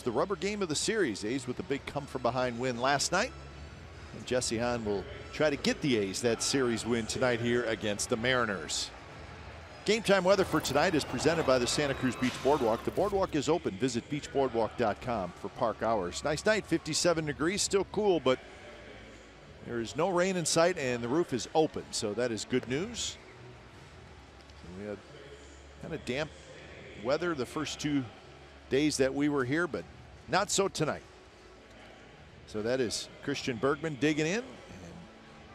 The rubber game of the series. A's with a big come-from-behind win last night. And Jesse Hahn will try to get the A's that series win tonight here against the Mariners. Game time weather for tonight is presented by the Santa Cruz Beach Boardwalk. The boardwalk is open. Visit beachboardwalk.com for park hours. Nice night, 57 degrees, still cool, but there is no rain in sight and the roof is open, so that is good news. We had kind of damp weather the first 2 days that we were here, but not so tonight. So that is Christian Bergman digging in. And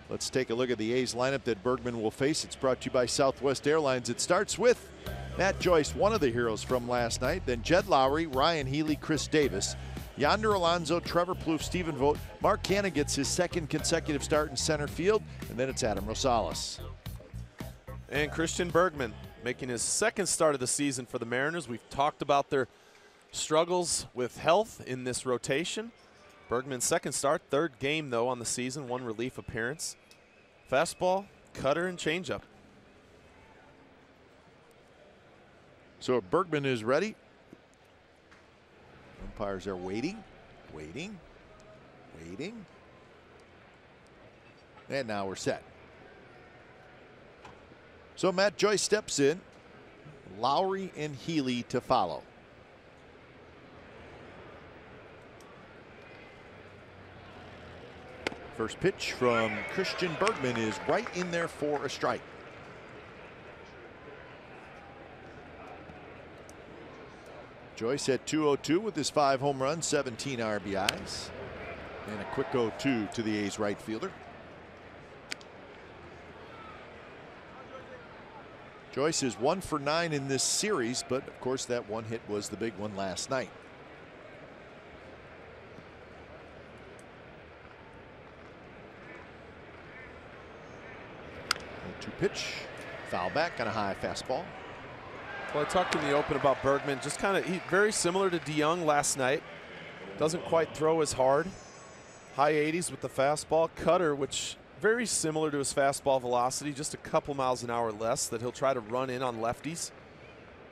let's take a look at the A's lineup that Bergman will face. It's brought to you by Southwest Airlines. It starts with Matt Joyce, one of the heroes from last night. Then Jed Lowry, Ryan Healy, Chris Davis, Yonder Alonso, Trevor Plouffe, Stephen Vogt. Mark Canha gets his second consecutive start in center field. And then it's Adam Rosales. And Christian Bergman making his second start of the season for the Mariners. We've talked about their struggles with health in this rotation. Bergman's second start, third game though on the season, one relief appearance. Fastball, cutter, and changeup. So Bergman is ready. Umpires are waiting. And now we're set. So Matt Joyce steps in. Lowry and Healy to follow. First pitch from Christian Bergman is right in there for a strike. Joyce had 202 with his 5 home runs, 17 RBIs. And a quick 0-2 to the A's right fielder. Joyce is 1 for 9 in this series, but of course that one hit was the big one last night. 2 pitch, foul back on a high fastball. Well, I talked in the open about Bergman, just kind of very similar to DeYoung last night. Doesn't quite throw as hard. High 80s with the fastball. Cutter, which very similar to his fastball velocity, just a couple miles an hour less, that he'll try to run in on lefties.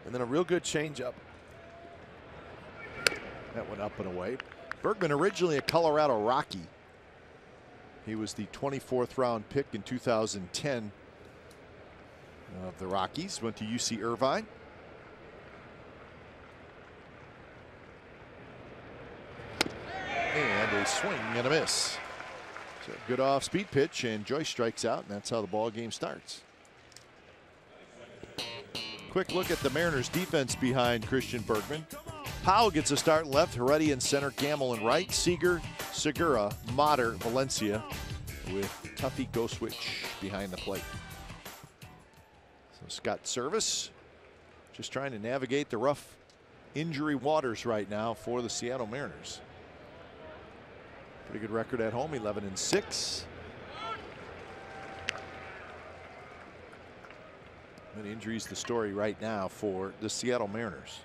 And then a real good changeup. That went up and away. Bergman originally a Colorado Rocky. He was the 24th round pick in 2010 of the Rockies. Went to UC Irvine. And a swing and a miss. So good off speed pitch, and Joyce strikes out, and that's how the ball game starts. Quick look at the Mariners defense behind Christian Bergman. Powell gets a start left, Heredia in center, Gamble in right, Seager, Segura, Motter, Valencia with Tuffy Goswitch behind the plate. So Scott Service just trying to navigate the rough injury waters right now for the Seattle Mariners. Pretty good record at home, 11-6. And injuries the story right now for the Seattle Mariners.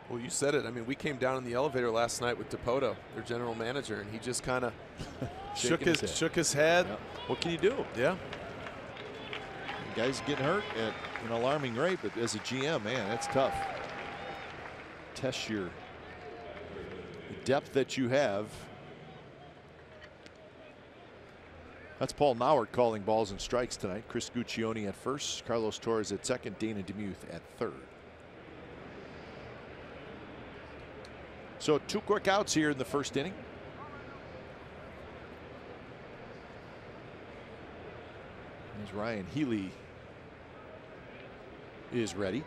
Well, you said it. I mean, we came down in the elevator last night with DePoto, their general manager, and he just kind of shook his head. Yep. What can you do? Yeah. Guys getting hurt at an alarming rate, but as a GM, man, that's tough. Test the depth that you have. That's Paul Nauert calling balls and strikes tonight. Chris Guccione at first, Carlos Torres at second, Dana DeMuth at third. So 2 quick outs here in the first inning. As Ryan Healy is ready.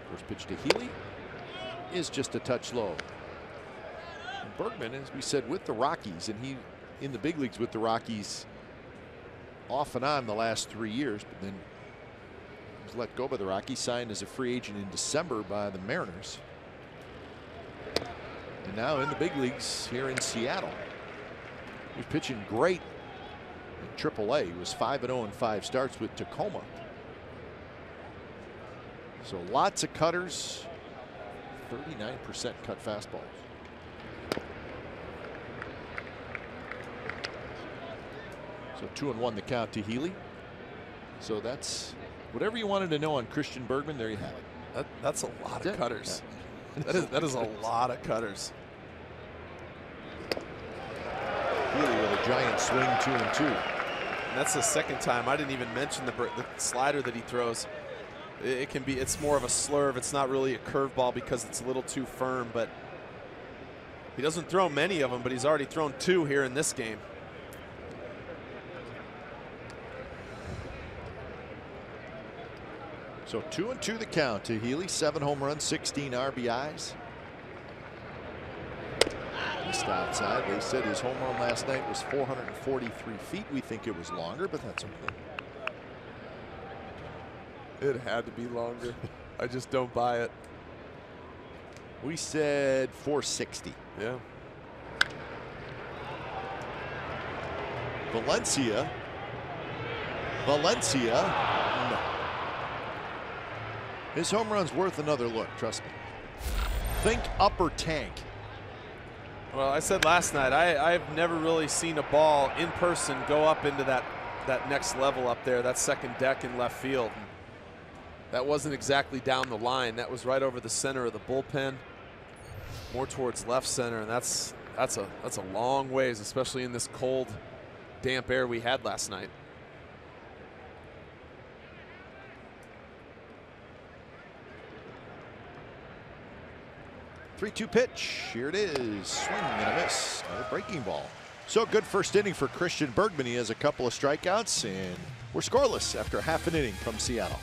First pitch to Healy is just a touch low. And Bergman, as we said, with the Rockies, and he in the big leagues with the Rockies off and on the last 3 years, but then was let go by the Rockies, signed as a free agent in December by the Mariners. And now in the big leagues here in Seattle. He was pitching great in AAA. He was 5-0 in 5 starts with Tacoma. So lots of cutters, 39% cut fastballs. So 2-1 the count to Healy. So that's Whatever you wanted to know on Christian Bergman, there you have it. That's a lot of cutters. That is a lot of cutters. Healy with a giant swing, 2-2. And that's the second time. I didn't even mention the slider that he throws. It can be, it's more of a slurve. It's not really a curveball because it's a little too firm, but he doesn't throw many of them, but he's already thrown 2 here in this game. So 2-2 the count to Healy. 7 home runs, 16 RBIs. Missed outside. They said his home run last night was 443 feet. We think it was longer, but that's okay. It had to be longer. I just don't buy it. We said 460. Yeah. Valencia. No. His home run's worth another look, trust me. Think upper tank. Well, I said last night, I've never really seen a ball in person go up into that next level up there, that second deck in left field. And that wasn't exactly down the line. That was right over the center of the bullpen, more towards left center, and that's a long ways, especially in this cold, damp air we had last night. 3-2 pitch. Here it is. Swing and a miss. Another breaking ball. So good first inning for Christian Bergman. He has a couple of strikeouts, and we're scoreless after half an inning from Seattle.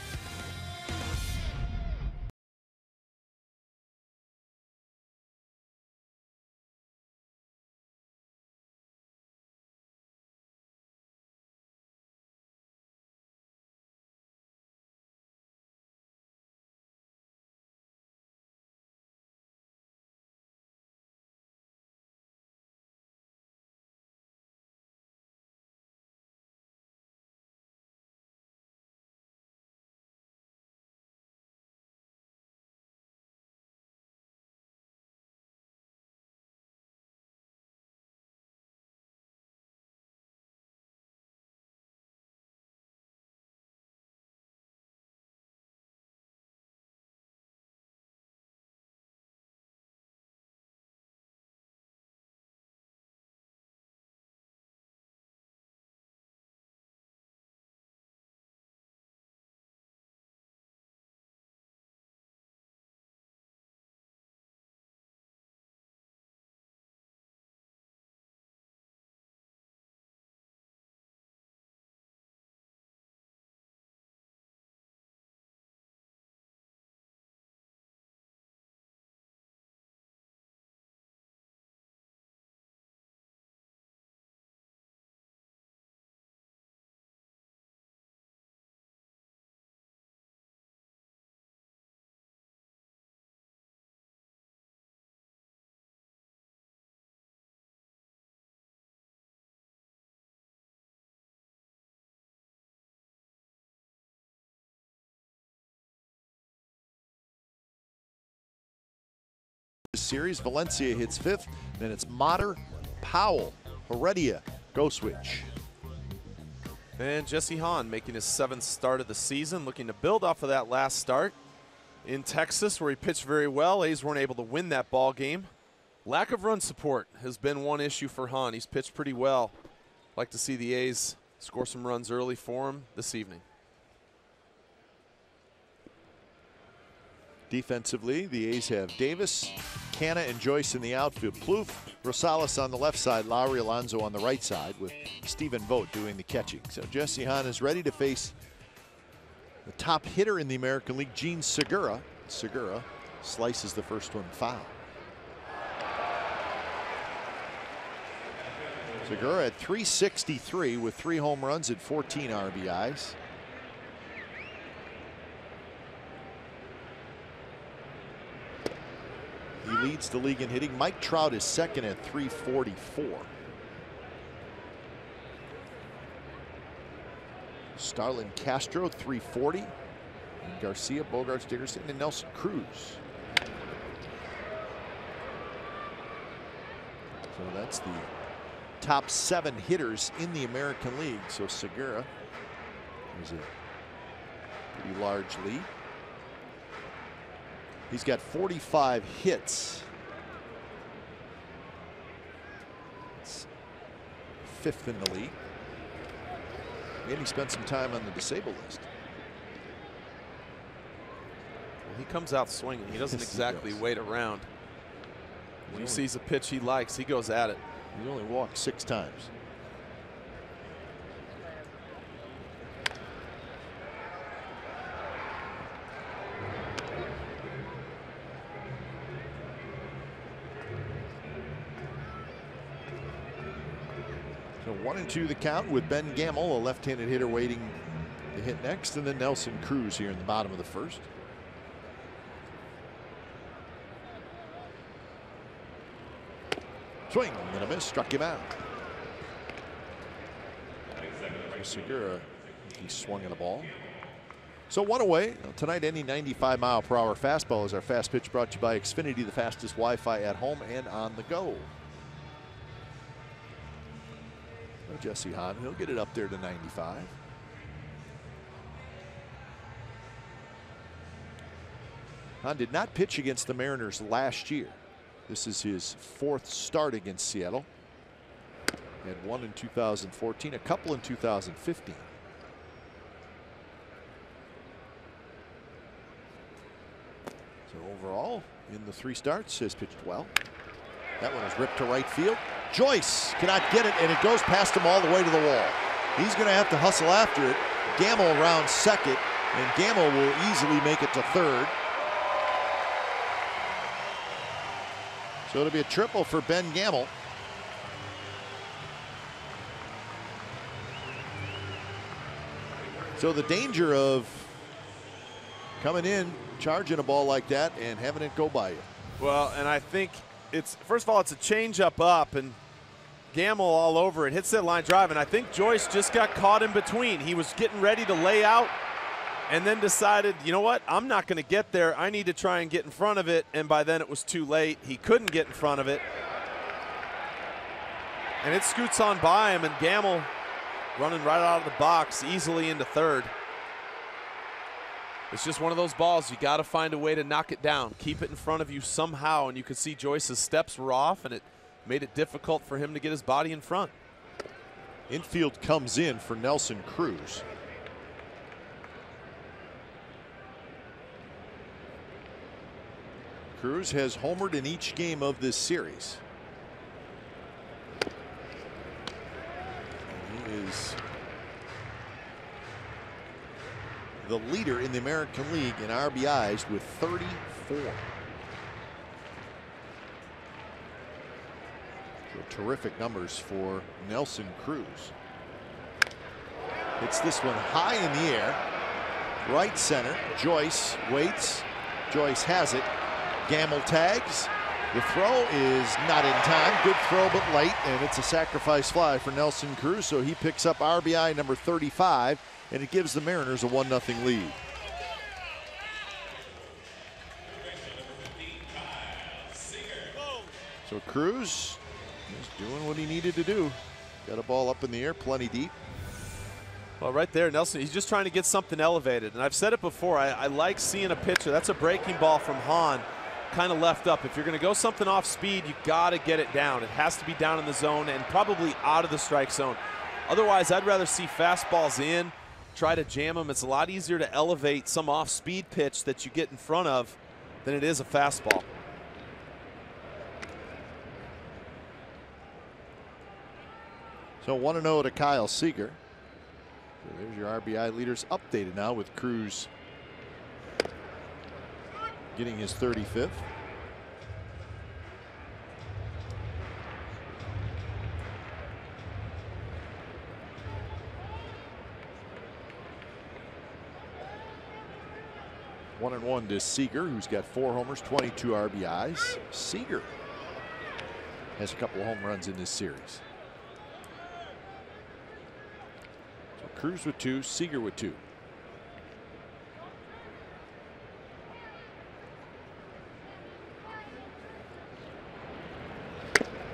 Series, Valencia hits 5th, then it's Motter, Powell, Heredia, go switch. And Jesse Hahn making his 7th start of the season, looking to build off of that last start in Texas where he pitched very well. A's weren't able to win that ball game. Lack of run support has been one issue for Hahn. He's pitched pretty well. Like to see the A's score some runs early for him this evening. Defensively, the A's have Davis, Canna, and Joyce in the outfield. Plouffe, Rosales on the left side, Lowry, Alonso on the right side, with Stephen Vogt doing the catching. So Jesse Hahn is ready to face the top hitter in the American League, Gene Segura. Segura slices the first one foul. Segura at 363 with 3 home runs and 14 RBIs. He leads the league in hitting. Mike Trout is second at 344. Starlin Castro 340. And Garcia, Bogarts, Dickerson, and Nelson Cruz. So that's the top 7 hitters in the American League. So Segura is a Pretty large lead. He's got 45 hits. It's 5th in the league. And he spent some time on the disabled list. Well, he comes out swinging. He doesn't exactly wait around. When he sees a pitch he likes, he goes at it. He only walked 6 times. So 1-2 the count with Ben Gamel, a left-handed hitter waiting to hit next, and then Nelson Cruz here in the bottom of the 1st. Swing and a miss, struck him out. Segura, he swung at the ball. So 1 away. Tonight, any 95-mile-per-hour fastball is our fast pitch, brought to you by Xfinity, the fastest Wi-Fi at home and on the go. Jesse Hahn, he'll get it up there to 95. Hahn did not pitch against the Mariners last year. This is his 4th start against Seattle. He had 1 in 2014, a couple in 2015. So overall, in the 3 starts, has pitched well. That one is ripped to right field. Joyce cannot get it, and it goes past him all the way to the wall. He's going to have to hustle after it. Gamel around second, and Gamel will easily make it to 3rd. So it'll be a triple for Ben Gamel. So the danger of coming in, charging a ball like that, and having it go by you. Well, and I think it's, first of all, it's a changeup up, and Gamel all over it, hits that line drive, and I think Joyce just got caught in between. He was getting ready to lay out and then decided, you know what, I'm not going to get there. I need to try and get in front of it, and by then it was too late. He couldn't get in front of it. And it scoots on by him, and Gamel running right out of the box easily into 3rd. It's just one of those balls you got to find a way to knock it down. Keep it in front of you somehow, and you could see Joyce's steps were off, and it made it difficult for him to get his body in front. Infield comes in for Nelson Cruz. Cruz has homered in each game of this series. He is the leader in the American League in RBIs with 34. So terrific numbers for Nelson Cruz. Hits this one high in the air. Right center. Joyce waits. Joyce has it. Gamel tags. The throw is not in time. Good throw, but late, and it's a sacrifice fly for Nelson Cruz, so he picks up RBI number 35, and it gives the Mariners a 1-0 lead. So Cruz is doing what he needed to do. Got a ball up in the air, plenty deep. Well, right there, Nelson, he's just trying to get something elevated. And I've said it before, I like seeing a pitcher. That's a breaking ball from Hahn, kind of left up. If you're going to go something off speed, you got to get it down. It has to be down in the zone and probably out of the strike zone. Otherwise, I'd rather see fastballs in, try to jam them. It's a lot easier to elevate some off-speed pitch that you get in front of than it is a fastball. So 1-0 to Kyle Seager. So there's your RBI leaders updated now with Cruz getting his 35th. One and one to Seager, who's got 4 homers, 22 RBIs. Seager has a couple of home runs in this series. So Cruz with 2, Seager with 2.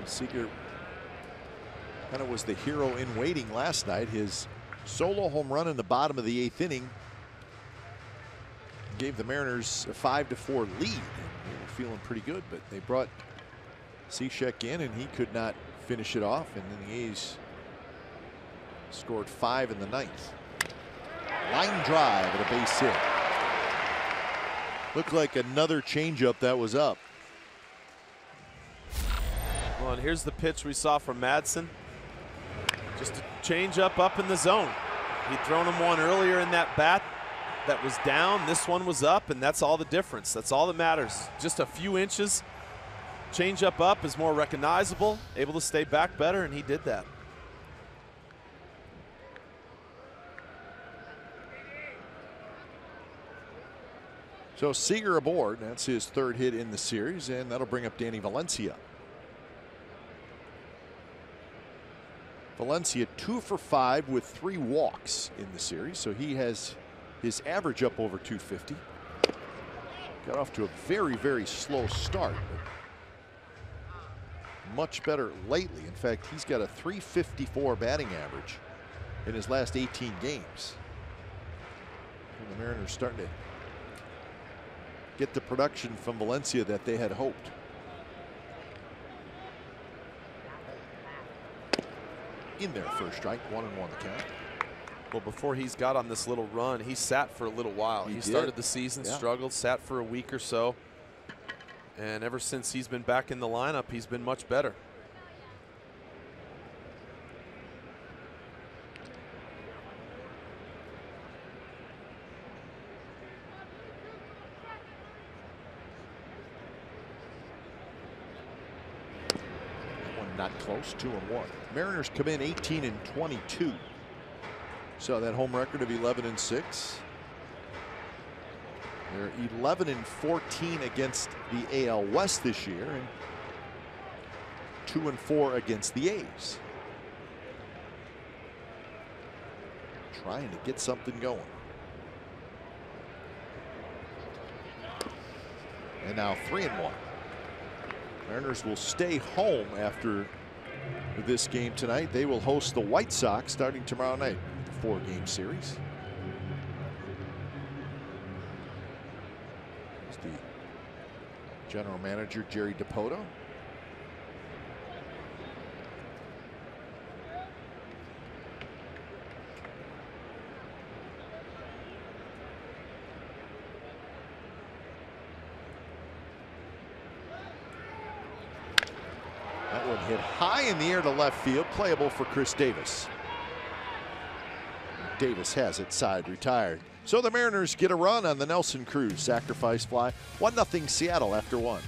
Seager kind of was the hero in waiting last night. His solo home run in the bottom of the 8th inning gave the Mariners a 5-4 lead. They were feeling pretty good, but they brought Cishek in and he could not finish it off, and then the A's scored 5 in the ninth. Line drive at a base hit. Looked like another changeup that was up. Well, and here's the pitch we saw from Madsen. Just a changeup up in the zone. He'd thrown him one earlier in that bat that was down. This one was up, and that's all the difference. That's all that matters. Just a few inches. Changeup up is more recognizable, able to stay back better, and he did that. So Seager aboard. That's his third hit in the series, and that'll bring up Danny Valencia. Valencia 2 for 5 with 3 walks in the series, so he has his average up over 250. Got off to a very, very slow start, but much better lately. In fact, he's got a 354 batting average in his last 18 games. And the Mariners starting to get the production from Valencia that they had hoped. In there, first strike, 1-1 the count. Well, before he's got on this little run, he sat for a little while. He started the season, struggled, sat for a week or so. And ever since he's been back in the lineup, he's been much better. Not close, 2-1. Mariners come in 18-22. So that home record of 11-6. They're 11-14 against the AL West this year, and 2-4 against the A's. Trying to get something going. And now 3-1. Mariners will stay home after this game tonight. They will host the White Sox starting tomorrow night. 4-game series. There's the general manager, Jerry Dipoto. That one hit high in the air to left field, playable for Chris Davis. Davis has it side retired. So the Mariners get a run on the Nelson Cruz sacrifice fly. 1-0 Seattle after 1.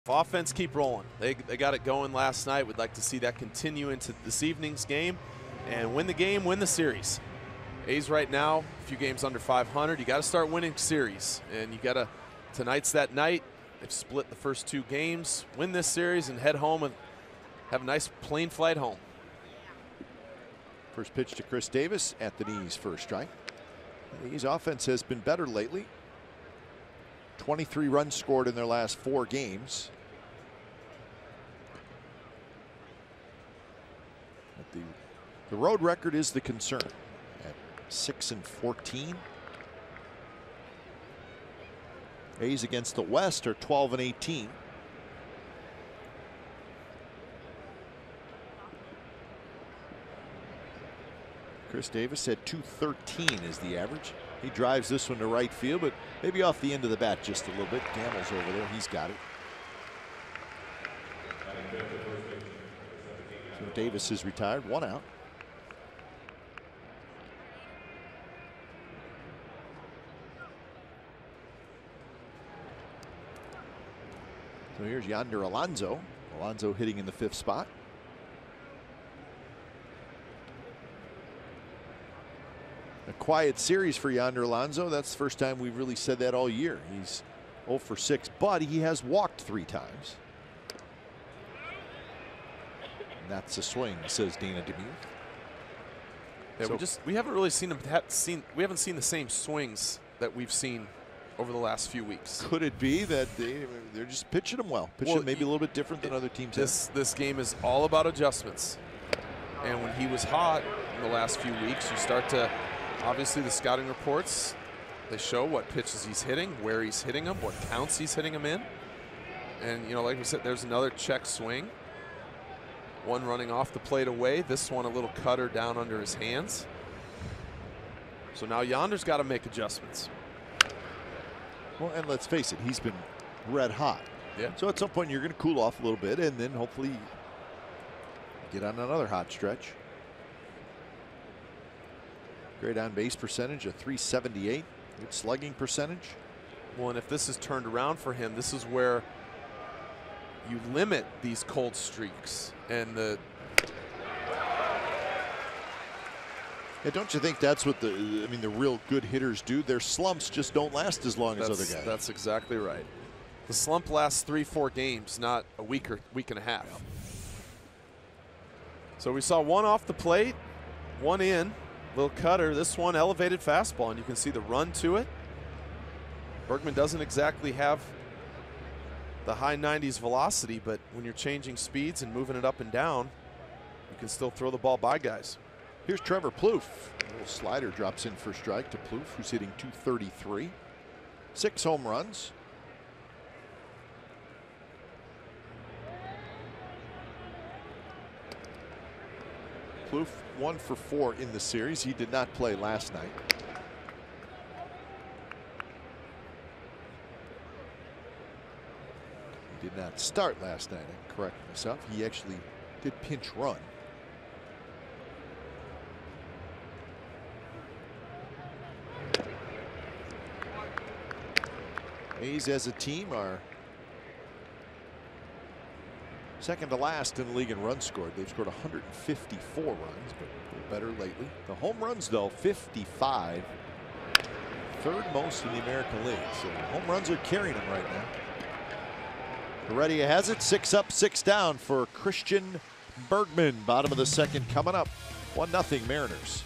Offense keep rolling. They got it going last night. We'd like to see that continue into this evening's game and win the game, win the series. A's right now, a few games under 500. You got to start winning series, and you got to. Tonight's that night. They've split the first 2 games, win this series, and head home and have a nice plane flight home. First pitch to Chris Davis at the knees for a strike. The A's offense has been better lately. 23 runs scored in their last 4 games. But the road record is the concern at 6-14. A's against the West are 12-18. Chris Davis said 213 is the average. He drives this one to right field, but maybe off the end of the bat just a little bit. Gammel's over there. He's got it. So Davis is retired. 1 out. So here's Yonder Alonso. Alonso hitting in the 5th spot. A quiet series for Yonder Alonso. That's the first time we've really said that all year. He's 0 for 6, but he has walked 3 times. And that's a swing, says Dana Demuth. Yeah, so we haven't really seen him. We haven't seen the same swings that we've seen over the last few weeks. Could it be that they're just pitching him well? Pitching maybe a little bit different than other teams. This game is all about adjustments. And when he was hot in the last few weeks, you start to. Obviously, the scouting reports, they show what pitches he's hitting, where he's hitting them, what counts he's hitting them in. And, you know, like we said, there's another check swing. One running off the plate away. This one a little cutter down under his hands. So now Yonder's got to make adjustments. Well, and let's face it, he's been red hot. Yeah. So at some point you're going to cool off a little bit and then hopefully get on another hot stretch. Great on base percentage, a .378. Good slugging percentage. Well, and if this is turned around for him, this is where you limit these cold streaks. And the. Yeah, don't you think that's what the real good hitters do? Their slumps just don't last as long as other guys. That's exactly right. The slump lasts 3-4 games, not a week or week and a half. So we saw one off the plate, one in. Little cutter, this one elevated fastball, and you can see the run to it. Bergman doesn't exactly have the high 90s velocity, but when you're changing speeds and moving it up and down, you can still throw the ball by guys. Here's Trevor Plouffe. A little slider drops in for strike to Plouffe, who's hitting .233. 6 home runs. Plouffe 1 for 4 in the series. He did not play last night. He did not start last night. I correct myself. He actually did pinch run. A's as a team are second to last in the league in runs scored. They've scored 154 runs, but they're better lately. The home runs, though, 55. 3rd most in the American League. So home runs are carrying them right now. Heredia has it. 6 up, 6 down for Christian Bergman. Bottom of the 2nd coming up. 1-0 Mariners.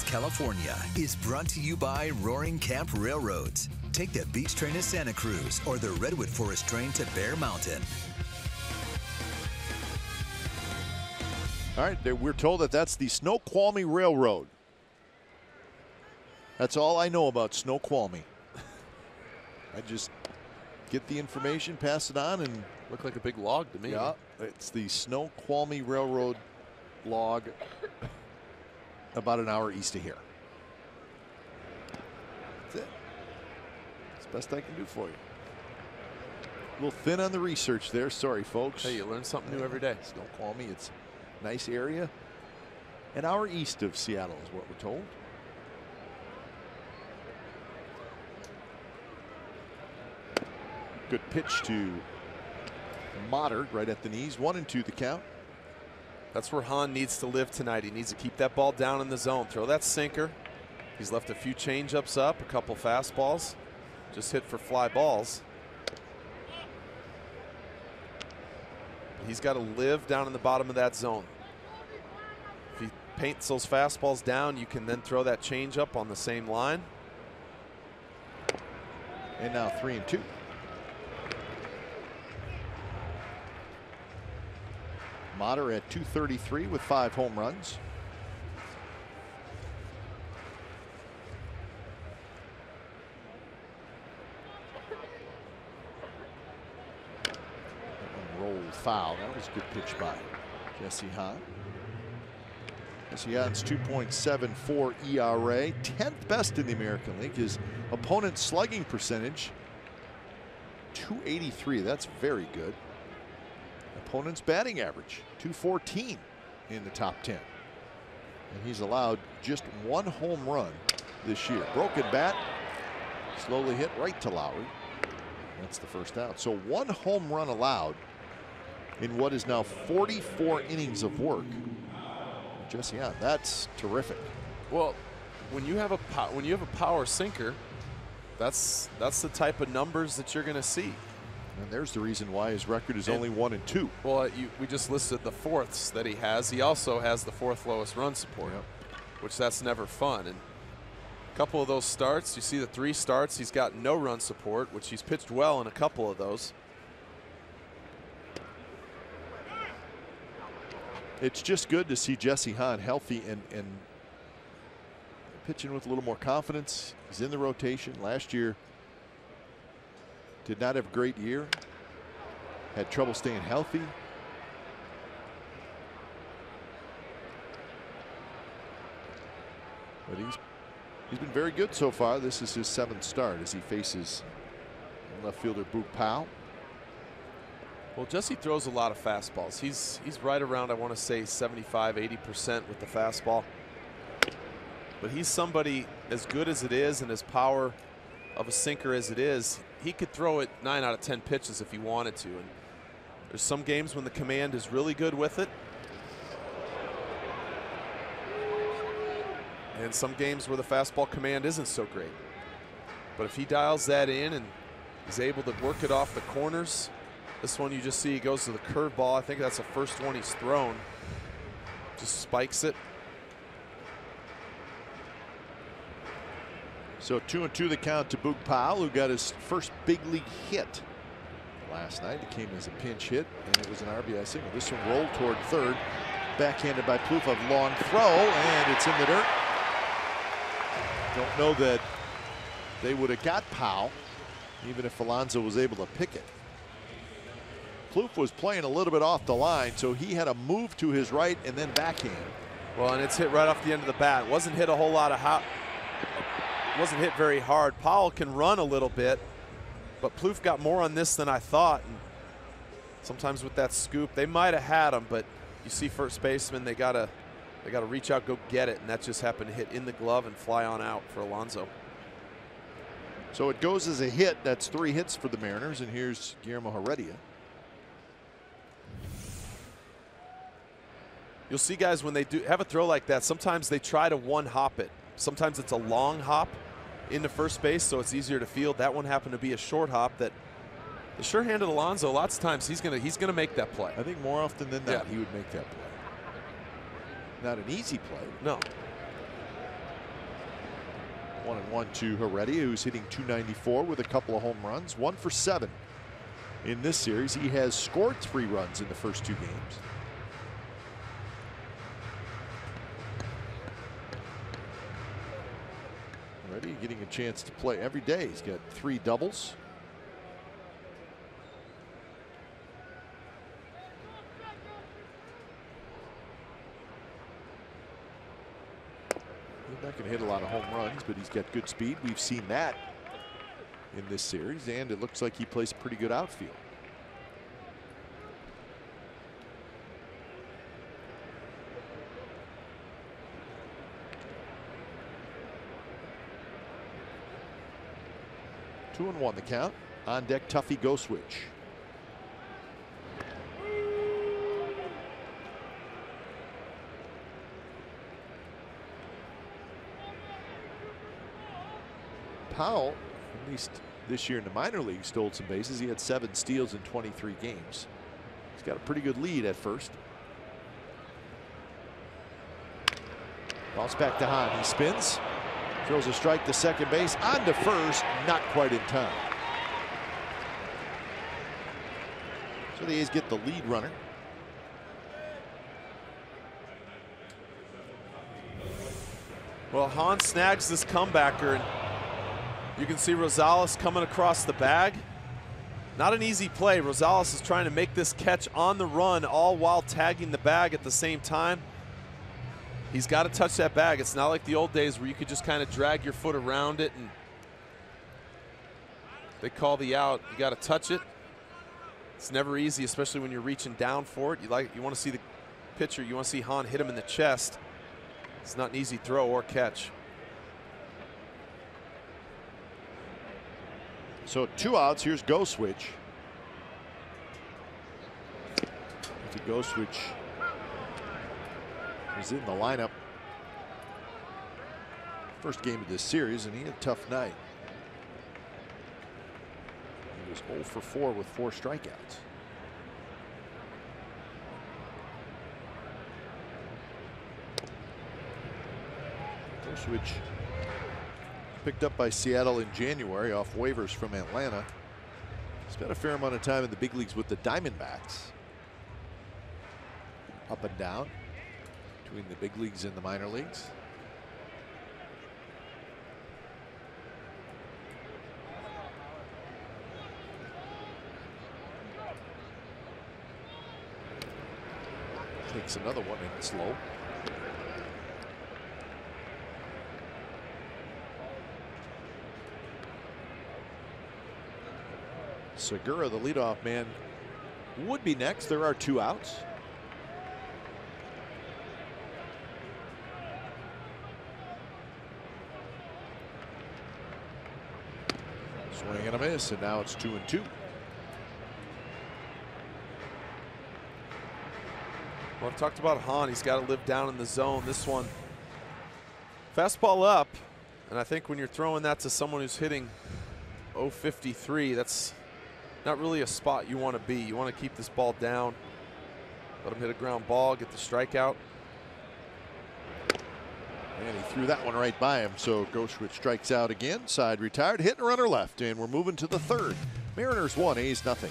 South California is brought to you by Roaring Camp Railroads. Take the beach train to Santa Cruz or the Redwood Forest train to Bear Mountain. All right, we're told that that's the Snoqualmie Railroad. That's all I know about Snoqualmie. I just get the information, pass it on, and look like a big log to me. Yeah, it's the Snoqualmie Railroad log, about an hour east of here. That's it. That's the best I can do for you. A little thin on the research there. Sorry, folks. Hey, you learn something new every day. Snoqualmie, it's a nice area. An hour east of Seattle is what we're told. Good pitch to Motter right at the knees. 1-2 the count. That's where Hahn needs to live tonight. He needs to keep that ball down in the zone. Throw that sinker. He's left a few changeups up, a couple fastballs. Just hit for fly balls. He's got to live down in the bottom of that zone. If he paints those fastballs down, you can then throw that changeup on the same line. And now 3-2. Motter at .233 with 5 home runs. Rolled foul. That was a good pitch by Jesse Hahn. Jesse Hahn's 2.74 ERA, 10th best in the American League. His opponent's slugging percentage, .283. That's very good. Opponent's batting average, .214 in the top 10. And he's allowed just 1 home run this year. Broken bat, slowly hit right to Lowry. That's the first out. So 1 home run allowed in what is now 44 innings of work. Jesse Hahn, that's terrific. Well, when you have a power sinker, that's the type of numbers that you're going to see. And there's the reason why his record is only 1-2. Well, we just listed the fourths that he has. He also has the 4th lowest run support, which that's never fun. And a couple of those starts, you see the 3 starts, he's got no run support, which he's pitched well in a couple of those. It's just good to see Jesse Hahn healthy and pitching with a little more confidence. He's in the rotation. Last year, did not have a great year. Had trouble staying healthy. But he's been very good so far. This is his 7th start as he faces left fielder Boog Powell. Well, Jesse throws a lot of fastballs. He's right around, I want to say, 75–80% with the fastball. But he's somebody as good as it is and as power of a sinker as it is, he could throw it 9 out of 10 pitches if he wanted to. And there's some games when the command is really good with it, and some games where the fastball command isn't so great. But if he dials that in and is able to work it off the corners, this one you just see he goes to the curveball. I think that's the first one he's thrown. Just spikes it. So 2-2 the count to Boog Powell, who got his first big league hit last night. It came as a pinch hit, and it was an RBI single. This one rolled toward third, backhanded by Plouffe. A long throw, and it's in the dirt. Don't know that they would have got Powell, even if Alonso was able to pick it. Plouffe was playing a little bit off the line, so he had a move to his right and then backhand. Well, and it's hit right off the end of the bat. It wasn't hit a whole lot of wasn't hit very hard. Powell can run a little bit, but Plouffe got more on this than I thought. And sometimes with that scoop, they might have had him, but you see first baseman, they gotta reach out, go get it, and that just happened to hit in the glove and fly on out for Alonso. So it goes as a hit. That's 3 hits for the Mariners, and here's Guillermo Heredia. You'll see guys when they do have a throw like that, sometimes they try to one-hop it. Sometimes it's a long hop into first base, so it's easier to field. That one happened to be a short hop that the sure-handed Alonso, lots of times he's gonna make that play. I think more often than not, he would make that play. Not an easy play. No. 1-1 to Heredia, who's hitting .294 with a couple of home runs. 1 for 7 in this series. He has scored 3 runs in the first 2 games. Heredia getting a chance to play every day. He's got 3 doubles. He's not going to hit a lot of home runs, but he's got good speed. We've seen that in this series, and it looks like he plays a pretty good outfield. Two and 1 the count. On deck, Tuffy go switch. Powell, at least this year in the minor league, stole some bases. He had 7 steals in 23 games. He's got a pretty good lead at first. Bounce back to Hahn. He spins. Throws a strike to second base. On to first. Not quite in time. So the A's get the lead runner. Well, Hahn snags this comebacker, and you can see Rosales coming across the bag. Not an easy play. Rosales is trying to make this catch on the run, all while tagging the bag at the same time. He's got to touch that bag. It's not like the old days where you could just kind of drag your foot around it and they call the out. You got to touch it. It's never easy, especially when you're reaching down for it. You want to see the pitcher. You want to see Hahn hit him in the chest. It's not an easy throw or catch. So 2 outs. Here's go switch. The go switch is in the lineup. First game of this series, and he had a tough night. He was 0 for 4 with 4 strikeouts. Go switch picked up by Seattle in January off waivers from Atlanta. Spent a fair amount of time in the big leagues with the Diamondbacks. Up and down between the big leagues and the minor leagues. Takes another one and it's low. Segura, the leadoff man, would be next. There are 2 outs. Swing and a miss, and now it's 2-2. Well, I've talked about Hahn. He's got to live down in the zone. This one, fastball up, and I think when you're throwing that to someone who's hitting .053, that's not really a spot you want to be. You want to keep this ball down, let him hit a ground ball, get the strikeout. And he threw that one right by him, so Goschwitz strikes out again. Side retired, hitting a runner left, and we're moving to the 3rd. Mariners 1, A's nothing.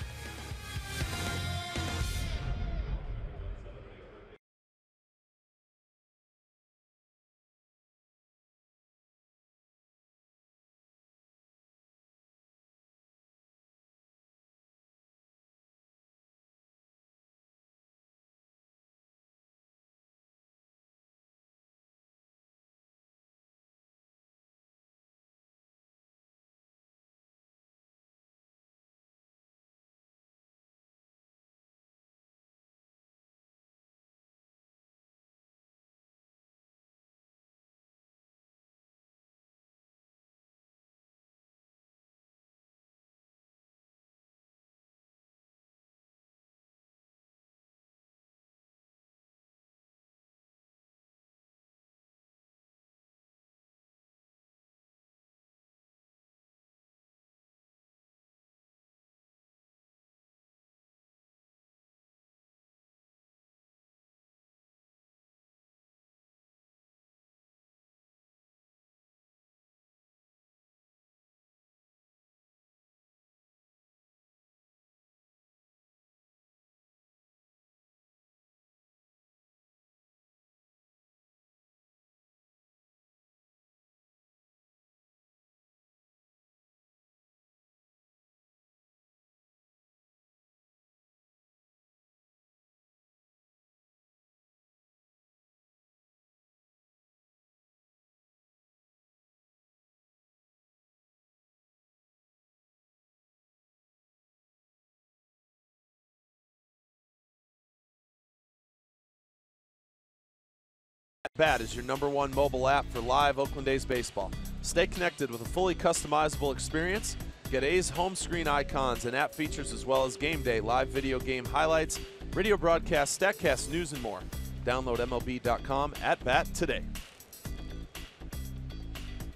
Bat is your #1 mobile app for live Oakland A's baseball. Stay connected with a fully customizable experience. Get A's home screen icons and app features as well as game day, live video game highlights, radio broadcasts, StatCast, news, and more. Download MLB.com at bat today.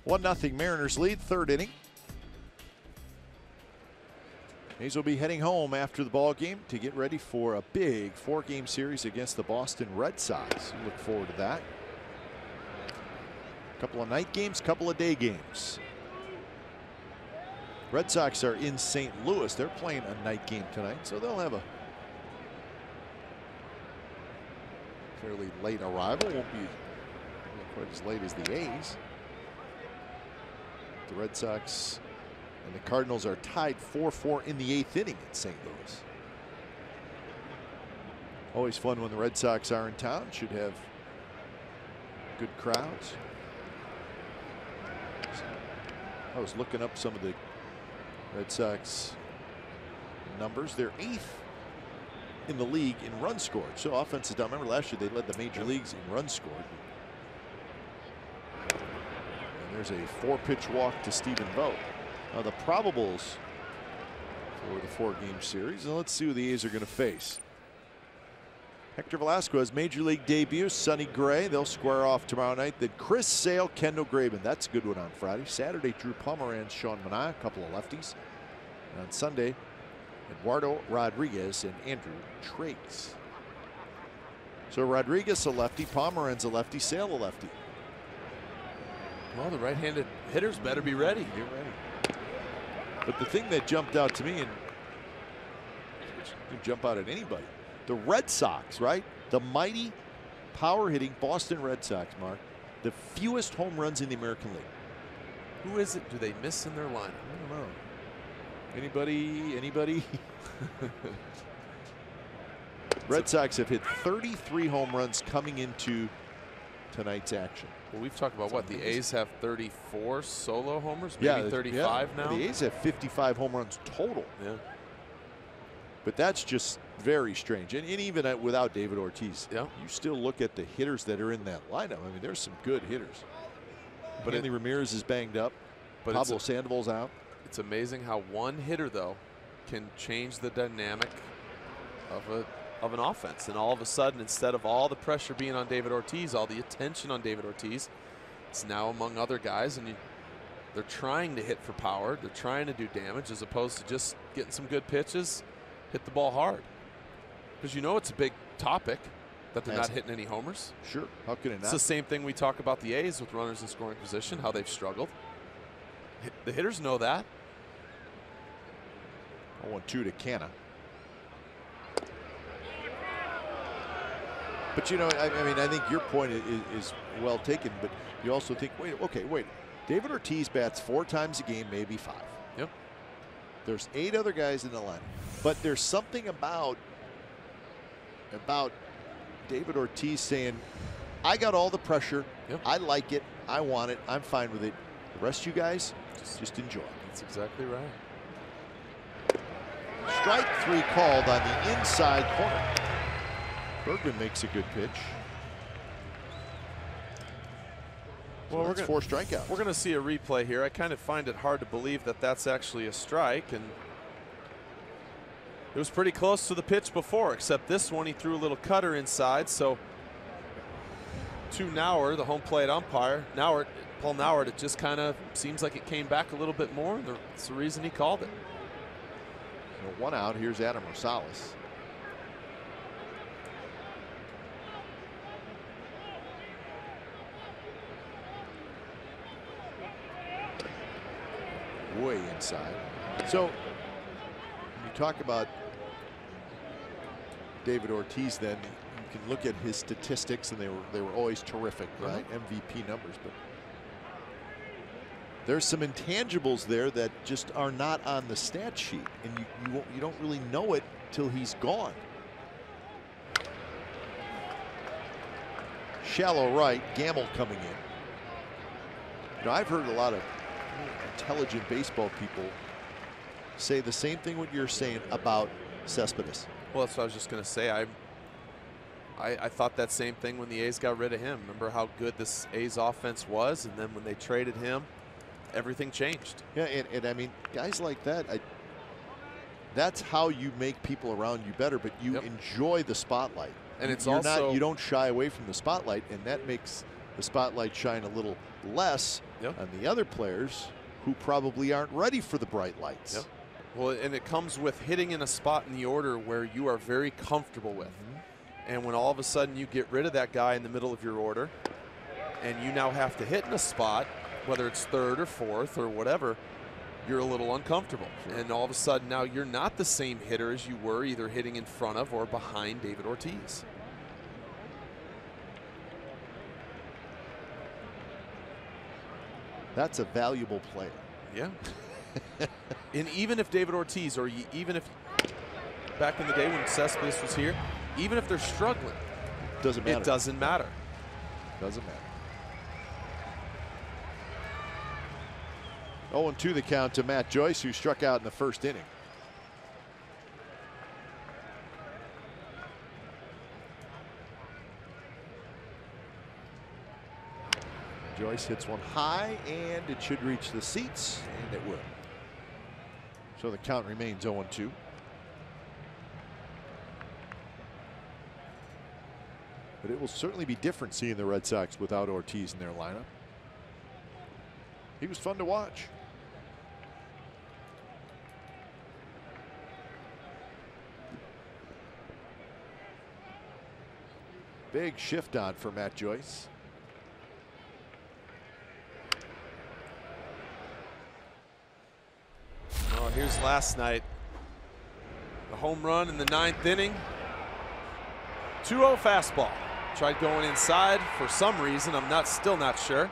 1-0 Mariners lead, third inning. A's will be heading home after the ball game to get ready for a big 4-game series against the Boston Red Sox. Look forward to that. Couple of night games, couple of day games. Red Sox are in St. Louis. They're playing a night game tonight, so they'll have a fairly late arrival. Won't be quite as late as the A's. The Red Sox and the Cardinals are tied 4-4 in the 8th inning in St. Louis. Always fun when the Red Sox are in town. Should have good crowds. I was looking up some of the Red Sox numbers. They're 8th in the league in runs scored. So offense is down. Remember last year they led the major leagues in runs scored. And there's a 4-pitch walk to Stephen Vogt. Now the probables for the 4-game series. And let's see who the A's are going to face. Hector Velasquez, major league debut. Sonny Gray, they'll square off tomorrow night. Then Chris Sale, Kendall Graven. That's a good one on Friday. Saturday, Drew Pomeranz, Sean Manaea, a couple of lefties. And on Sunday, Eduardo Rodriguez and Andrew Triggs. So Rodriguez a lefty, Pomeranz a lefty, Sale a lefty. Well, the right-handed hitters better be ready. Get ready. But the thing that jumped out to me, and could jump out at anybody, the Red Sox, right? The mighty, power-hitting Boston Red Sox, Mark. The fewest home runs in the American League. Who is it do they miss in their lineup? I don't know. Anybody? Red Sox have hit 33 home runs coming into tonight's action. Well, we've talked about what the A's have 34 solo homers, maybe 35 now. The A's have 55 home runs total. Yeah. But that's just very strange. And even without David Ortiz, yeah, you still look at the hitters that are in that lineup. I mean, there's some good hitters. But Hanley Ramirez is banged up. But Pablo Sandoval's out. It's amazing how one hitter, though, can change the dynamic of an offense. And all of a sudden, instead of all the pressure being on David Ortiz, all the attention on David Ortiz, it's now among other guys. And they're trying to hit for power. They're trying to do damage as opposed to just getting some good pitches, hit the ball hard. Because you know it's a big topic that they're not hitting any homers. Sure. How can it not? It's the same thing we talk about the A's with runners in scoring position, how they've struggled. The hitters know that. 0-2 to Canna. But you know, I mean, I think your point is well taken. But you also think, wait. David Ortiz bats 4 times a game, maybe 5. Yep. There's 8 other guys in the line, but there's something about David Ortiz saying, "I got all the pressure. Yep. I like it. I want it. I'm fine with it. The rest of you guys, just enjoy." That's exactly right. Strike 3 called on the inside corner. Bergman makes a good pitch. So well, we're 4 strikeouts. We're going to see a replay here. I kind of find it hard to believe that that's actually a strike, and it was pretty close to the pitch before, except this one he threw a little cutter inside. So to Nauer, the home plate umpire, Paul Nauer, it just kind of seems like it came back a little bit more, and that's the reason he called it. So 1 out. Here's Adam Rosales. Way inside. So when you talk about David Ortiz, then you can look at his statistics, and they were always terrific, right? MVP numbers, but there's some intangibles there that just are not on the stat sheet, and you don't really know it till he's gone. Shallow right, Gamble coming in. You know, I've heard a lot of intelligent baseball people say the same thing what you're saying about Cespedes. Well, that's what I was just going to say. I thought that same thing when the A's got rid of him. Remember how good this A's offense was, and then when they traded him, everything changed. Yeah, and I mean, guys like that, that's how you make people around you better, but you enjoy the spotlight. And it's You're also you don't shy away from the spotlight, and that makes the spotlight shine a little less on the other players who probably aren't ready for the bright lights. Well, and it comes with hitting in a spot in the order where you are very comfortable with. And when all of a sudden you get rid of that guy in the middle of your order and you now have to hit in a spot, whether it's third or fourth or whatever, you're a little uncomfortable. And all of a sudden now you're not the same hitter as you were, either hitting in front of or behind David Ortiz. That's a valuable player. Yeah. And even if David Ortiz, or even if back in the day when Cespedes was here, even if they're struggling, doesn't matter. It doesn't matter. Doesn't matter. 0-2 the count to Matt Joyce, who struck out in the first inning. Joyce hits one high, and it should reach the seats, and it will. So the count remains 0-2. But it will certainly be different seeing the Red Sox without Ortiz in their lineup. He was fun to watch. Big shift on for Matt Joyce. Oh, here's last night. The home run in the 9th inning. 2-0 fastball. Tried going inside for some reason. I'm still not sure.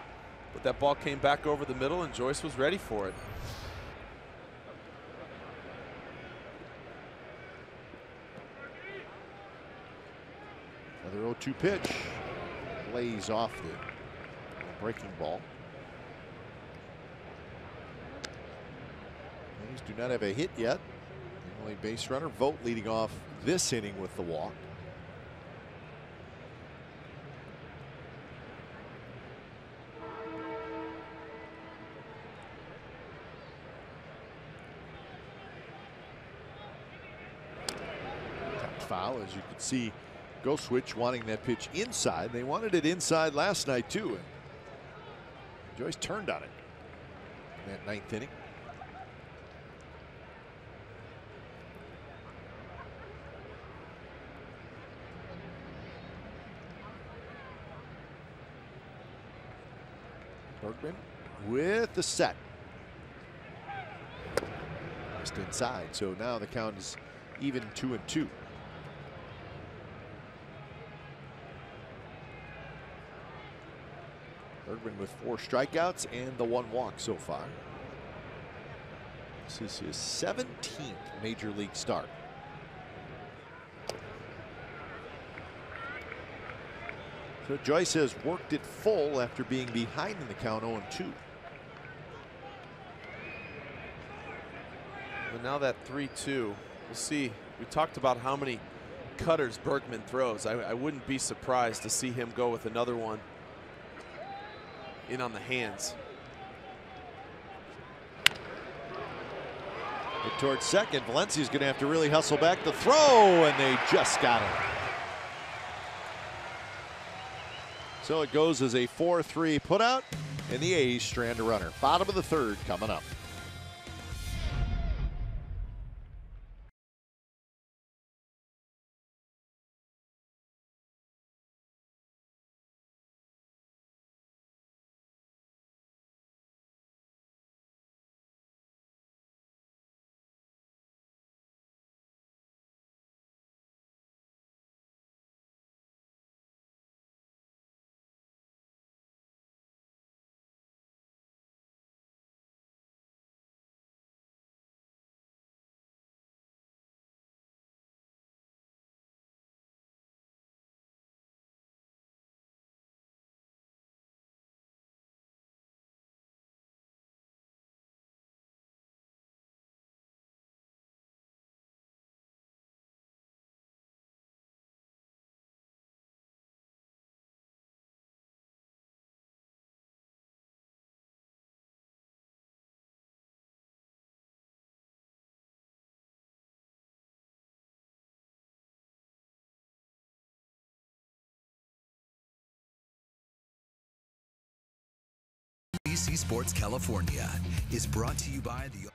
But that ball came back over the middle, and Joyce was ready for it. Another 0-2 pitch. Lays off the breaking ball. A's do not have a hit yet. The only base runner, Vogt, leading off this inning with the walk. Foul, as you can see, Go Switch wanting that pitch inside. They wanted it inside last night too, and Joyce turned on it in that 9th inning. Bergman with the set. Just inside, so now the count is even 2-2. Bergman with 4 strikeouts and the 1 walk so far. This is his 17th major league start. So Joyce has worked it full after being behind in the count 0-2. And now that 3-2, we'll see. We talked about how many cutters Bergman throws. I wouldn't be surprised to see him go with another one in on the hands. Hit towards second. Valencia's going to have to really hustle back the throw, and they just got it. So it goes as a 4-3 putout, and the A's strand a runner. Bottom of the 3rd coming up. NBC Sports California is brought to you by the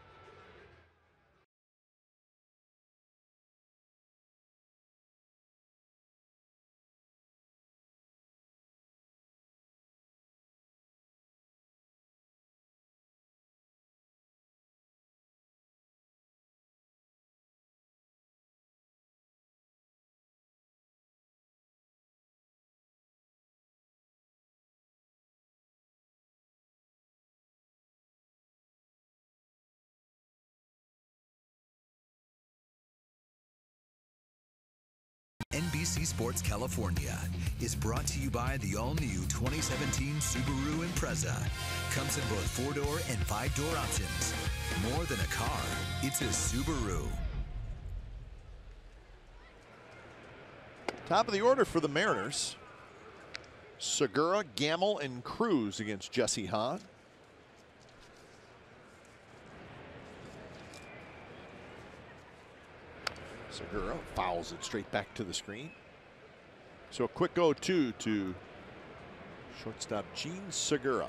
NBC Sports California is brought to you by the all-new 2017 Subaru Impreza. Comes in both 4-door and 5-door options. More than a car, it's a Subaru. Top of the order for the Mariners. Segura, Gamble, and Cruz against Jesse Hahn. Segura fouls it straight back to the screen. So a quick 0-2 to shortstop Gene Segura.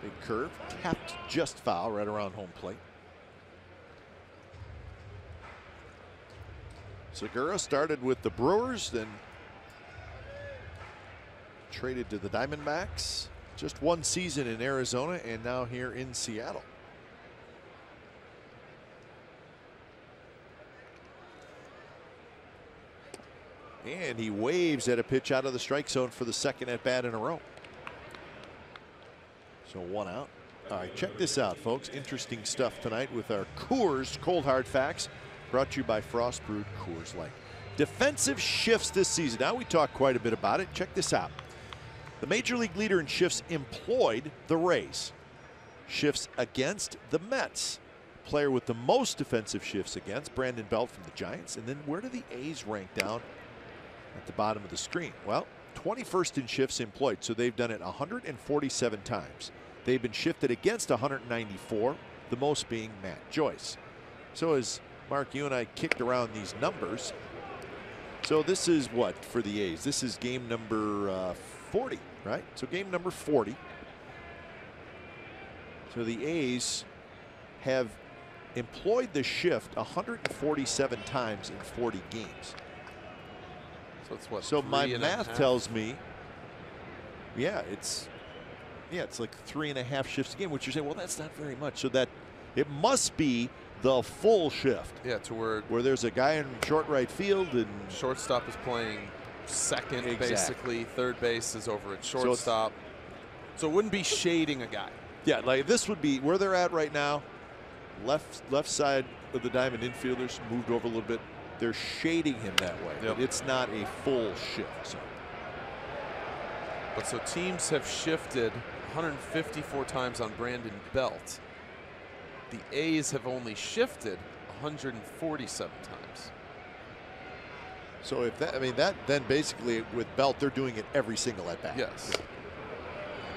Big curve, tapped just foul right around home plate. Segura started with the Brewers, then traded to the Diamondbacks. Just one season in Arizona and now here in Seattle. And he waves at a pitch out of the strike zone for the second at bat in a row. So one out. All right, check this out, folks. Interesting stuff tonight with our Coors Cold Hard Facts, brought to you by Frost Brewed Coors Light. Defensive shifts this season. Now we talk quite a bit about it. Check this out. The major league leader in shifts employed, the Rays. Shifts against, the Mets. Player with the most defensive shifts against, Brandon Belt from the Giants. And then where do the A's rank down? At the bottom of the screen. Well, 21st in shifts employed, so they've done it 147 times. They've been shifted against 194, the most being Matt Joyce. So as Mark, you and I kicked around these numbers, so this is what for the A's? This is game number 40, right? So game number 40. So the A's have employed the shift 147 times in 40 games. So it's what? So my math tells me, yeah, it's like 3.5 shifts a game, which you're saying, well, that's not very much. So that it must be the full shift. Yeah, to where there's a guy in short right field and shortstop is playing second, basically. Third base is over at shortstop. So it wouldn't be shading a guy. Yeah, like this would be where they're at right now. Left side of the diamond infielders moved over a little bit. They're shading him that way. Yep. It's not a full shift. So. But so teams have shifted 154 times on Brandon Belt. The A's have only shifted 147 times. So if that, I mean, that then basically with Belt, they're doing it every single at bat. Yes.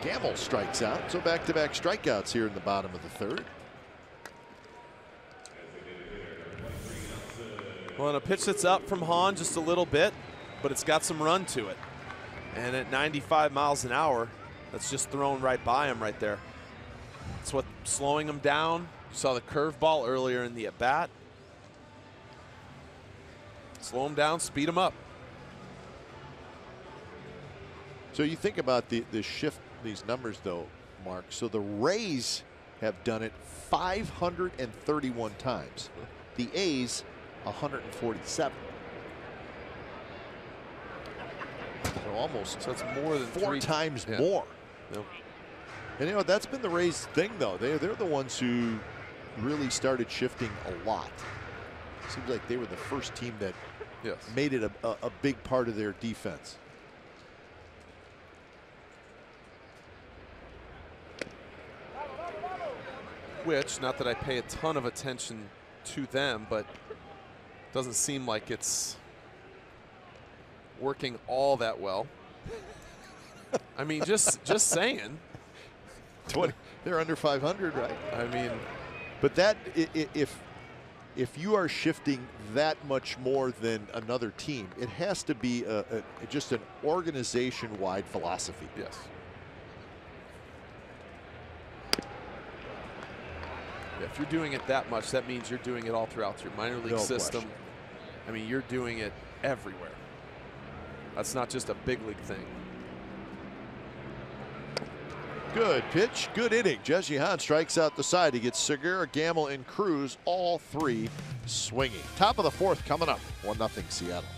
Gamble strikes out. So back-to-back strikeouts here in the bottom of the third. Well, and a pitch that's up from Hahn just a little bit, but it's got some run to it. And at 95 miles an hour, that's just thrown right by him right there. That's what's slowing him down. You saw the curveball earlier in the at-bat. Slow him down, speed him up. So you think about the shift, these numbers though, Mark. So the Rays have done it 531 times. The A's 147. So almost. So it's more than 4 times more. Yep. And you know that's been the Rays' thing though. They're the ones who really started shifting a lot. Seems like they were the first team that made it a big part of their defense. Which, not that I pay a ton of attention to them, but doesn't seem like it's working all that well. I mean, just saying. 20, they're under 500, right? I mean, but that if if you are shifting that much more than another team, it has to be just an organization-wide philosophy. Yes. Yeah, if you're doing it that much, that means you're doing it all throughout your minor league system. Question. I mean, you're doing it everywhere. That's not just a big league thing. Good pitch, good inning. Jesse Hahn strikes out the side. He gets Segura, Gamble, and Cruz, all three swinging. Top of the fourth coming up. 1-0 Seattle.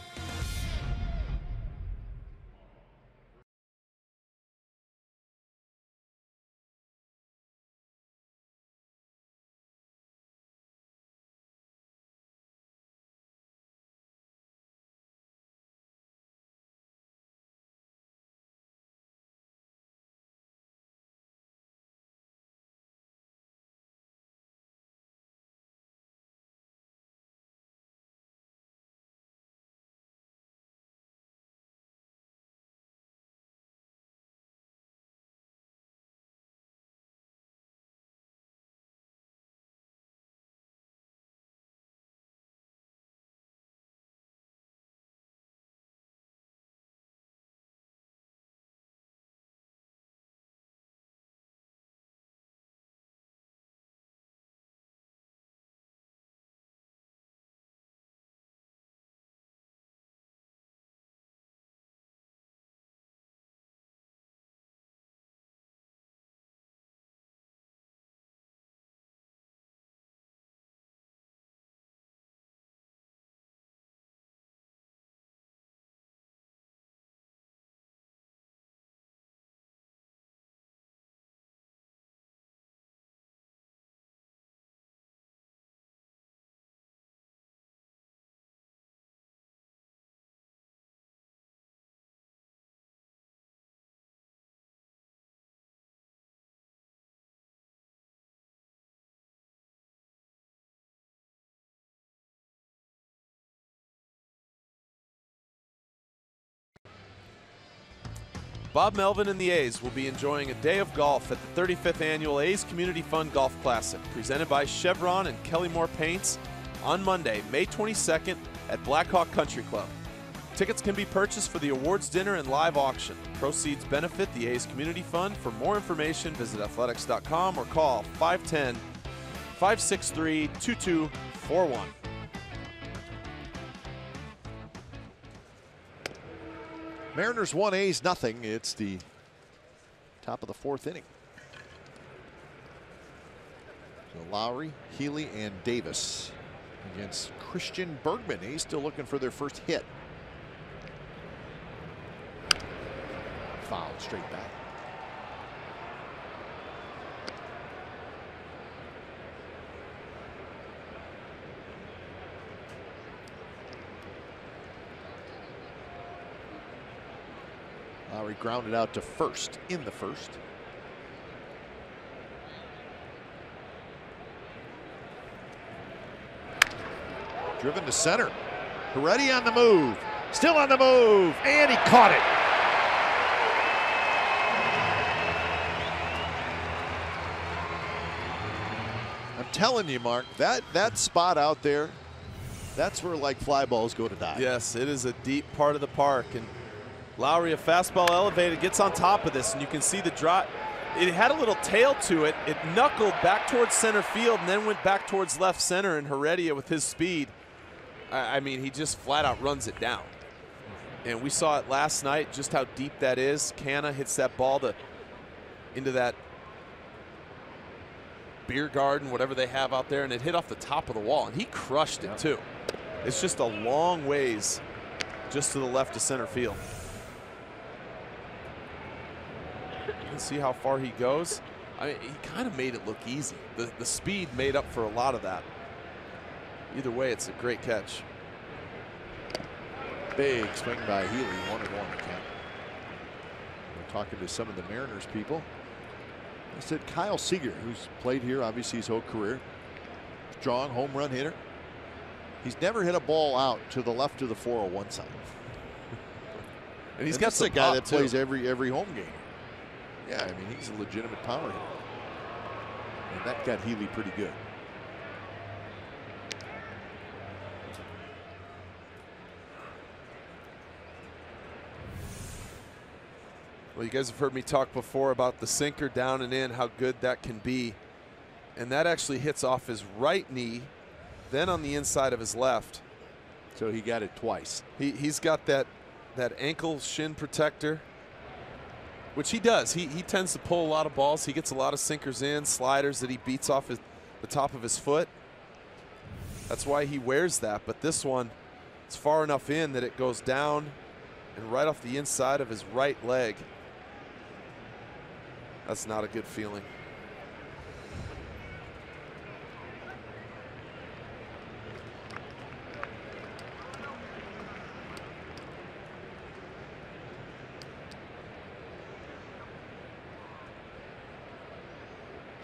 Bob Melvin and the A's will be enjoying a day of golf at the 35th Annual A's Community Fund Golf Classic, presented by Chevron and Kelly Moore Paints, on Monday, May 22nd at Blackhawk Country Club. Tickets can be purchased for the awards dinner and live auction. Proceeds benefit the A's Community Fund. For more information, visit athletics.com or call 510-563-2241. Mariners 1, A's nothing. It's the top of the fourth inning. So Lowry, Healy, and Davis against Christian Bergman. A's still looking for their first hit. Foul straight back. Lowry grounded out to first in the first. Driven to center. Heredia on the move. Still on the move. And he caught it. I'm telling you, Mark, that spot out there, that's where like fly balls go to die. Yes, it is a deep part of the park. And Lowry, a fastball elevated, gets on top of this, and you can see the drop. It had a little tail to it. It knuckled back towards center field and then went back towards left center, and Heredia with his speed, I mean, he just flat out runs it down. And we saw it last night, just how deep that is. Canna hits that ball into that beer garden, whatever they have out there, and it hit off the top of the wall, and he crushed it too. It's just a long ways just to the left of center field. You can see how far he goes. I mean, he kind of made it look easy. The speed made up for a lot of that. Either way, it's a great catch. Big swing by Healy, 1-1 count. We're talking to some of the Mariners people. I said Kyle Seager, who's played here obviously his whole career, strong home run hitter. He's never hit a ball out to the left of the 401 side. And he's got a guy that plays every home game. Yeah, I mean, he's a legitimate power hitter. And that got Healy pretty good. Well, you guys have heard me talk before about the sinker down and in, how good that can be. And that actually hits off his right knee, then on the inside of his left. So he got it twice. He's got that ankle shin protector, which he does. He tends to pull a lot of balls. He gets a lot of sinkers in, sliders that he beats off the top of his foot. That's why he wears that. But this one, it's far enough in that it goes down and right off the inside of his right leg. That's not a good feeling.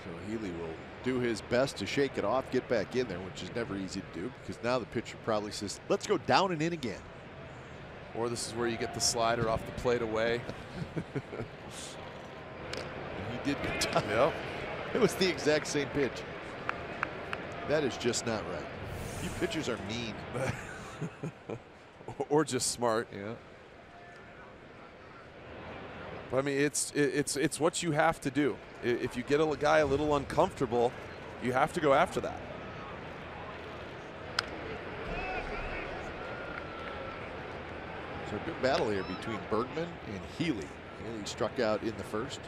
So Healy will do his best to shake it off, get back in there, which is never easy to do because now the pitcher probably says, let's go down and in again. Or this is where you get the slider off the plate away. He did get down. Yep. It was the exact same pitch. That is just not right. You pitchers are mean. Or just smart. Yeah. But I mean, it's what you have to do. If you get a guy a little uncomfortable, you have to go after that. So a good battle here between Bergman and Healy. Healy struck out in the first.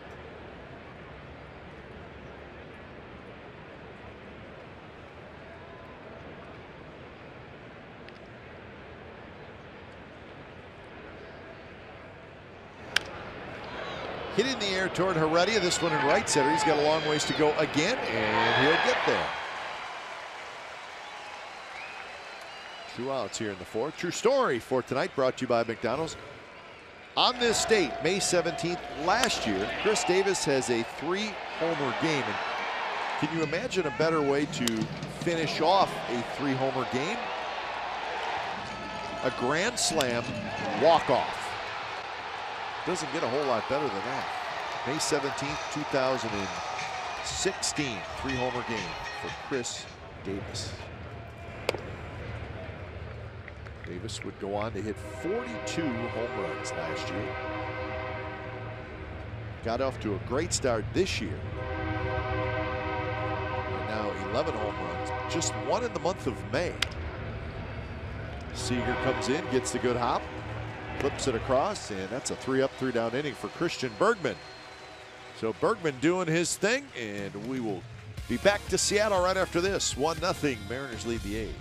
Hit in the air toward Heredia. This one in right center. He's got a long ways to go again, and he'll get there. 2 outs here in the fourth. True story for tonight, brought to you by McDonald's. On this date, May 17th, last year, Chris Davis has a 3-homer game. And can you imagine a better way to finish off a 3-homer game? A grand slam walk-off. Doesn't get a whole lot better than that. May 17th, 2016, 3-homer game for Chris Davis. Davis would go on to hit 42 home runs last year. Got off to a great start this year. And now 11 home runs, just 1 in the month of May. Seager comes in, gets the good hop, flips it across, and that's a 3-up, 3-down inning for Christian Bergman. So Bergman doing his thing, and we will be back to Seattle right after this. 1-0, Mariners lead the A's.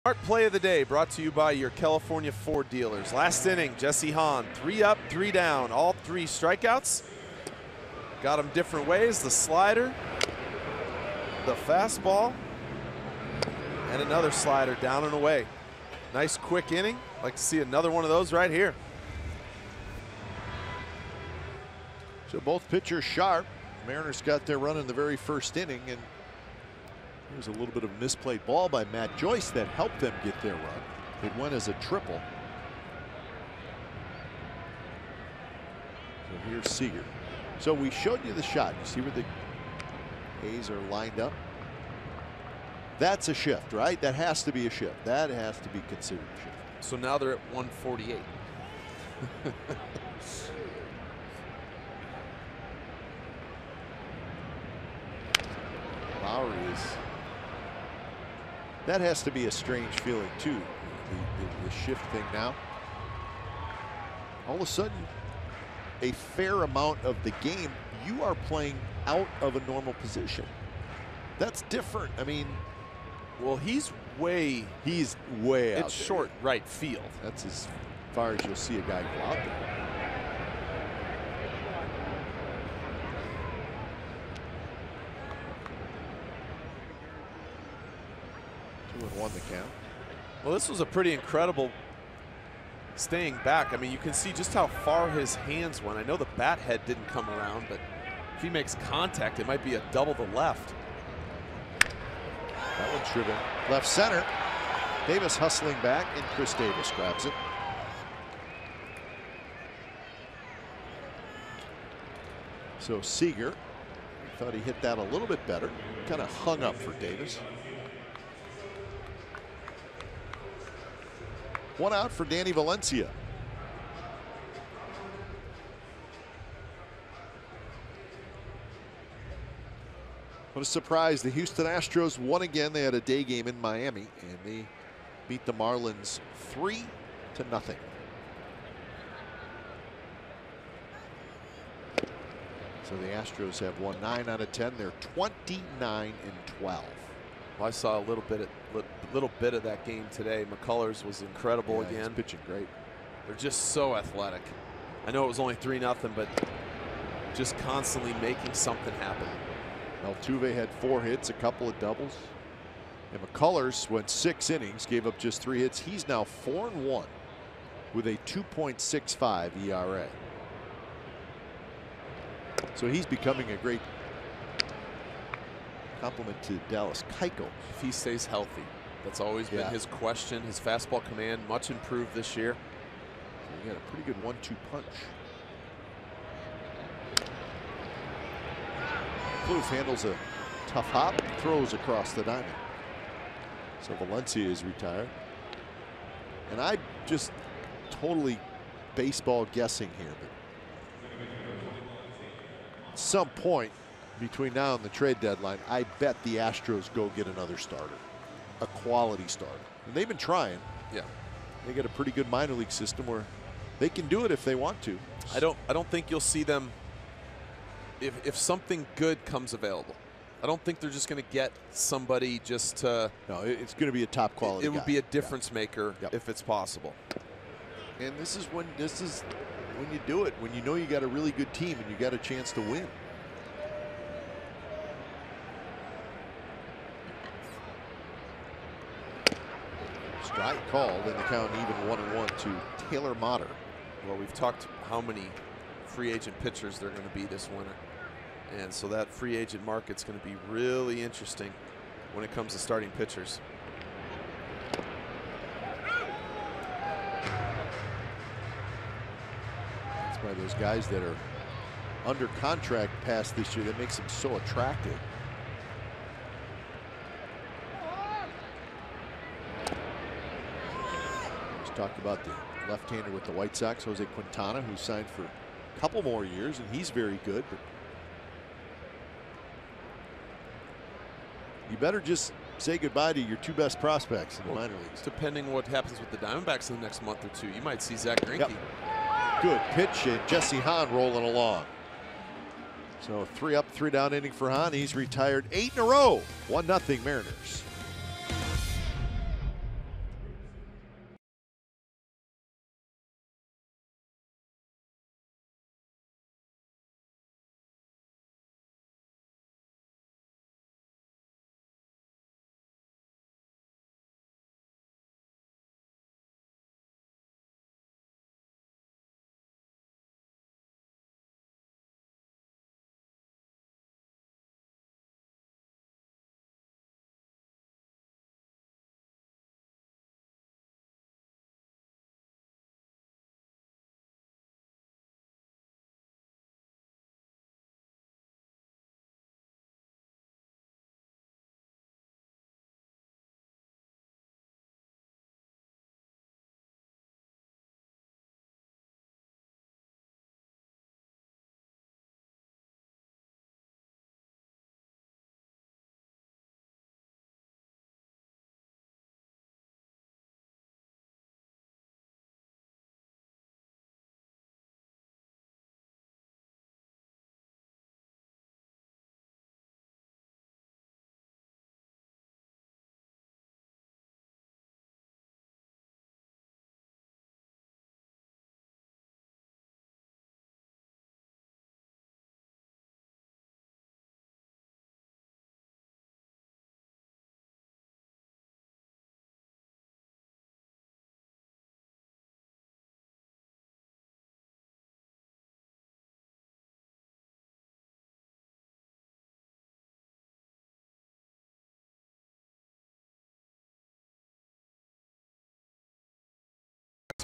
Smart play of the day brought to you by your California Ford dealers. Last inning, Jesse Hahn, 3 up, 3 down, all 3 strikeouts. Got them different ways, the slider, the fastball, and another slider down and away. Nice quick inning. Like to see another one of those right here. So both pitchers sharp. Mariners got their run in the very first inning, and there's a little bit of a misplayed ball by Matt Joyce that helped them get their run. It went as a triple. So here's Seager. So we showed you the shot. You see where the A's are lined up? That's a shift, right? That has to be a shift. That has to be considered a shift. So now they're at 148. Lowry is. That has to be a strange feeling too. The shift thing now. All of a sudden, a fair amount of the game, you are playing out of a normal position. That's different. I mean, well, he's way out there. Short right field. That's as far as you'll see a guy go out there. Two and one the count. Well, this was a pretty incredible staying back. I mean, you can see just how far his hands went. I know the bat head didn't come around, but if he makes contact, it might be a double the left. That one's driven left center. Davis hustling back, and Chris Davis grabs it. So Seager thought he hit that a little bit better. Kind of hung up for Davis. One out for Danny Valencia. What a surprise. The Houston Astros won again. They had a day game in Miami, and they beat the Marlins 3-0. So the Astros have won 9 out of 10. They're 29-12. Well, I saw a little bit of that game today. McCullers was incredible again. He's pitching great. They're just so athletic. I know it was only 3-0, but just constantly making something happen. Altuve had 4 hits, a couple of doubles. And McCullers went 6 innings, gave up just 3 hits. He's now 4-1 with a 2.65 ERA. So he's becoming a great compliment to Dallas Keuchel. If he stays healthy. That's always been his question. His fastball command much improved this year. So he had a pretty good 1-2 punch. Plouffe handles a tough hop, throws across the diamond. So Valencia is retired. And I just totally baseball guessing here, but at some point between now and the trade deadline, I bet the Astros go get another starter, a quality starter. And they've been trying. Yeah, they got a pretty good minor league system where they can do it if they want to. I don't think you'll see them. If something good comes available, I don't think they're just going to get somebody just to. No, it's going to be a top quality. It would be a difference maker if it's possible. And this is when you do it, when you know you got a really good team and you got a chance to win. Strike called, and the count even 1-1 to Taylor Motter. Well, we've talked how many free agent pitchers they're going to be this winter. And so that free agent market's going to be really interesting when it comes to starting pitchers. That's why those guys that are under contract past this year, that makes them so attractive. Let's talk about the left-hander with the White Sox, Jose Quintana, who signed for a couple more years, and he's very good. But you better just say goodbye to your 2 best prospects in the minor leagues. Depending what happens with the Diamondbacks in the next month or 2, you might see Zach Greinke. Good pitch, and Jesse Hahn rolling along. So 3 up, 3 down inning for Hahn. He's retired 8 in a row. 1-0 Mariners.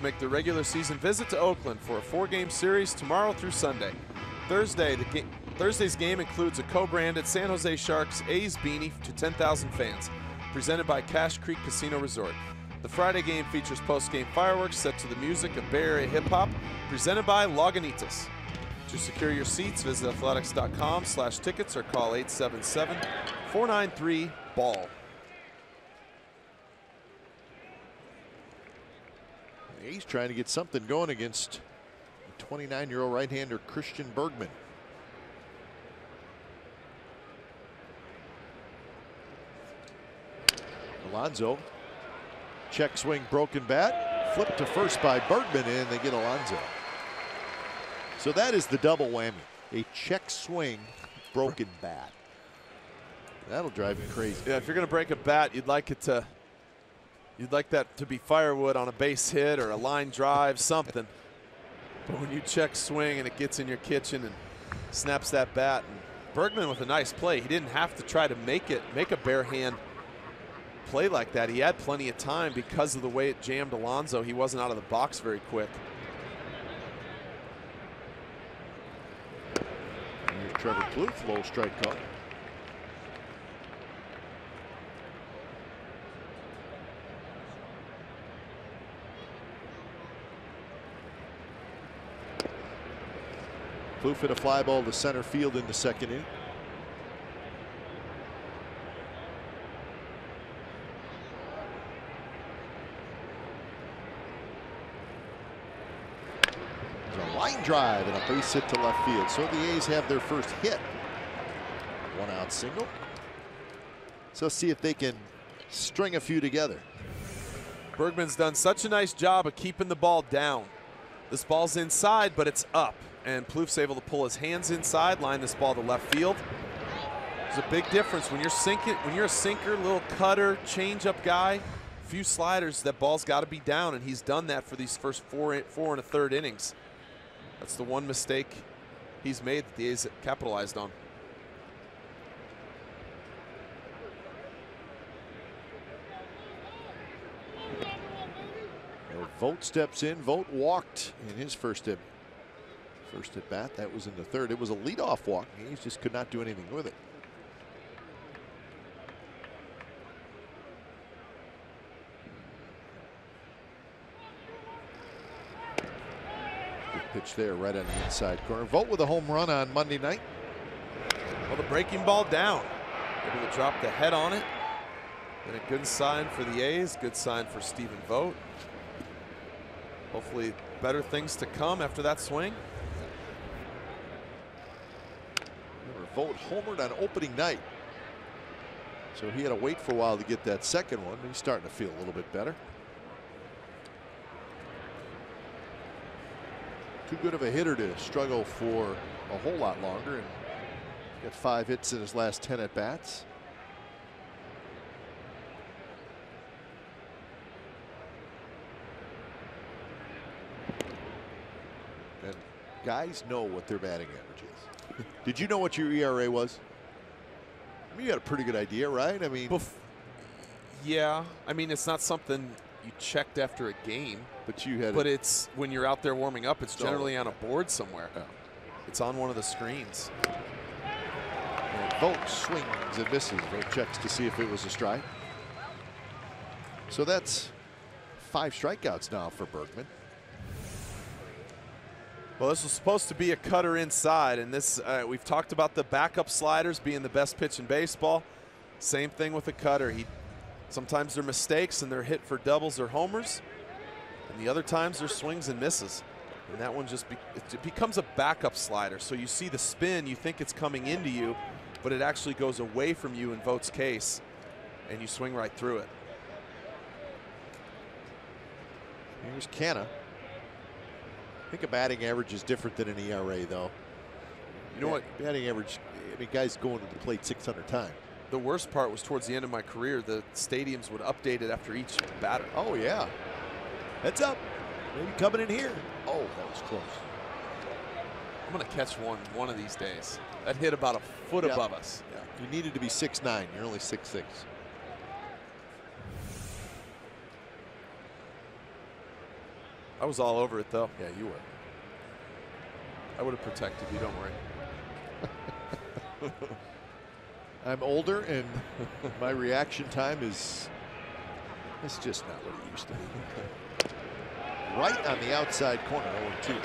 make their regular season visit to Oakland for a 4-game series tomorrow through Sunday. Thursday's game includes a co-branded San Jose Sharks A's beanie to 10,000 fans, presented by Cache Creek Casino Resort. The Friday game features post-game fireworks set to the music of Bay Area hip-hop, presented by Lagunitas. To secure your seats, visit athletics.com/tickets or call 877-493-BALL. He's trying to get something going against 29-year-old right-hander Christian Bergman. Alonso, check swing, broken bat, flipped to first by Bergman, and they get Alonso. So that is the double whammy. A check swing, broken bat. That'll drive you crazy. Yeah, if you're going to break a bat, you'd like that to be firewood on a base hit or a line drive, something. But when you check swing and it gets in your kitchen and snaps that bat, and Bergman with a nice play. He didn't have to try to make a bare hand play like that. He had plenty of time because of the way it jammed Alonso. He wasn't out of the box very quick. Here's Trevor Plouffe, low strike call. Plouffe hit a fly ball to center field in the second inning. Line drive and a base hit to left field. So the A's have their first hit. 1-out single. So see if they can string a few together. Bergman's done such a nice job of keeping the ball down. This ball's inside, but it's up. And Plouffe's able to pull his hands inside, line this ball to left field. There's a big difference when you're sinking, when you're a sinker, little cutter, change-up guy, few sliders, that ball's got to be down, and he's done that for these first four and a third innings. That's the one mistake he's made that the A's capitalized on. Vogt steps in. Vogt walked in his first at bat. That was in the third. It was a leadoff walk. He just could not do anything with it. Pitch there right on the inside corner. Vogt with a home run on Monday night. Well, the breaking ball down. Able to drop the head on it. And a good sign for the A's. Good sign for Stephen Vogt. Hopefully better things to come after that swing. Remember, Vogt homered on opening night. So he had to wait for a while to get that second one. He's starting to feel a little bit better. Too good of a hitter to struggle for a whole lot longer, and got 5 hits in his last 10 at bats. And guys know what their batting average is. Did you know what your ERA was? I mean, you had a pretty good idea, right? I mean, yeah. I mean, it's not something you checked after a game. But you had. But it's when you're out there warming up, it's generally on a board somewhere. Yeah. It's on one of the screens. And Vogt swings and misses. Vogt checks to see if it was a strike. So that's 5 strikeouts now for Bergman. Well, this was supposed to be a cutter inside, and this we've talked about the backup sliders being the best pitch in baseball. Same thing with a cutter. Sometimes they're mistakes and they're hit for doubles or homers. And the other times they're swings and misses. And that one just it becomes a backup slider. So you see the spin, you think it's coming into you, but it actually goes away from you in Vogt's case, and you swing right through it. Here's Canna. I think a batting average is different than an ERA, though. You know what? Batting average, I mean, guys going to the plate 600 times. The worst part was towards the end of my career, the stadiums would update it after each batter. Oh, yeah. Heads up. Maybe coming in here. Oh, that was close. I'm going to catch one of these days. That hit about a foot above us. Yeah. You needed to be 6'9". You're only 6'6". I was all over it, though. Yeah, you were. I would have protected you, don't worry. I'm older, and my reaction time is just not what it used to be. Right on the outside corner, 0-2.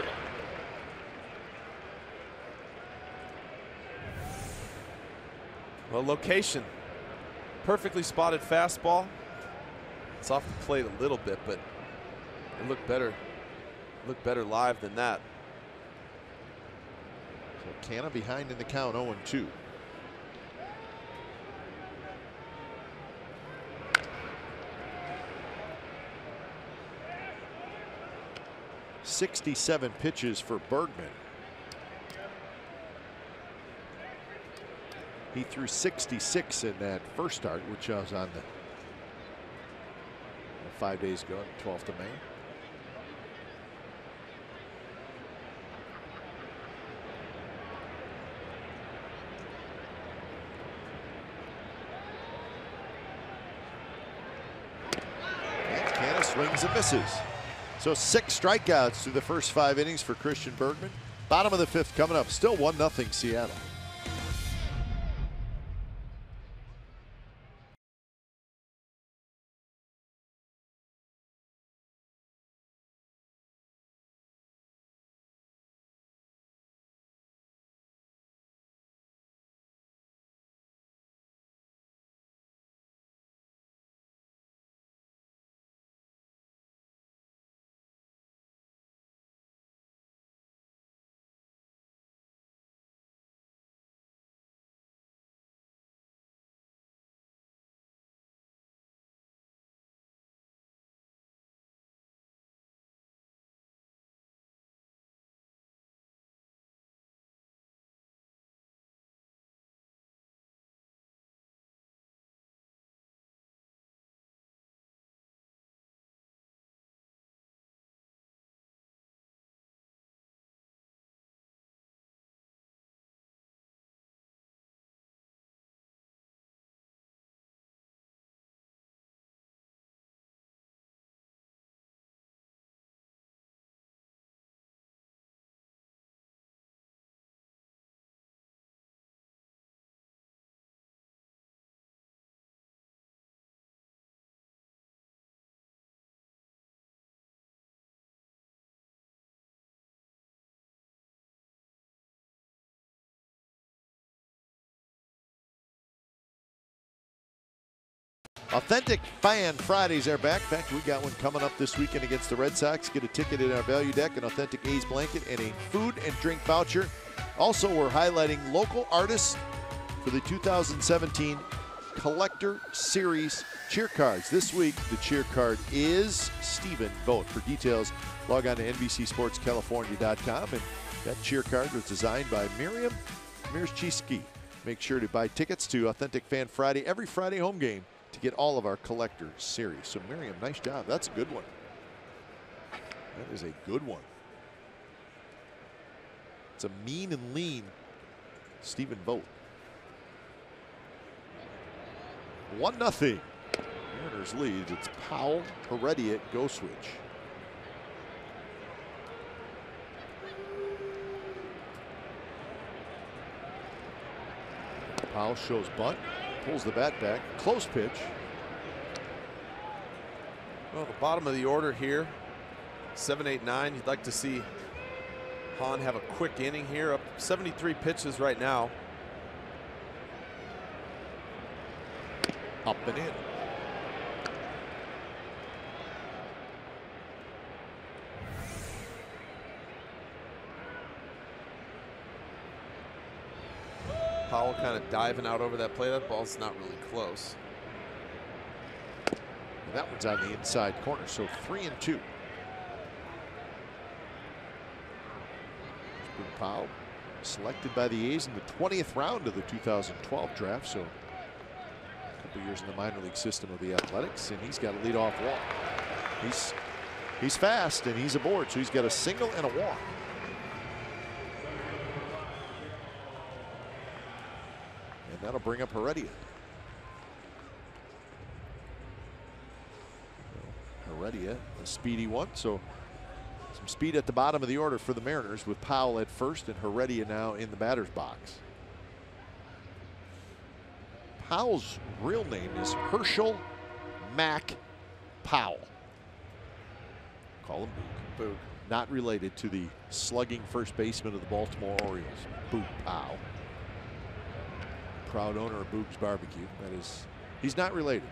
Well, location. Perfectly spotted fastball. It's off the plate a little bit, but it looked better. Looked better live than that. So Canna behind in the count, 0-2. .67 pitches for Bergman. He threw 66 in that first start, which was on the 5 days ago, 12th of May. And Canna swings and misses. So 6 strikeouts through the first 5 innings for Christian Bergman. Bottom of the 5th coming up. Still 1-0 Seattle. Authentic Fan Fridays are back. In fact, we got one coming up this weekend against the Red Sox. Get a ticket in our value deck, an authentic A's blanket, and a food and drink voucher. Also, we're highlighting local artists for the 2017 Collector Series cheer cards. This week, the cheer card is Stephen Vogt. For details, log on to NBCSportsCalifornia.com. And that cheer card was designed by Miriam Mirchiski. Make sure to buy tickets to Authentic Fan Friday every Friday home game to get all of our Collector Series. So Miriam, nice job. That's a good one. That is a good one. It's a mean and lean Stephen Vogt. 1-0. Mariners lead. It's Powell, Heredia, go switch. Powell shows bunt. Pulls the bat back. Close pitch. Well, the bottom of the order here, 7, 8, 9. You'd like to see Hahn have a quick inning here. Up 73 pitches right now. Up and in. Powell kind of diving out over that play. That ball's not really close. And that one's on the inside corner, so 3-2. Powell selected by the A's in the 20th round of the 2012 draft, so a couple years in the minor league system of the Athletics, and he's got a leadoff walk. He's fast and he's aboard, so he's got a single and a walk. And that'll bring up Heredia. Heredia, a speedy one, so Some speed at the bottom of the order for the Mariners with Powell at first and Heredia now in the batter's box. Powell's real name is Herschel Mack Powell. Call him Boog. Boog. Not related to the slugging first baseman of the Baltimore Orioles, Boog Powell. Proud owner of Boog's Barbecue. That is, he's not related.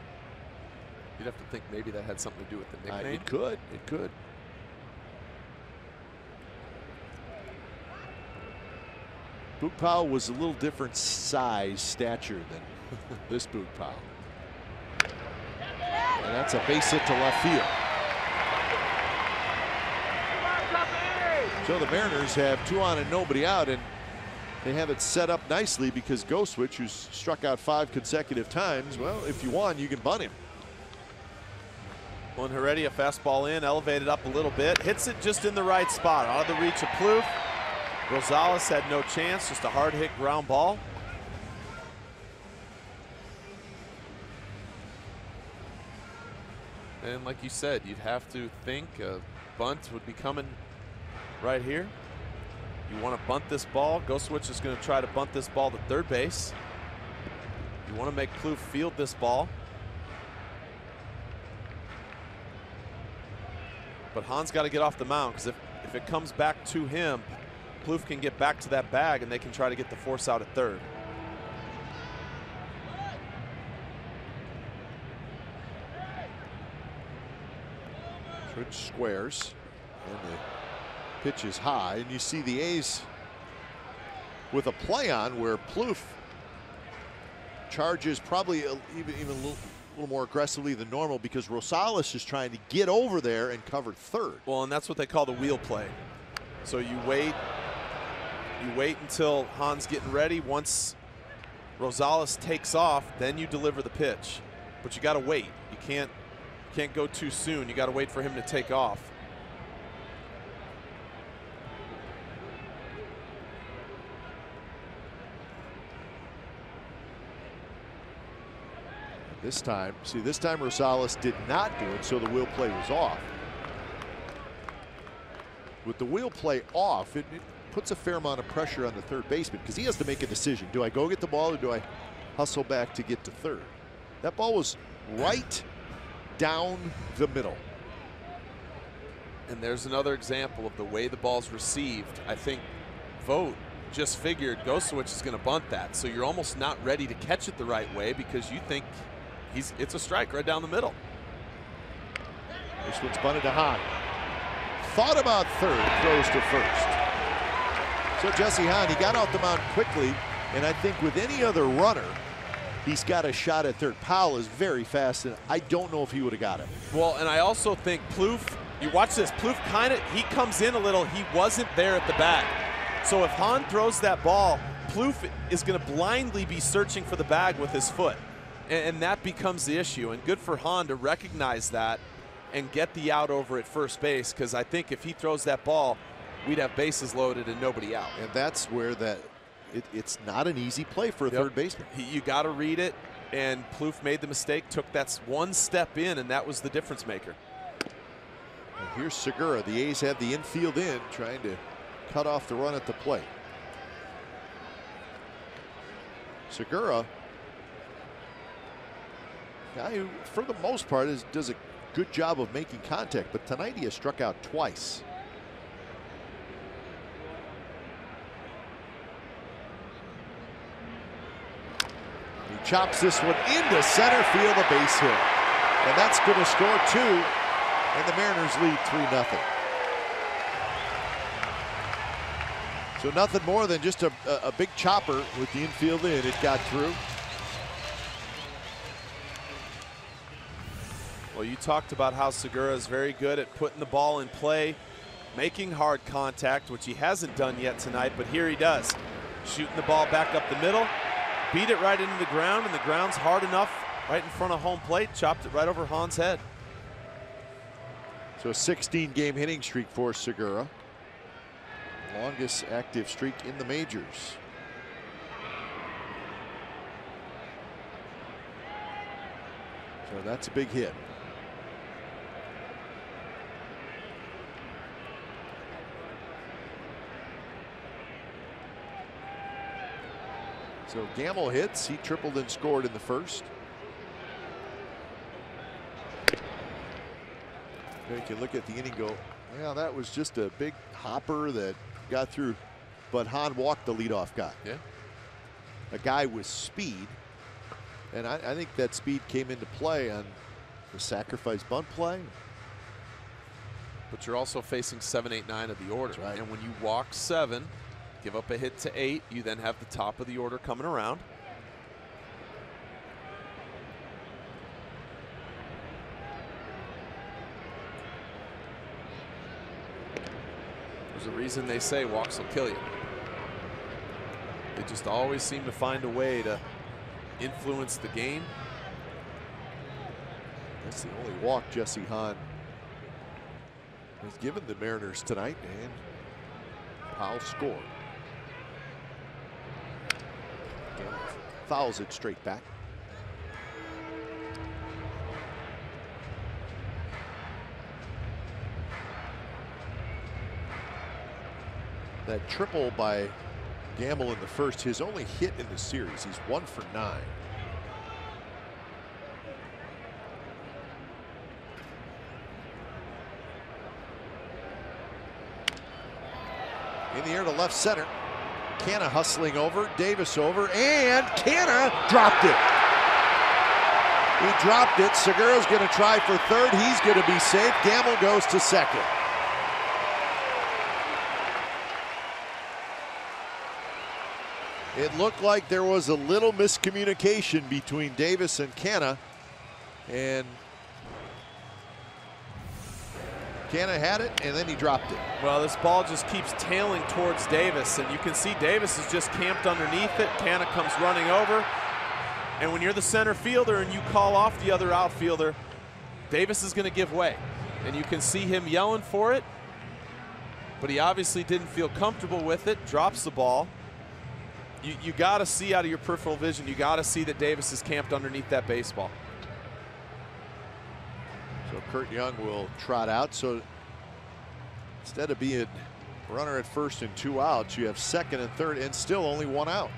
You'd have to think maybe that had something to do with the nickname. It could. It could. Boog Powell was a little different size, stature than this Boog Powell. And that's a base hit to left field. So the Mariners have 2 on and nobody out, and they have it set up nicely because Goswitch, who's struck out 5 consecutive times, well, if you won, you can bunt him. One Heredia, fastball in, elevated up a little bit, hits it just in the right spot, out of the reach of Plouffe. Rosales had no chance, just a hard hit ground ball. And like you said, you'd have to think a bunt would be coming right here. You want to bunt this ball. Goswitch is going to try to bunt this ball to third base. You want to make Plouffe field this ball. But Hahn's got to get off the mound, because if it comes back to him, Plouffe can get back to that bag and they can try to get the force out at third. Switch squares, and the pitch is high, and you see the A's with a play on where Plouffe charges probably even a little more aggressively than normal because Rosales is trying to get over there and cover third. Well, and that's what they call the wheel play. So you wait until Hahn's getting ready. Once Rosales takes off, then you deliver the pitch. But you got to wait. You can't go too soon. You got to wait for him to take off. This time Rosales did not do it, so the wheel play was off. With the wheel play off, it puts a fair amount of pressure on the third baseman because he has to make a decision. Do I go get the ball or do I hustle back to get to third? That ball was right down the middle. And there's another example of the way the ball's received. I think Vogt just figured Goswitch is going to bunt that, so you're almost not ready to catch it the right way because you think it's a strike right down the middle. This one's bunted to Hahn. Thought about third, throws to first. So Jesse Hahn, he got off the mound quickly, and I think with any other runner, he's got a shot at third. Powell is very fast, and I don't know if he would have got it. Well, and I also think Plouffe, you watch this, Plouffe he comes in a little, he wasn't there at the bag. So if Hahn throws that ball, Plouffe is going to blindly be searching for the bag with his foot. And that becomes the issue. And good for Hahn to recognize that and get the out over at first base, because I think if he throws that ball, we'd have bases loaded and nobody out. And that's where it's not an easy play for a third baseman. You got to read it, and Plouffe made the mistake, took that one step in, and that was the difference maker. And here's Segura. The A's have the infield in, trying to cut off the run at the plate. Segura, guy who, for the most part, does a good job of making contact, but tonight he has struck out twice. He chops this one into center field, a base hit. And that's going to score 2, and the Mariners lead 3-0. So nothing more than just a big chopper with the infield in. It got through. Well, you talked about how Segura is very good at putting the ball in play, making hard contact, which he hasn't done yet tonight, but here he does. Shooting the ball back up the middle, beat it right into the ground, and the ground's hard enough right in front of home plate, chopped it right over Hahn's head. So a 16-game hitting streak for Segura. Longest active streak in the majors. So that's a big hit. So Gamble hits. He tripled and scored in the first. You can look at the inning, go, yeah, that was just a big hopper that got through. But Hahn walked the leadoff guy. Yeah. A guy with speed. And I think that speed came into play on the sacrifice bunt play. But you're also facing 7, 8, 9 of the order. That's right. And when you walk 7, give up a hit to 8, you then have the top of the order coming around. There's a reason they say walks will kill you. They just always seem to find a way to influence the game. That's the only walk Jesse Hahn has given the Mariners tonight, and Powell scored. Fouls it straight back. That triple by Gamble in the first, his only hit in the series. He's 1 for 9. In the air to left center. Canna hustling over, Davis over, and Canna dropped it. He dropped it. Segura's going to try for third. He's going to be safe. Gamble goes to second. It looked like there was a little miscommunication between Davis and Canna, and Canna had it, and then he dropped it. Well, this ball just keeps tailing towards Davis, and you can see Davis is just camped underneath it. Canna comes running over, and when you're the center fielder and you call off the other outfielder, Davis is going to give way, and you can see him yelling for it, but he obviously didn't feel comfortable with it, drops the ball. You got to see out of your peripheral vision, you got to see that Davis is camped underneath that baseball. So Kurt Young will trot out. So instead of being runner at first and 2 outs, you have second and third and still only 1 out.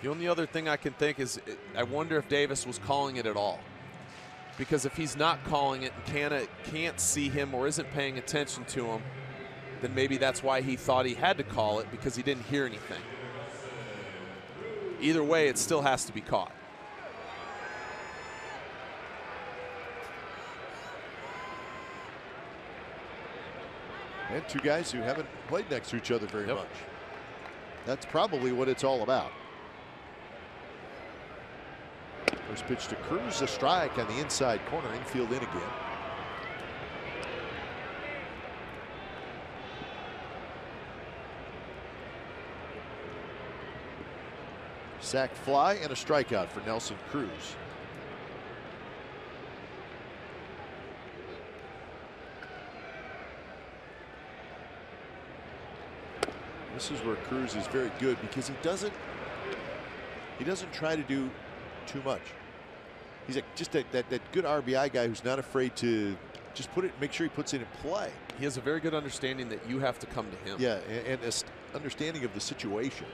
The only other thing I can think is I wonder if Davis was calling it at all. Because if he's not calling it and Canna can't see him or isn't paying attention to him, then maybe that's why he thought he had to call it, because he didn't hear anything. Either way, it still has to be caught. And 2 guys who haven't played next to each other very much. That's probably what it's all about. First pitch to Cruz, a strike on the inside corner, infield in again. Sac fly and a strikeout for Nelson Cruz. This is where Cruz is very good, because he doesn't try to do too much. He's just that good RBI guy who's not afraid to just make sure he puts it in play. He has a very good understanding that you have to come to him. Yeah, and an understanding of the situation.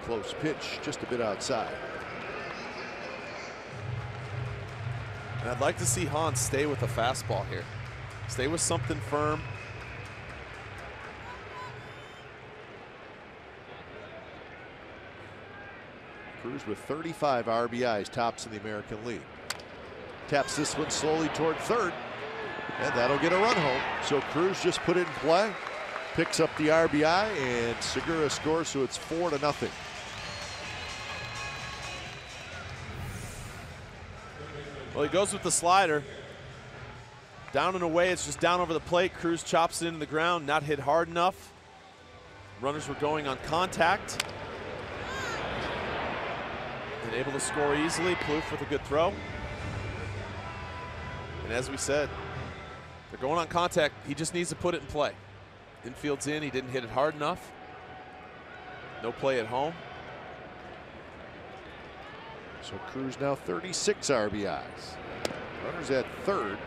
Close pitch, just a bit outside. And I'd like to see Hahn stay with a fastball here. Stay with something firm. Cruz with 35 RBIs, tops in the American League. Taps this one slowly toward third, and that'll get a run home. So Cruz just put it in play, picks up the RBI, and Segura scores, so it's 4-0. Well, he goes with the slider. Down and away, it's just down over the plate. Cruz chops it into the ground, not hit hard enough. Runners were going on contact. And able to score easily. Plouffe with a good throw. And as we said, they're going on contact. He just needs to put it in play. Infield's in. He didn't hit it hard enough. No play at home. So Cruz now 36 RBIs. Runners at third.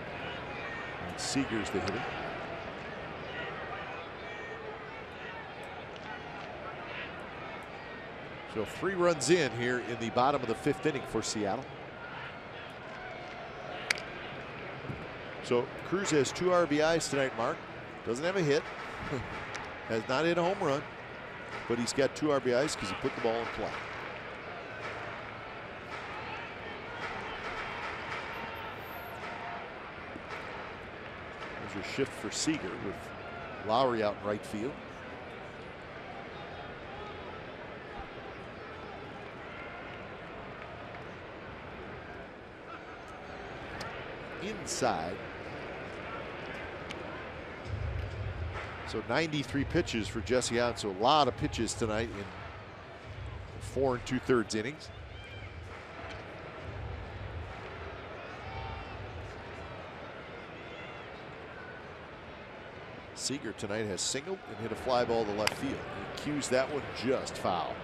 And Seager's the hitter. So 3 runs in here in the bottom of the 5th inning for Seattle. So Cruz has 2 RBIs tonight, Mark. Doesn't have a hit. Has not hit a home run. But he's got 2 RBIs because he put the ball in play. There's a shift for Seager with Lowry out in right field. Inside. So 93 pitches for Jesse Hahn. So a lot of pitches tonight in 4 2/3 innings. Seager tonight has singled and hit a fly ball to left field. He cues that one just foul.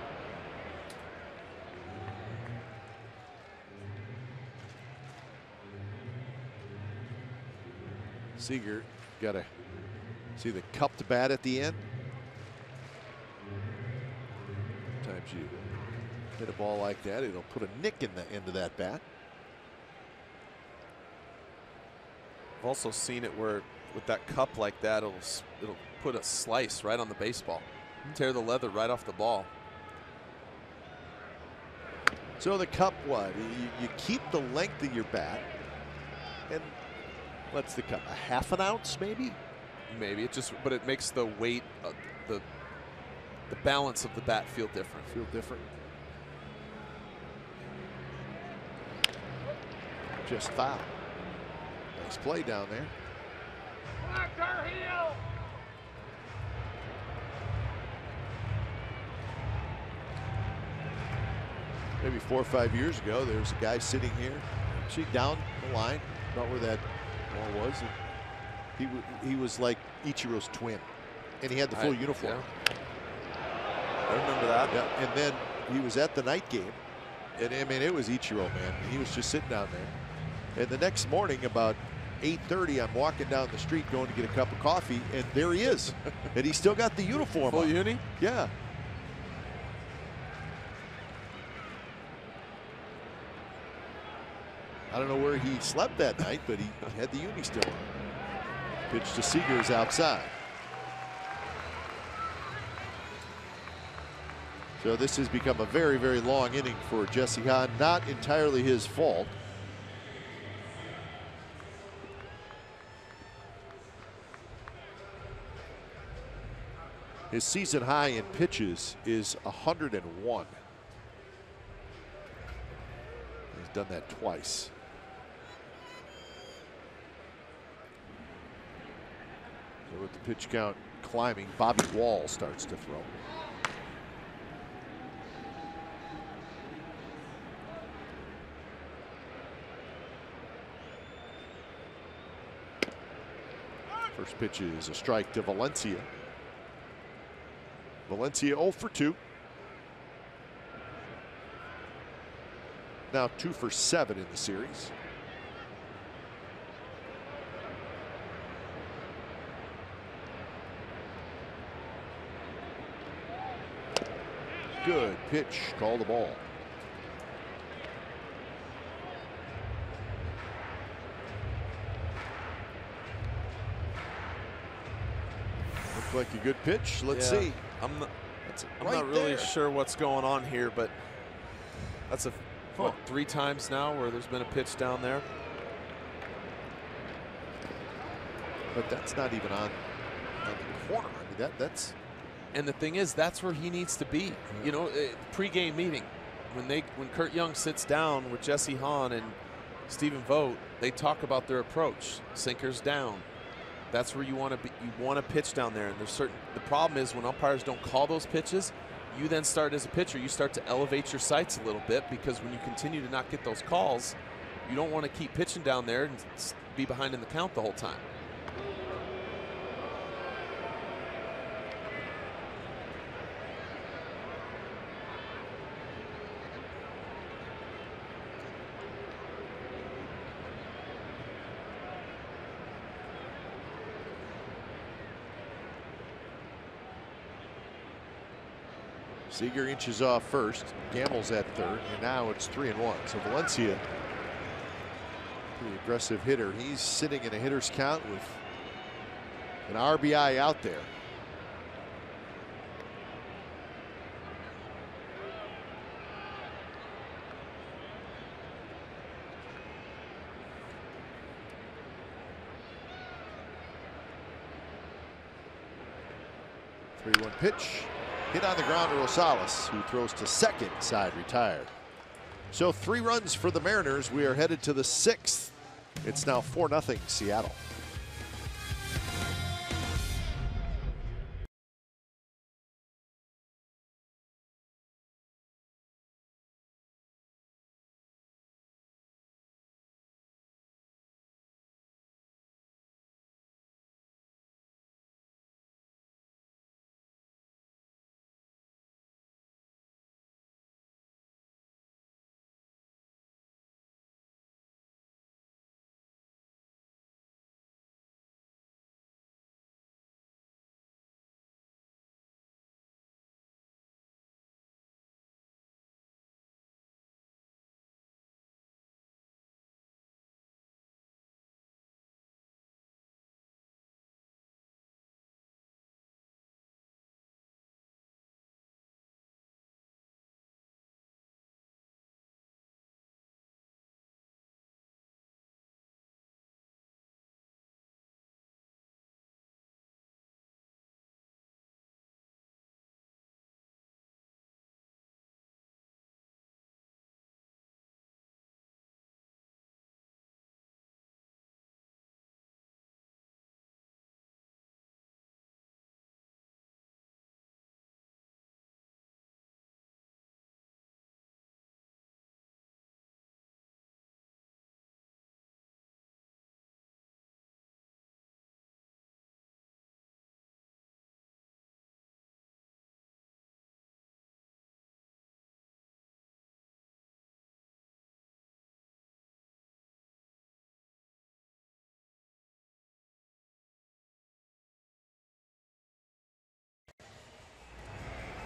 Seager got to see the cupped bat at the end. Sometimes you hit a ball like that, it'll put a nick in the end of that bat. I've also seen it where with that cup like that, it'll put a slice right on the baseball, tear the leather right off the ball. So the cup, what? You keep the length of your bat, and what's the cup? A ½ an ounce, maybe? Maybe it just, but it makes the weight, the balance of the bat feel different. Just foul. Nice play down there. Maybe 4 or 5 years ago, there was a guy sitting here, actually down the line, about where that ball was. And he was like Ichiro's twin, and he had the full uniform. Yeah. I remember that. Yeah, and then he was at the night game, and I mean, it was Ichiro, man. He was just sitting down there. And the next morning, about 8:30, I'm walking down the street going to get a cup of coffee, and there he is. And he's still got the uniform Full on. uni? Yeah. I don't know where he slept that night, but he had the uni still on. Pitch to Seager is outside. So this has become a very, very long inning for Jesse Hahn. Not entirely his fault. His season high in pitches is 101. He's done that twice. So with the pitch count climbing, Bobby Wall starts to throw. First pitch is a strike to Valencia. Valencia 0 for 2. Now 2 for 7 in the series. Good pitch, call the ball. Looked like a good pitch. Let's see. I'm right not really there. sure what's going on here, but that's what, 3 times now where there's been a pitch down there. But that's not even on the corner. I mean, that's. And the thing is, that's where he needs to be. You know, pre-game meeting, when Kurt Young sits down with Jesse Hahn and Stephen Vogt, they talk about their approach. Sinkers down. That's where you want to be. You want to pitch down there. And there's certain. The problem is when umpires don't call those pitches, you then start as a pitcher. You start to elevate your sights a little bit, because when you continue to not get those calls, you don't want to keep pitching down there and be behind in the count the whole time. Seager inches off first. Gamble's at third, and now it's 3-1. So Valencia, pretty aggressive hitter. He's sitting in a hitter's count with an RBI out there. One pitch hit on the ground to Rosales, who throws to second, side retired. So 3 runs for the Mariners. We are headed to the 6th. It's now 4-0 Seattle.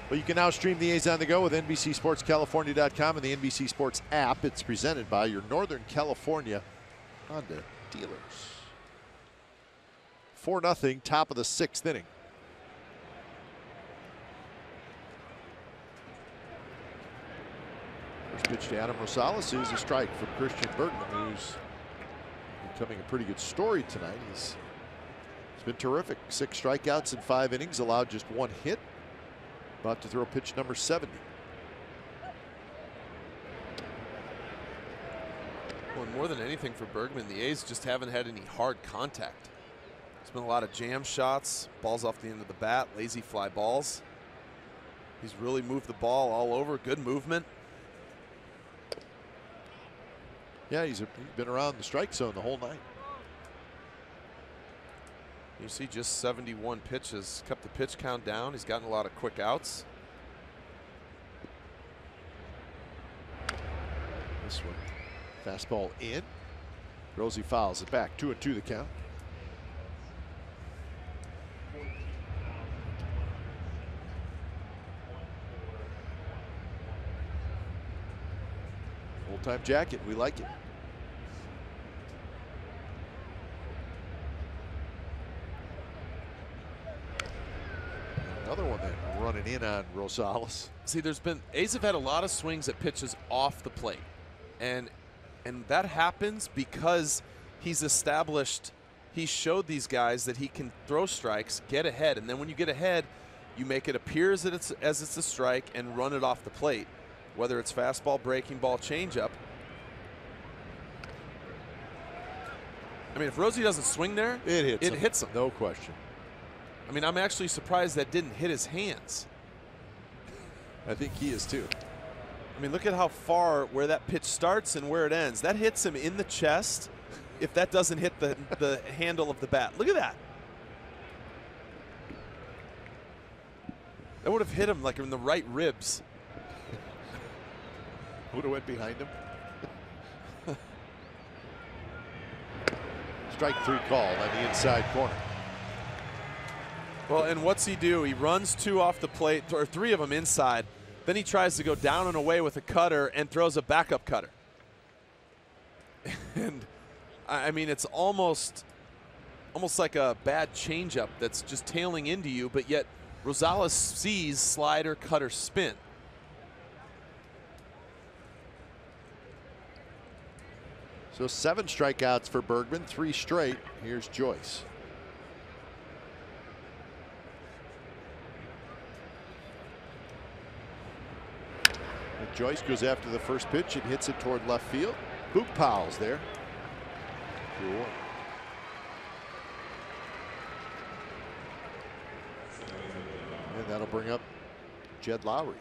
Well, you can now stream the A's on the go with NBCSportsCalifornia.com and the NBC Sports app. It's presented by your Northern California Honda dealers. 4-0, top of the 6th inning. First pitch to Adam Rosales is a strike for Christian Bergman, who's becoming a pretty good story tonight. He's been terrific. 6 strikeouts in 5 innings, allowed just 1 hit. About to throw pitch number 70. Well, more than anything for Bergman, the A's just haven't had any hard contact. There's been a lot of jam shots, balls off the end of the bat, lazy fly balls. He's really moved the ball all over, good movement. Yeah, he's been around the strike zone the whole night. You see just 71 pitches, kept the pitch count down. He's gotten a lot of quick outs. This one, fastball in. Rosie fouls it back, 2-2 the count. Full-time jacket, we like it. Another one that running in on Rosales. See, A's have had a lot of swings at pitches off the plate. And that happens because he showed these guys that he can throw strikes, get ahead, and then when you get ahead, you make it appear as it's a strike and run it off the plate, whether it's fastball, breaking ball, changeup. I mean, if Rosie doesn't swing there, it hits him. No question. I mean, I'm actually surprised that didn't hit his hands. I think he is too. I mean, look at how far where that pitch starts and where it ends. That hits him in the chest if that doesn't hit the handle of the bat. Look at that. That would have hit him like in the right ribs. Would have went behind him. Strike 3 call on the inside corner. Well, and what's he do? He runs 2 off the plate, or 3 of them inside. Then he tries to go down and away with a cutter and throws a backup cutter. And I mean, it's almost like a bad changeup that's just tailing into you, but yet Rosales sees slider, cutter, spin. So 7 strikeouts for Bergman, 3 straight. Here's Joyce. And Joyce goes after the first pitch and hits it toward left field. Boop Powell's there. Cool. And that'll bring up Jed Lowry.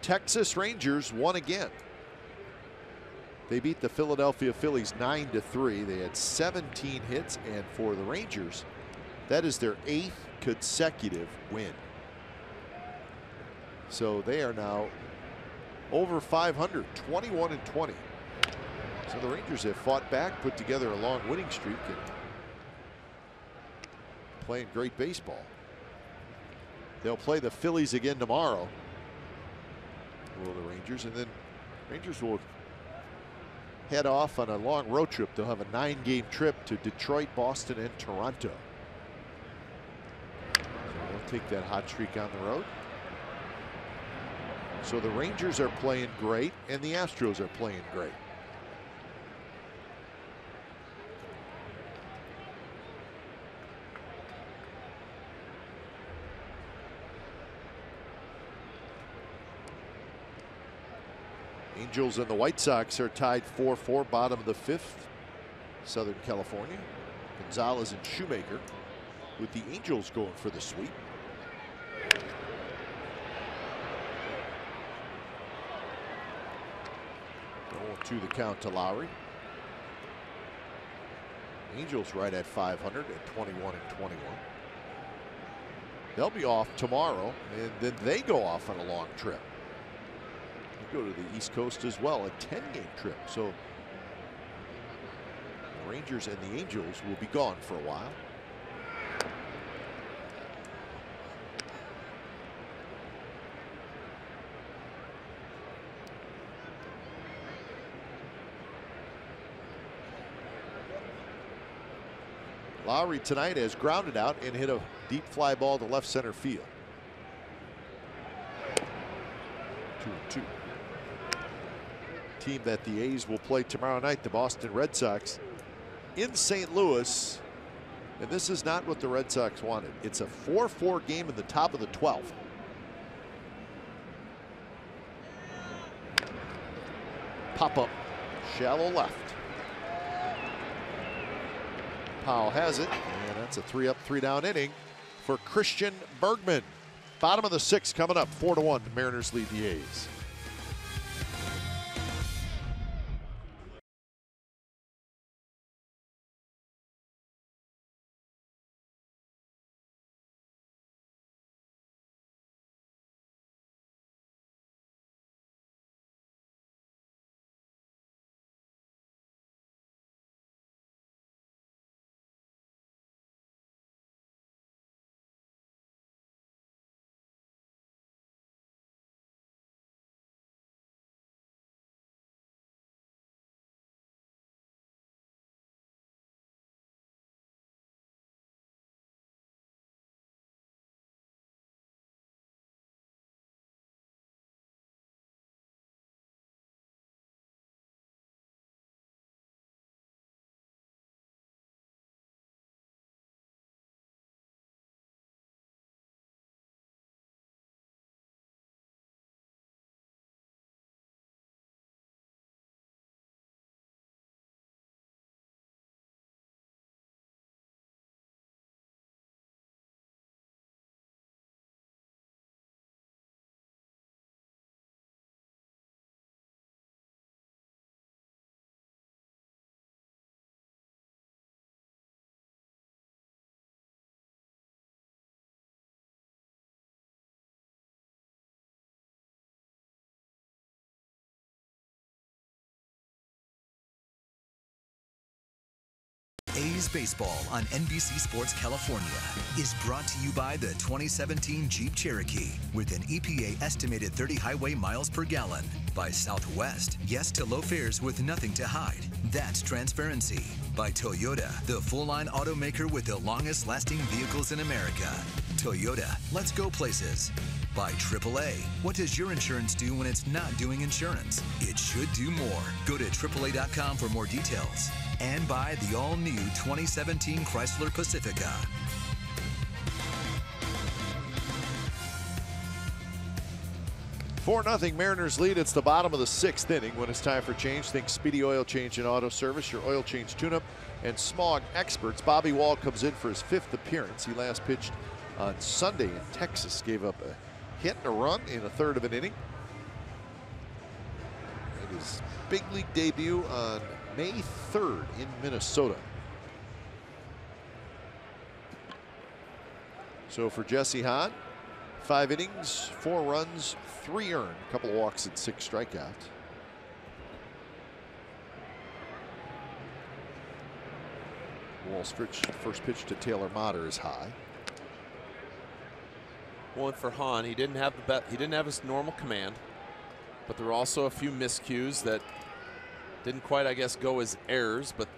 Texas Rangers won again. They beat the Philadelphia Phillies 9-3. They had 17 hits, and for the Rangers, that is their 8th consecutive win. So they are now over 500, 21-20. So the Rangers have fought back, put together a long winning streak, and playing great baseball. They'll play the Phillies again tomorrow. Will the Rangers, and then Rangers will head off on a long road trip. They'll have a 9-game trip to Detroit, Boston, and Toronto. So they'll take that hot streak on the road. So the Rangers are playing great, and the Astros are playing great. Angels and the White Sox are tied 4-4, bottom of the 5th. Southern California. Gonzalez and Shoemaker with the Angels going for the sweep. Going to the count to Lowry. Angels right at 500 at 21-21. They'll be off tomorrow, and then they go off on a long trip. Go to the East Coast as well, a 10-game trip. So the Rangers and the Angels will be gone for a while. Lowry tonight has grounded out and hit a deep fly ball to left center field. 2-2. Team that the A's will play tomorrow night, the Boston Red Sox, in St. Louis. And this is not what the Red Sox wanted. It's a 4-4 game in the top of the 12th. Pop up, shallow left. Powell has it, and that's a 3-up, 3-down inning for Christian Bergman. Bottom of the 6th coming up, 4-1. The Mariners lead the A's. A's baseball on NBC Sports California is brought to you by the 2017 Jeep Cherokee with an EPA estimated 30 highway miles per gallon. By Southwest, yes to low fares with nothing to hide. That's transparency. By Toyota, the full-line automaker with the longest lasting vehicles in America. Toyota, let's go places. By AAA, what does your insurance do when it's not doing insurance? It should do more. Go to AAA.com for more details. And by the all-new 2017 Chrysler Pacifica. Four 0 Mariners lead. It's the bottom of the 6th inning. When it's time for change, think Speedy Oil Change and Auto Service, your oil change tune-up and smog experts. Bobby Wall comes in for his 5th appearance. He last pitched on Sunday in Texas. Gave up a hit and a run in a third of an inning. And his big league debut on May 3rd in Minnesota. So for Jesse Hahn, 5 innings, 4 runs, 3 earned, a couple of walks and 6 strikeouts. Wall's first pitch to Taylor Motter is high. One for Hahn. He didn't have his normal command, but there were also a few miscues that didn't quite, I guess, go as errors, but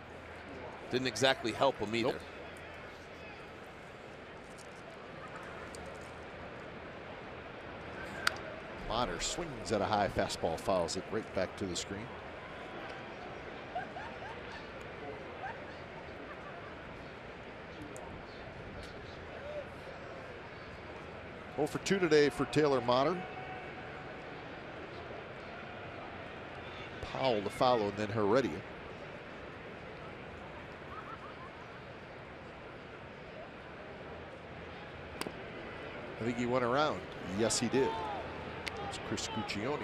didn't exactly help him either. Nope. Motter swings at a high fastball, fouls it right back to the screen. Oh for 2 today for Taylor Motter. Powell to follow, and then Heredia. I think he went around. Yes, he did. It's Chris Guccione.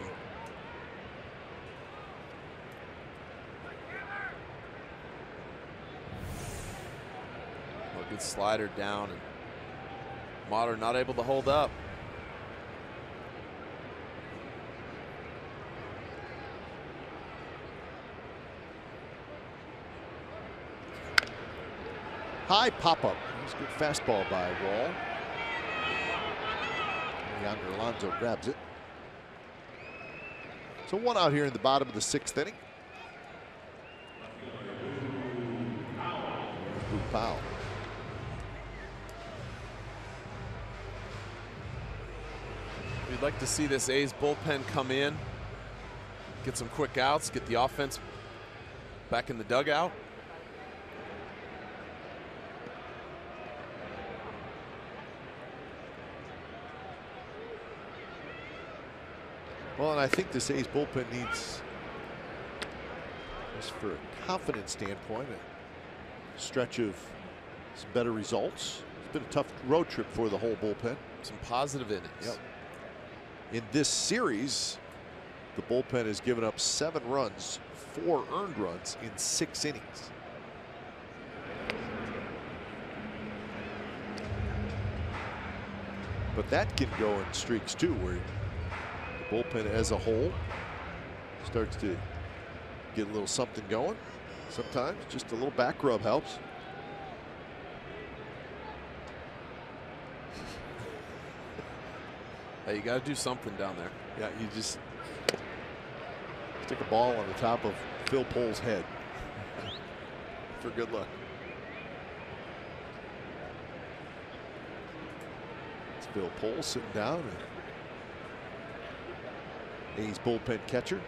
A good slider down, and Motter not able to hold up. High pop-up. That's a good fastball by Wall. Yonder Alonso grabs it. So 1 out here in the bottom of the 6th inning. Powell. We'd like to see this A's bullpen come in, get some quick outs, get the offense back in the dugout. Well, and I think this A's bullpen needs, just for a confidence standpoint, a stretch of some better results. It's been a tough road trip for the whole bullpen. Some positive innings. Yep. In this series, the bullpen has given up 7 runs, 4 earned runs in 6 innings. But that can go in streaks too, where the bullpen as a whole starts to get a little something going. Sometimes just a little back rub helps. Hey, you got to do something down there. Yeah, you just stick a ball on the top of Phil Pohl's head for good luck. It's Phil Pohl sitting down. A's bullpen catcher.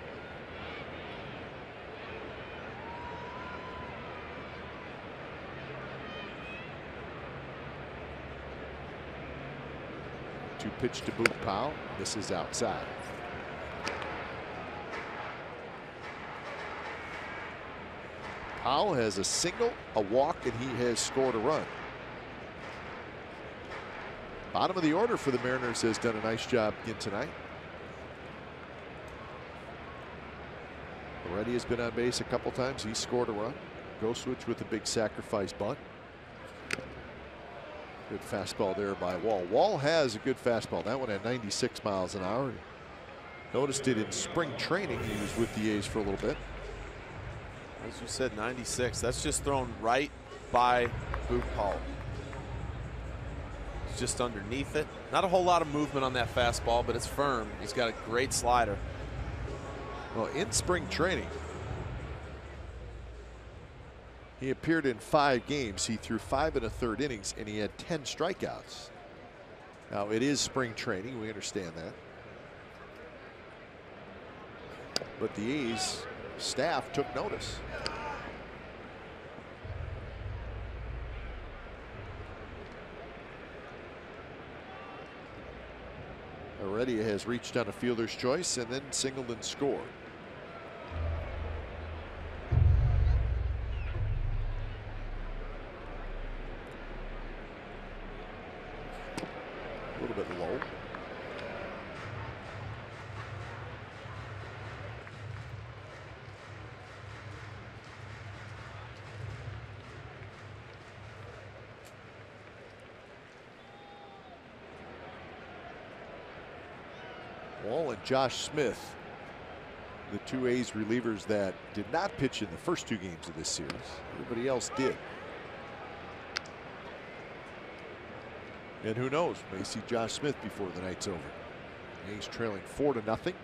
Pitch to boot Powell. This is outside. Powell has a single, a walk, and he has scored a run. Bottom of the order for the Mariners has done a nice job again tonight. Already has been on base a couple times. He scored a run. Go switch with a big sacrifice bunt. Good fastball there by Wall. Wall has a good fastball. That one at 96 miles an hour. Noticed it in spring training. He was with the A's for a little bit. As you said, 96. That's just thrown right by Boot Powell. He's just underneath it. Not a whole lot of movement on that fastball, but it's firm. He's got a great slider. Well, in spring training, he appeared in 5 games. He threw 5 1/3 innings, and he had 10 strikeouts. Now, it is spring training. We understand that. But the A's staff took notice. Heredia has reached on a fielder's choice and then singled and scored. A little bit low. Wall and Josh Smith, the 2 A's relievers that did not pitch in the first 2 games of this series. Everybody else did. And who knows, may see Josh Smith before the night's over. A's trailing 4-0.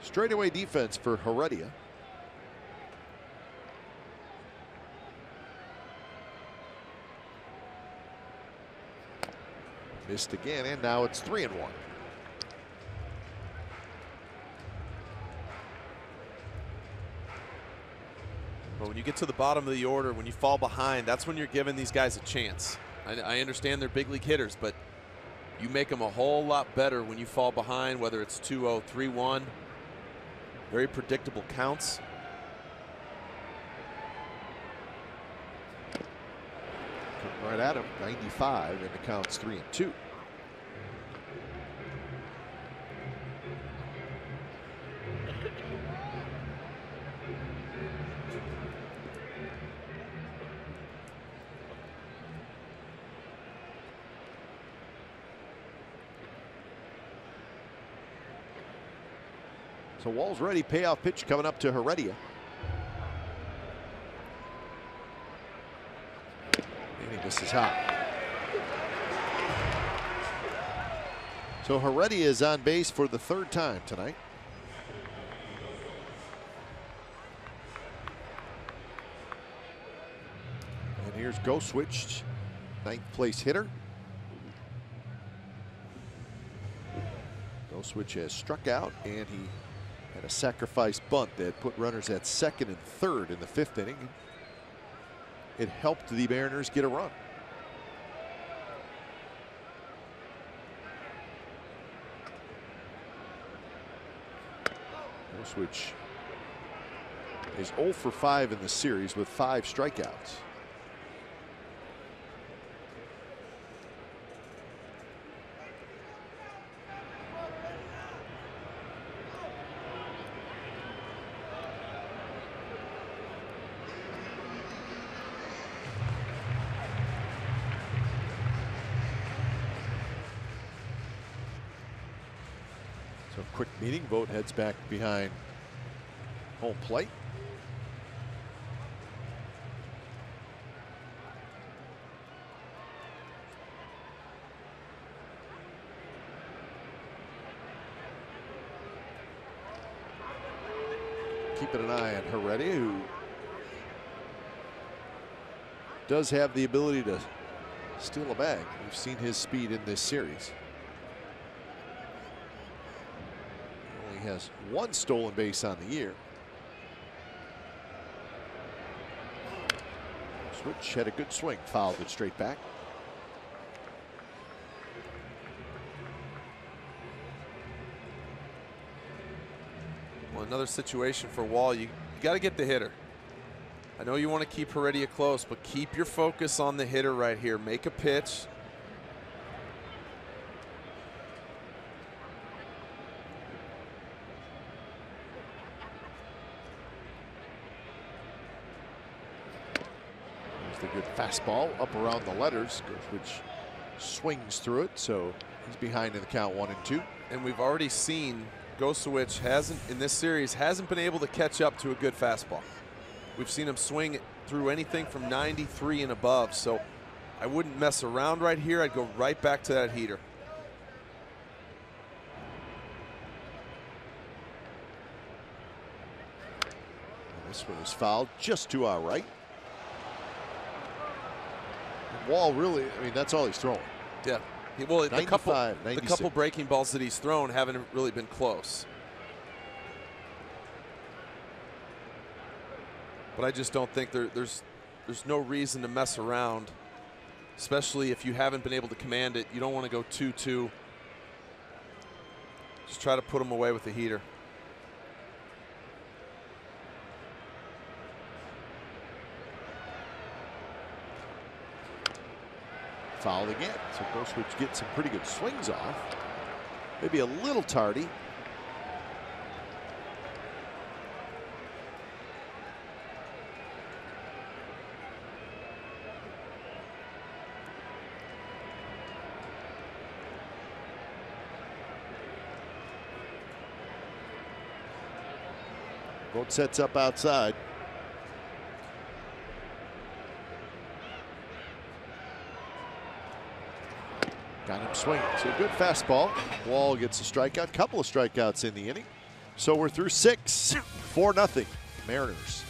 Straightaway defense for Heredia. Missed again, and now it's 3-1. But when you get to the bottom of the order, when you fall behind, that's when you're giving these guys a chance. I understand they're big league hitters, but you make them a whole lot better when you fall behind, whether it's 2-0, 3-1. Very predictable counts. Right at him, 95, and the count's 3-2. So Wall's ready. Payoff pitch coming up to Heredia. This is hot. So Heredia is on base for the 3rd time tonight. And here's Goswitch, 9th place hitter. Goswitch has struck out, and he had a sacrifice bunt that put runners at 2nd and 3rd in the 5th inning. It helped the Mariners get a run. Which is 0 for 5 in the series with 5 strikeouts. So quick meeting. Vogt heads back behind home plate. Keeping an eye on Heredia, who does have the ability to steal a bag. We've seen his speed in this series. He has 1 stolen base on the year. Switch had a good swing, fouled it straight back. Well, another situation for Wall. You got to get the hitter. I know you want to keep Heredia close, but keep your focus on the hitter right here. Make a pitch. Good fastball up around the letters, which swings through it, so he's behind in the count 1-2. And we've already seen Gosewich hasn't, in this series, hasn't been able to catch up to a good fastball. We've seen him swing through anything from 93 and above, so I wouldn't mess around right here. I'd go right back to that heater. This one is fouled just to our right. Wall really, I mean, that's all he's throwing. Yeah. Well, the couple 96. breaking balls that he's thrown haven't really been close. But I just don't think there's no reason to mess around, especially if you haven't been able to command it. You don't want to go 2-2. Just try to put him away with the heater. Fouled again. So Gosewich gets some pretty good swings off. Maybe a little tardy. Both sets up outside. Got him swinging. So a good fastball. Wall gets a strikeout. Couple of strikeouts in the inning. So we're through 6. 4-0 Mariners.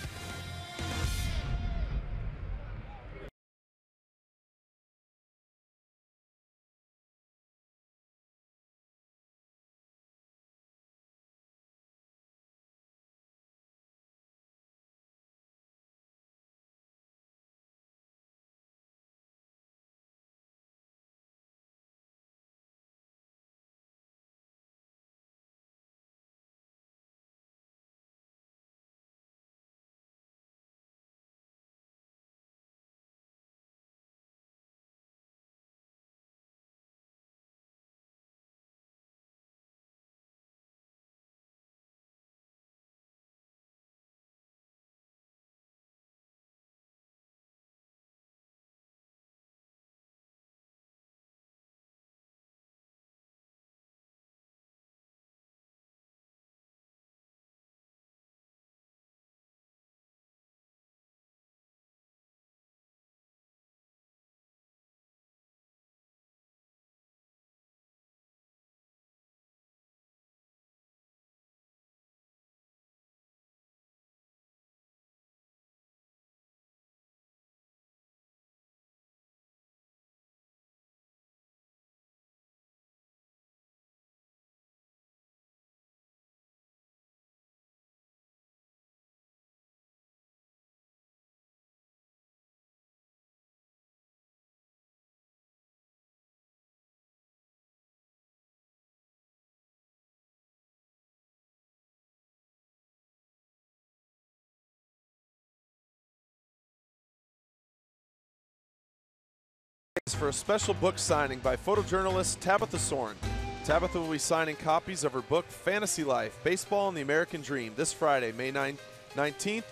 For a special book signing by photojournalist Tabitha Soren. Tabitha will be signing copies of her book Fantasy Life, Baseball and the American Dream this Friday, May 19th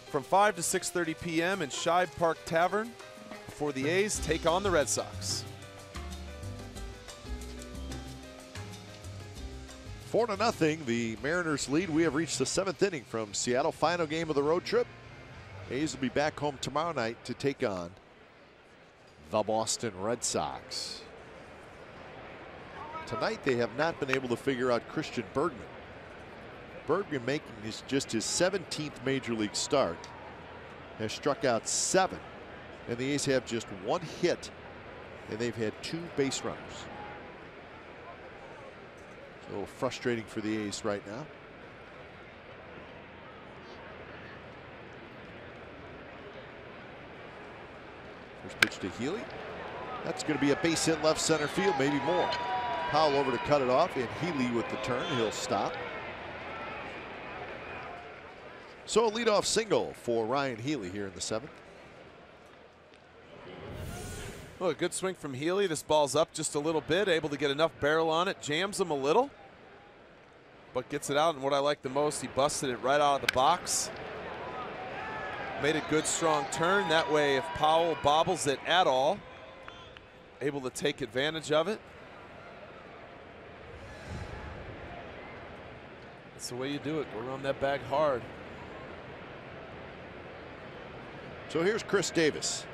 from 5 to 6:30 p.m. in Shibe Park Tavern before the A's take on the Red Sox. 4-0 the Mariners lead. We have reached the 7th inning from Seattle. Final game of the road trip. A's will be back home tomorrow night to take on the Boston Red Sox. Tonight they have not been able to figure out Christian Bergman. Bergman making just his 17th major league start. Has struck out 7. And the A's have just 1 hit. And they've had 2 base runners. So a little frustrating for the A's right now. First pitch to Healy. That's going to be a base hit left center field, maybe more. Powell over to cut it off, and Healy with the turn. He'll stop. So a leadoff single for Ryan Healy here in the 7th. Well, a good swing from Healy. This ball's up just a little bit, able to get enough barrel on it, jams him a little, but gets it out. And what I like the most, he busted it right out of the box. Made a good strong turn. That way, if Powell bobbles it at all, able to take advantage of it. That's the way you do it. Go around that bag hard. So here's Chris Davis.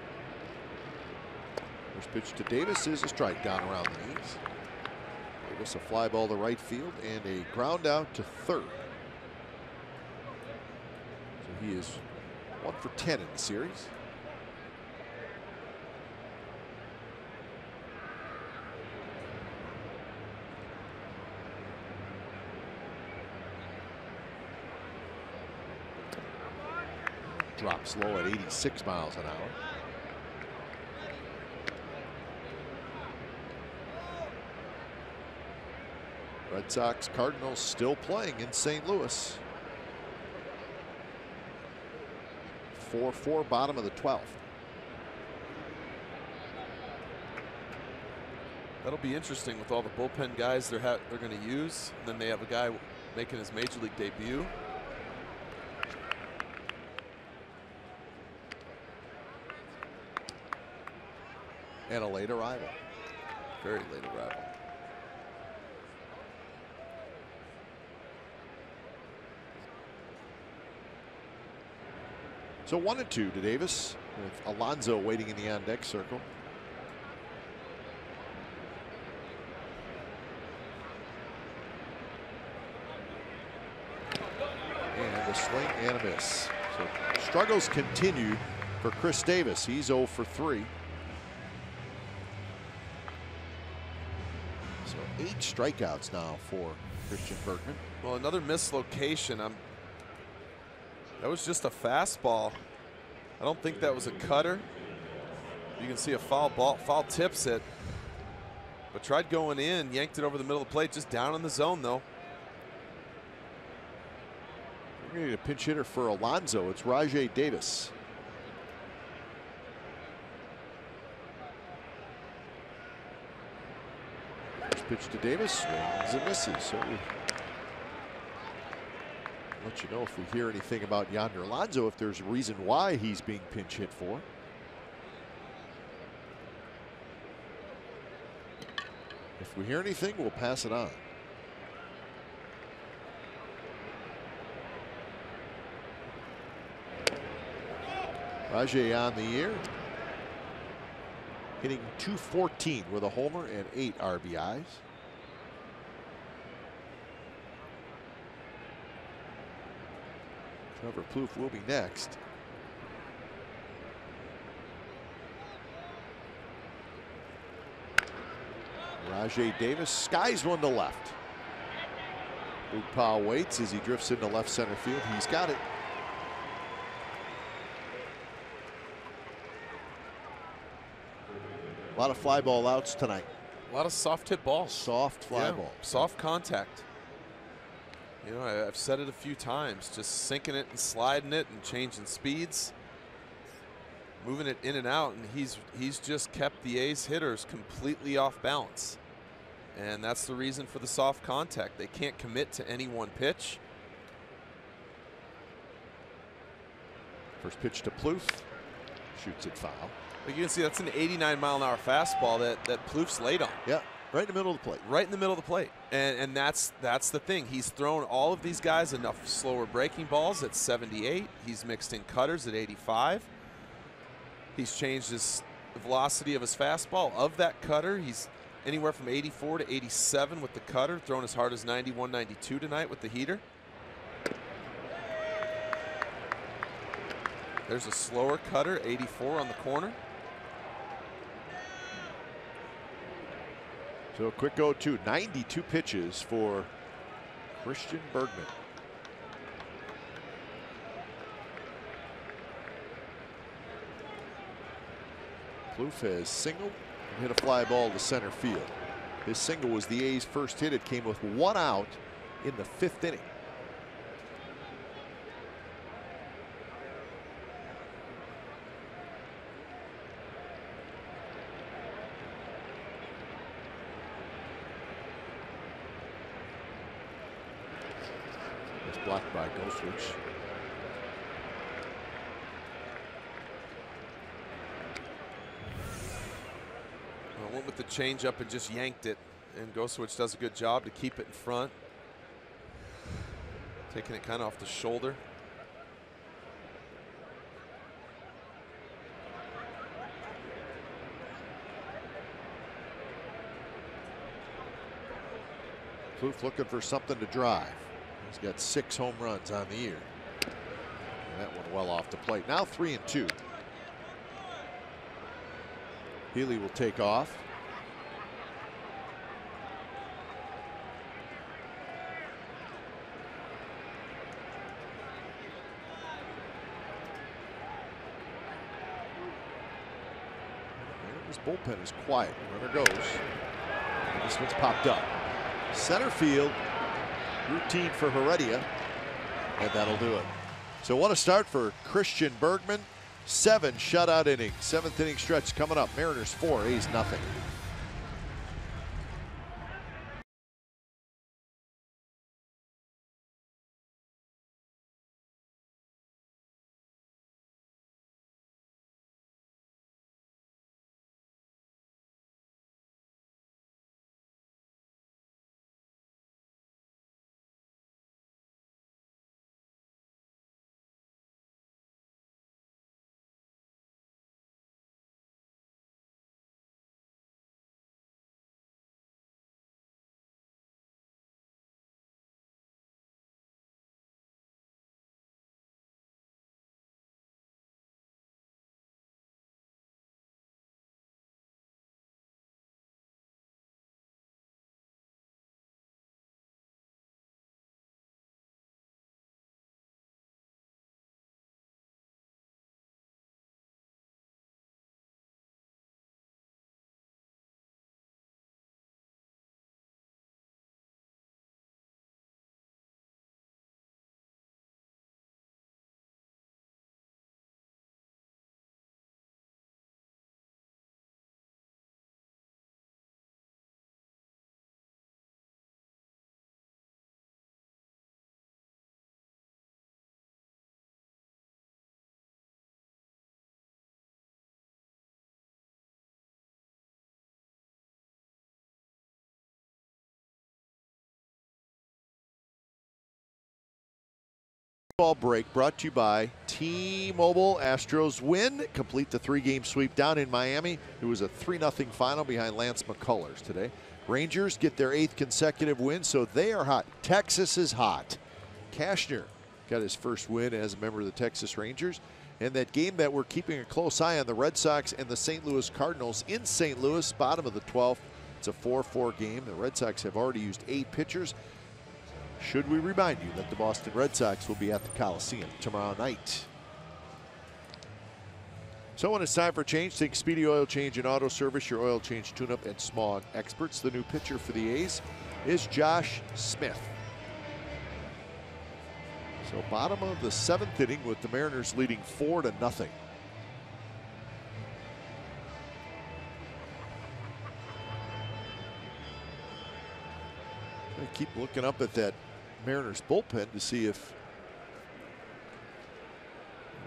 First pitch to Davis is a strike down around the knees. Davis a fly ball to right field and a ground out to third. So he is 1 for 10 in the series. Drops low at 86 miles an hour. Red Sox Cardinals still playing in St. Louis. 4-4 bottom of the 12th. That'll be interesting with all the bullpen guys they're going to use. And then they have a guy making his major league debut. And a late arrival. Very late arrival. So 1-2 to Davis with Alonso waiting in the on deck circle. And a swing and a miss. So struggles continue for Chris Davis. He's 0 for 3. So 8 strikeouts now for Christian Bergman. Well, another mislocation. That was just a fastball. I don't think that was a cutter. You can see a foul ball, foul tips it. But tried going in, yanked it over the middle of the plate, just down in the zone though. We're going to need a pinch hitter for Alonso. It's Rajai Davis. First pitch to Davis, swings and misses. So let you know if we hear anything about Yonder Alonso, if there's a reason why he's being pinch hit for. If we hear anything, we'll pass it on. Rajai on the year, hitting .214 with a homer and 8 RBIs. Trevor Plouffe will be next. Rajai Davis skies one to left. Luke Powell waits as he drifts into left center field. He's got it. A lot of fly ball outs tonight. A lot of soft hit balls. Soft fly ball. Soft contact. You know, I've said it a few times, just sinking it and sliding it and changing speeds, moving it in and out, and he's just kept the A's hitters completely off balance. And that's the reason for the soft contact. They can't commit to any one pitch. First pitch to Plouffe. Shoots it foul. But you can see that's an 89-mile-an-hour fastball that Plouffe's laid on. Yeah, right in the middle of the plate. Right in the middle of the plate. And that's the thing. He's thrown all of these guys enough slower breaking balls at 78. He's mixed in cutters at 85. He's changed the velocity of his fastball. Of that cutter, he's anywhere from 84 to 87 with the cutter, thrown as hard as 91, 92 tonight with the heater. There's a slower cutter, 84 on the corner. So a quick 0-2, 92 pitches for Christian Bergman. Plouffe has singled and hit a fly ball to center field. His single was the A's first hit. It came with 1 out in the 5th inning. It's blocked by Goswitch. Went with the changeup and just yanked it, and Goswitch does a good job to keep it in front. Taking it kind of off the shoulder. Plouffe looking for something to drive. He's got 6 home runs on the year. And that one well off the plate. Now 3-2. Healy will take off. This bullpen is quiet. Runner goes. And this one's popped up. Center field. Routine for Heredia. And that'll do it. So what a start for Christian Bergman. 7 shutout innings. 7th inning stretch coming up. Mariners 4, A's nothing. Ball break brought to you by T-Mobile. Astros win, complete the 3-game sweep down in Miami. It was a 3-0 final behind Lance McCullers today. Rangers get their 8th consecutive win, so they are hot. Texas is hot. Cashner got his first win as a member of the Texas Rangers. And that game that we're keeping a close eye on, the Red Sox and the St. Louis Cardinals in St. Louis, bottom of the 12th. It's a 4-4 game. The Red Sox have already used 8 pitchers. Should we remind you that the Boston Red Sox will be at the Coliseum tomorrow night. So when it's time for change, think Speedy Oil Change and Auto Service, your oil change tune-up and smog experts. The new pitcher for the A's is Josh Smith. So bottom of the 7th inning with the Mariners leading 4-0. I keep looking up at that Mariners bullpen to see if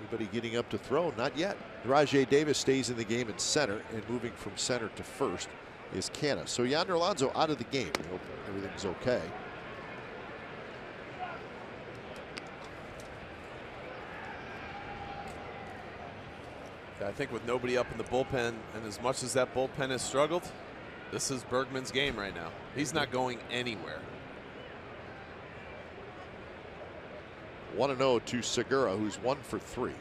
anybody getting up to throw. Not yet. Rajay Davis stays in the game in center, and moving from center to first is Canna. So Yonder Alonso out of the game. We hope everything's okay. I think with nobody up in the bullpen, and as much as that bullpen has struggled, this is Bergman's game right now. He's not going anywhere. 1-0 to Segura, who's 1 for 3.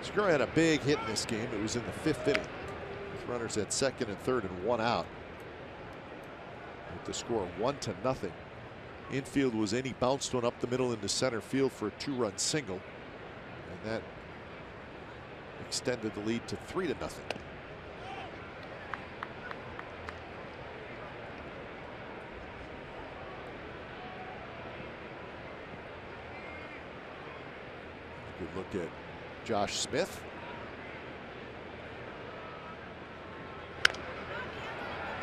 Segura had a big hit in this game. It was in the 5th inning. With runners at 2nd and 3rd and 1 out. With the score 1-0. Infield was in. He bounced one up the middle into center field for a 2-run single. And that extended the lead to 3-0. Good look at Josh Smith.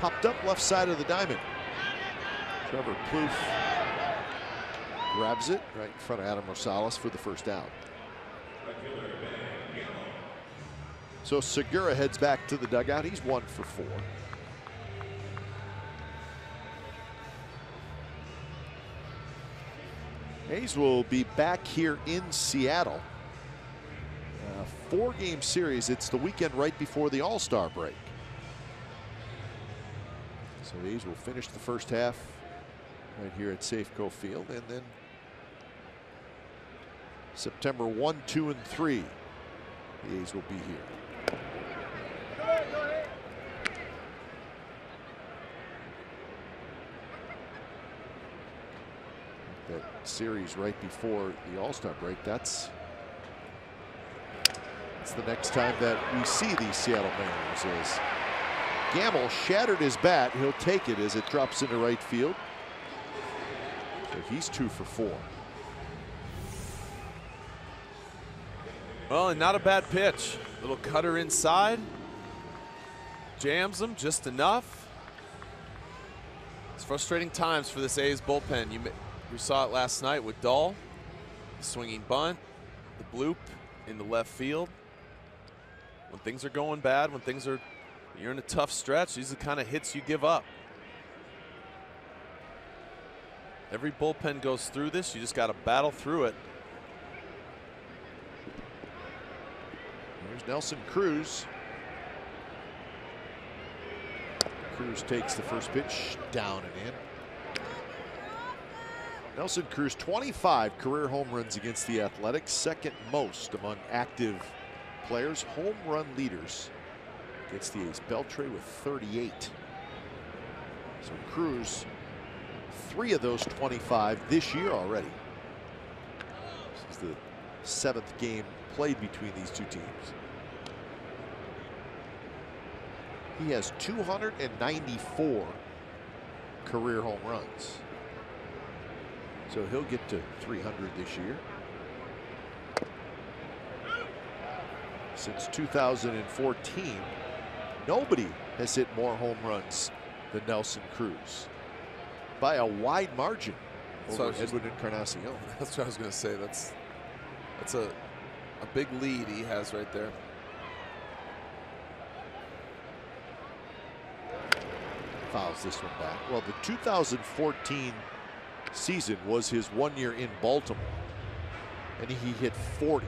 Popped up left side of the diamond. Trevor Plouffe grabs it right in front of Adam Rosales for the first out. So Segura heads back to the dugout. He's 1 for 4. A's will be back here in Seattle. 4-game series. It's the weekend right before the All-Star break. So the A's will finish the first half right here at Safeco Field, and then September 1, 2, and 3, the A's will be here. That series right before the All-Star break, that's the next time that we see these Seattle Mariners. As Gamble shattered his bat, he'll take it as it drops into right field. So he's 2 for 4. Well, and not a bad pitch. Little cutter inside. Jams him just enough. It's frustrating times for this A's bullpen. We saw it last night with Dahl. The swinging bunt, the bloop in the left field. When things are going bad, when you're in a tough stretch, these are the kind of hits you give up. Every bullpen goes through this. You just got to battle through it. There's Nelson Cruz. Cruz takes the first pitch, down and in. Nelson Cruz, 25 career home runs against the Athletics, second most among active players. Home run leaders against the A's, Beltre with 38. So Cruz, 3 of those 25 this year already. This is the 7th game played between these two teams. He has 294 career home runs. So he'll get to 300 this year. Since 2014, nobody has hit more home runs than Nelson Cruz, by a wide margin over Edwin Encarnacion. That's what I was going to say. That's a big lead he has right there. Fouls this one back. Well, the 2014 season was his 1 year in Baltimore, and he hit 40.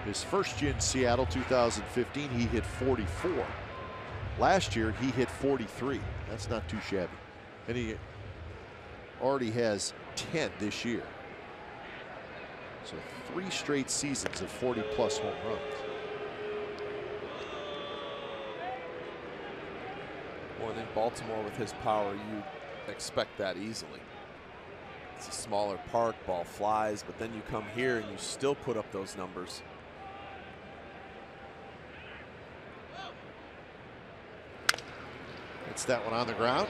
His first year in Seattle, 2015, he hit 44. Last year, he hit 43. That's not too shabby. And he already has 10 this year. So 3 straight seasons of 40-plus home runs. Well, and in Baltimore with his power, you expect that easily. It's a smaller park, ball flies, but then you come here and you still put up those numbers. It's that one on the ground.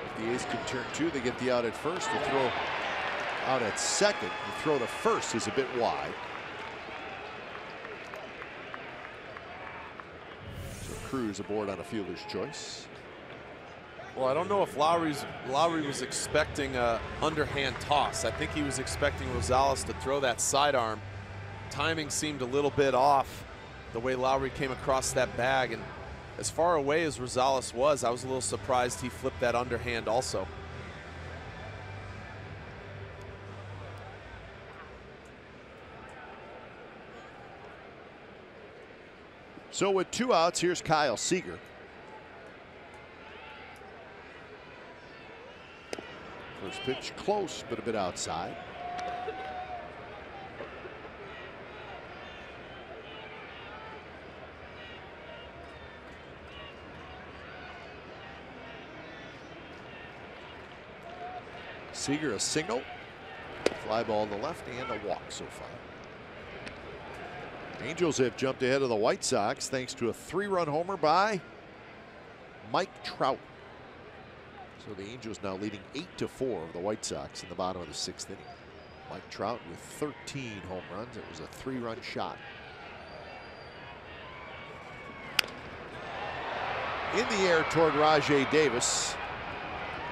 If the A's can turn 2, they get the out at first. The throw out at second. The throw to first is a bit wide. So Cruz aboard on a fielder's choice. Well, I don't know if Lowry was expecting a underhand toss. I think he was expecting Rosales to throw that sidearm. Timing seemed a little bit off the way Lowry came across that bag, and as far away as Rosales was, I was a little surprised he flipped that underhand also. So with 2 outs, here's Kyle Seager. First pitch close, but a bit outside. Seager a single, fly ball to the left, and a walk so far. Angels have jumped ahead of the White Sox thanks to a 3-run homer by Mike Trout. So the Angels now leading 8-4 over the White Sox in the bottom of the 6th inning. Mike Trout with 13 home runs. It was a 3-run shot. In the air toward Rajai Davis.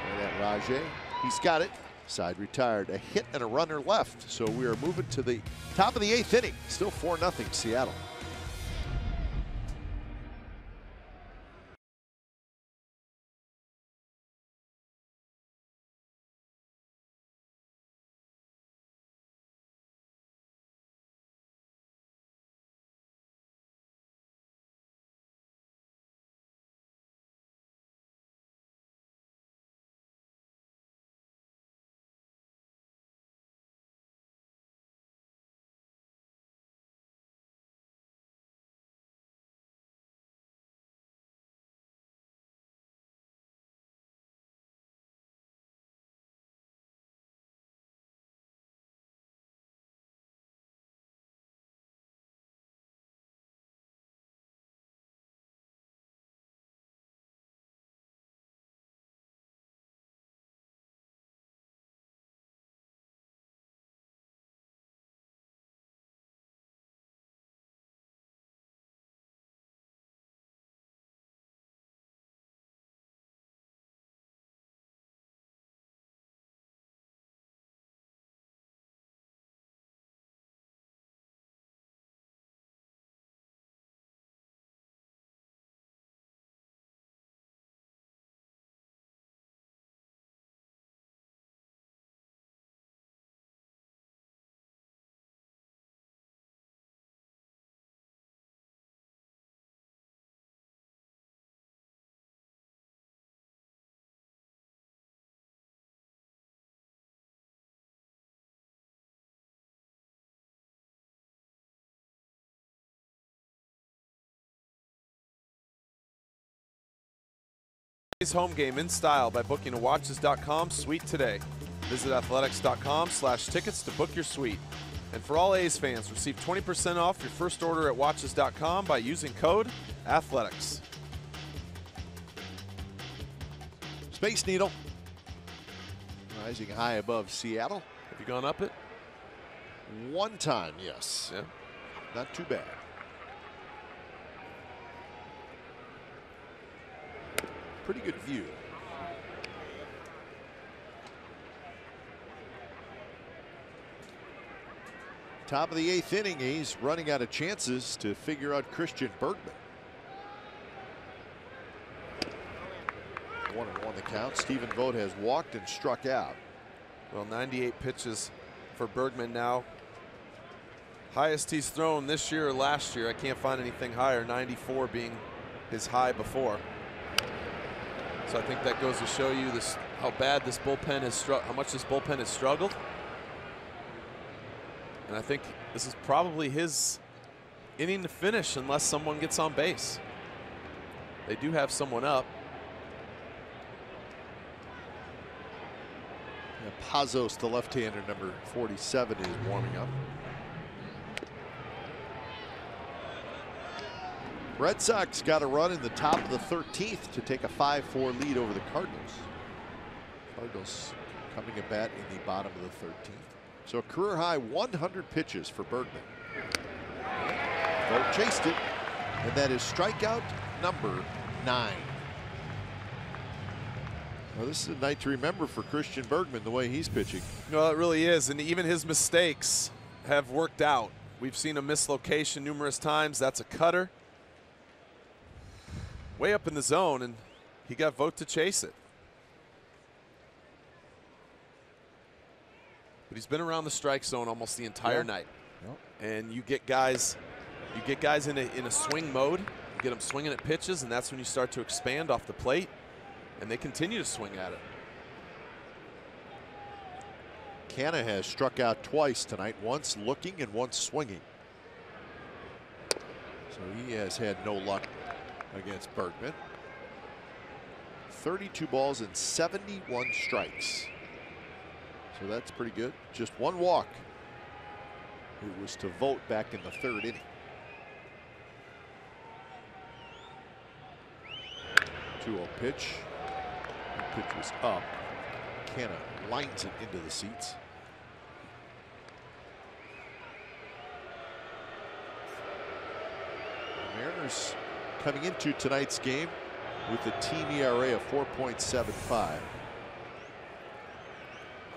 And that Rajai, he's got it. Side retired. A hit and a runner left. So we are moving to the top of the 8th inning. Still 4-0 Seattle. Home game in style by booking a watches.com suite today. Visit athletics.com/tickets to book your suite. And for all A's fans, receive 20% off your first order at watches.com by using code athletics. Space Needle rising high above Seattle. Have you gone up it? One time, yes. Yeah. Not too bad. Pretty good view. Top of the 8th inning, he's running out of chances to figure out Christian Bergman. 1-1 the count. Stephen Vogt has walked and struck out. Well, 98 pitches for Bergman now. Highest he's thrown this year or last year. I can't find anything higher, 94 being his high before. So I think that goes to show you this, how bad this bullpen has how much this bullpen has struggled. And I think this is probably his inning to finish unless someone gets on base. They do have someone up. Yeah, Pazos, the left-hander, number 47, is warming up. Red Sox got a run in the top of the 13th to take a 5-4 lead over the Cardinals. Cardinals coming at bat in the bottom of the 13th. So a career high 100 pitches for Bergman. Vogt chased it, and that is strikeout number 9. Well, this is a night to remember for Christian Bergman, the way he's pitching. No, it really is, and even his mistakes have worked out. We've seen a mislocation numerous times. That's a cutter. Way up in the zone, and he got Vogt to chase it. But he's been around the strike zone almost the entire night. And you get guys in a swing mode. You get them swinging at pitches, and that's when you start to expand off the plate. And they continue to swing at it. Canna has struck out twice tonight, once looking and once swinging. So he has had no luck against Bergman. 32 balls and 71 strikes. So that's pretty good. Just one walk. It was to Vogt back in the 3rd inning. 2-0 pitch. The pitch was up. Canna lines it into the seats. The Mariners coming into tonight's game with a team ERA of 4.75.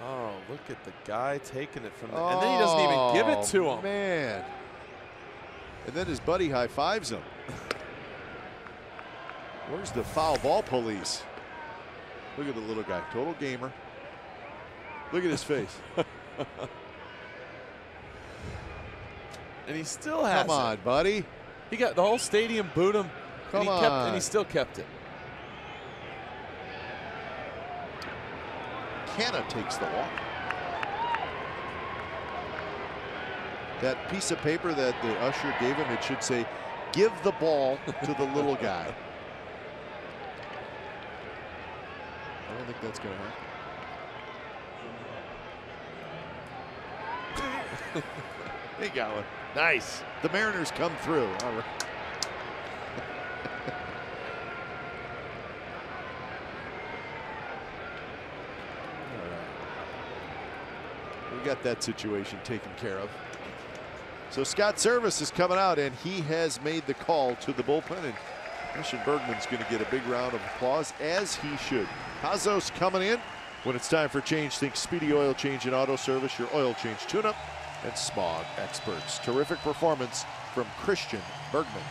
Oh, look at the guy taking it from the, and then he doesn't even give it to him. Man. And then his buddy high-fives him. Where's the foul ball police? Look at the little guy, total gamer. Look at his face. And he still has Come on, buddy. He got the whole stadium booed him. Come on. And he still kept it. Canna takes the walk. That piece of paper that the usher gave him, it should say, "Give the ball to the little guy." I don't think that's going to happen. He got one. Nice. The Mariners come through. All right. We got that situation taken care of. So Scott Service is coming out, and he has made the call to the bullpen, and Christian Bergman's going to get a big round of applause, as he should. Pazos coming in. When it's time for change, think Speedy Oil Change and Auto Service, your oil change tune-up and smog experts. Terrific performance from Christian Bergman.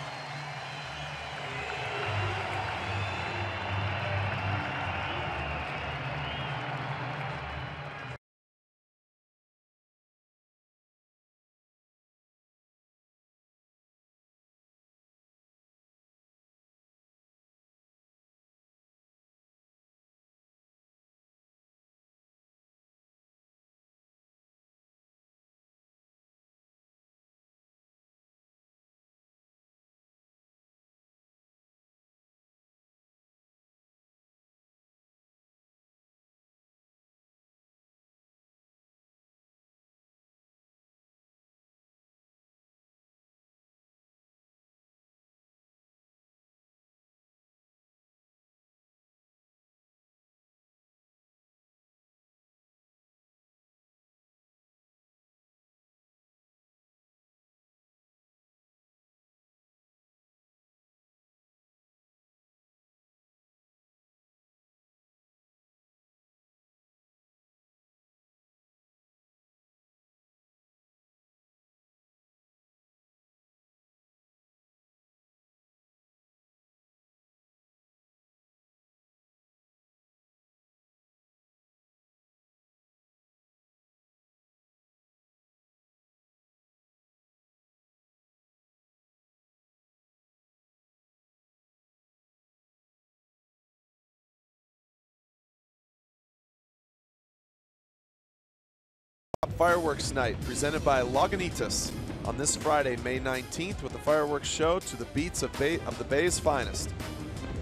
Fireworks Night presented by Lagunitas on this Friday, May 19th, with a fireworks show to the beats of the Bay's finest.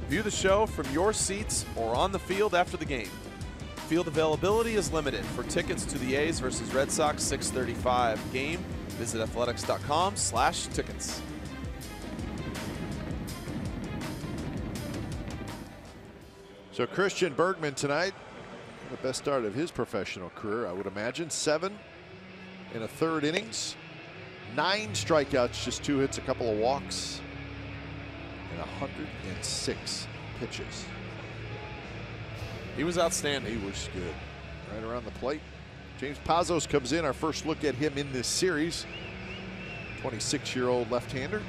View the show from your seats or on the field after the game. Field availability is limited. For tickets to the A's versus Red Sox 6:35 game, visit athletics.com/tickets. So Christian Bergman tonight, the best start of his professional career, I would imagine. 7 1/3 innings, 9 strikeouts, just 2 hits, a couple of walks, and 106 pitches. He was outstanding. He was good. Right around the plate. James Pazos comes in. Our first look at him in this series. 26-year-old left-hander.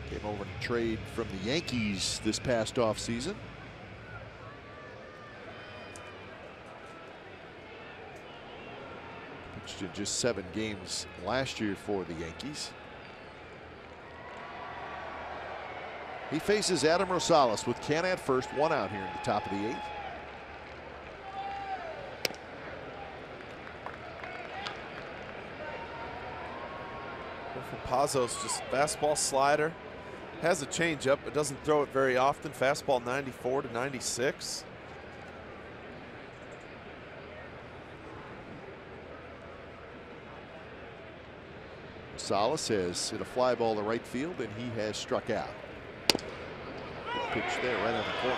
Came over to trade from the Yankees this past offseason. Pitched in just 7 games last year for the Yankees. He faces Adam Rosales with Can at first, 1 out here in the top of the 8th. For Pazos, just fastball, slider. Has a changeup, but doesn't throw it very often. Fastball 94 to 96. Rosales has hit a fly ball to right field, and he has struck out. Good pitch there, right on the corner.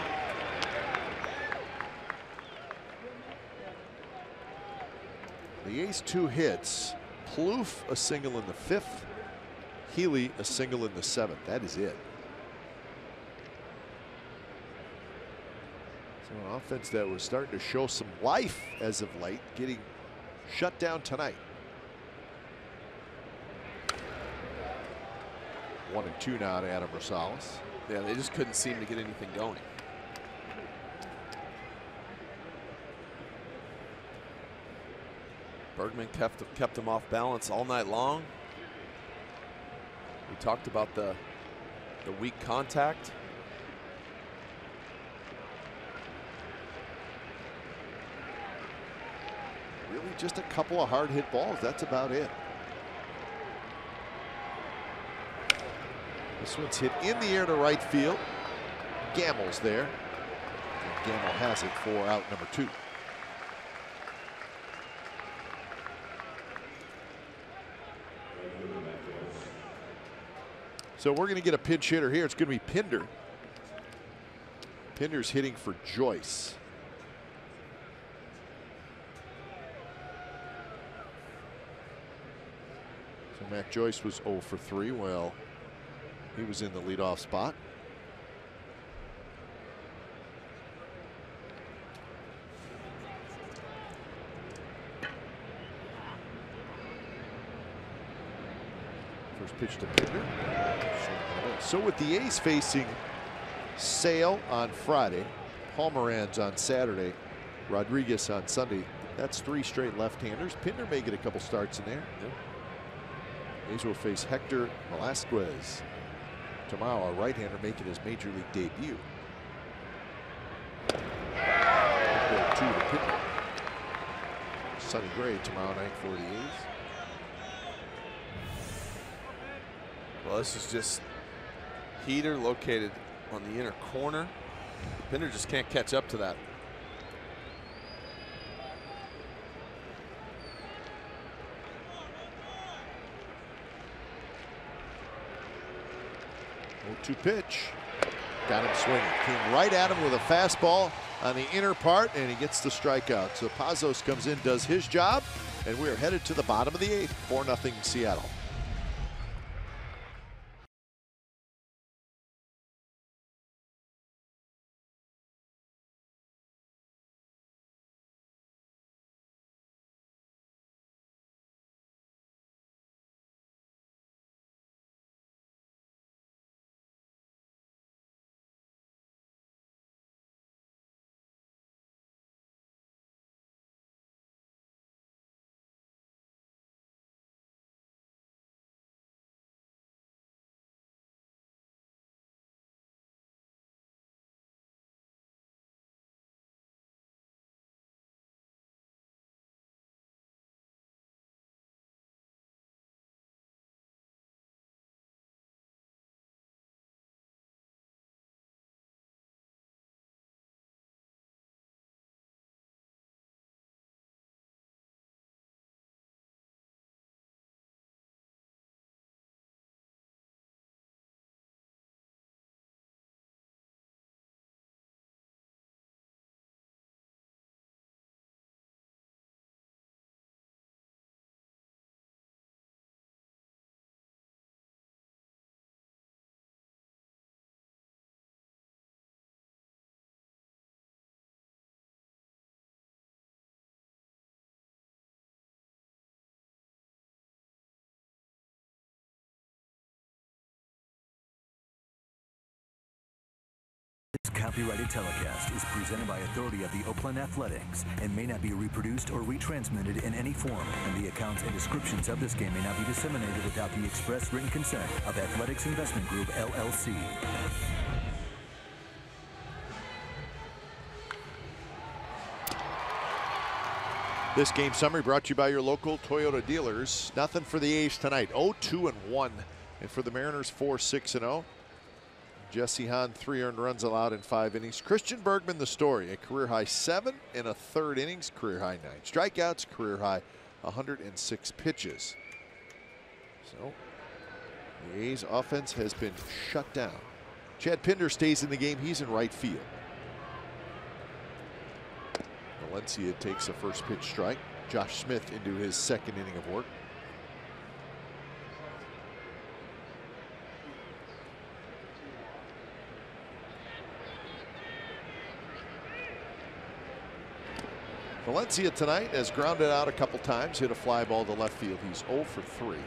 The A's 2 hits. Plouffe a single in the 5th. Healy a single in the 7th. That is it. So an offense that was starting to show some life as of late, getting shut down tonight. 1-2 now to Adam Rosales. Yeah, they just couldn't seem to get anything going. Bergman kept him off balance all night long. We talked about the weak contact. Really just a couple of hard hit balls. That's about it. This one's hit in the air to right field. Gamble's there. And Gamble has it for out number 2. So we're going to get a pinch hitter here. It's going to be Pinder. Pinder's hitting for Joyce. So Matt Joyce was 0 for 3. Well, he was in the leadoff spot. First pitch to Pinder. So with the A's facing Sale on Friday, Palmeranz on Saturday, Rodriguez on Sunday, that's 3 straight left-handers. Pinder may get a couple starts in there. Yeah. A's will face Hector Velasquez tomorrow, a right-hander making his major league debut. 2 to Pinder. Sonny Gray tomorrow night for the A's. Well, this is just heater located on the inner corner. Pinder just can't catch up to that. To pitch. Got him swinging. Came right at him with a fastball on the inner part, and he gets the strikeout. So Pazos comes in, does his job, and we're headed to the bottom of the 8th. 4-0 Seattle. copyrighted telecast is presented by authority of the Oakland Athletics and may not be reproduced or retransmitted in any form, and the accounts and descriptions of this game may not be disseminated without the express written consent of Athletics Investment Group, LLC. This game summary brought to you by your local Toyota dealers. Nothing for the A's tonight. 0-2-1. And for the Mariners, 4-6-0. Jesse Hahn, 3 earned runs allowed in 5 innings. Christian Bergman, the story. A career high 7 in a third innings. Career high 9 strikeouts. Career high 106 pitches. So the A's offense has been shut down. Chad Pinder stays in the game. He's in right field. Valencia takes a first pitch strike. Josh Smith into his second inning of work. Valencia tonight has grounded out a couple times, hit a fly ball to left field. He's 0 for 3.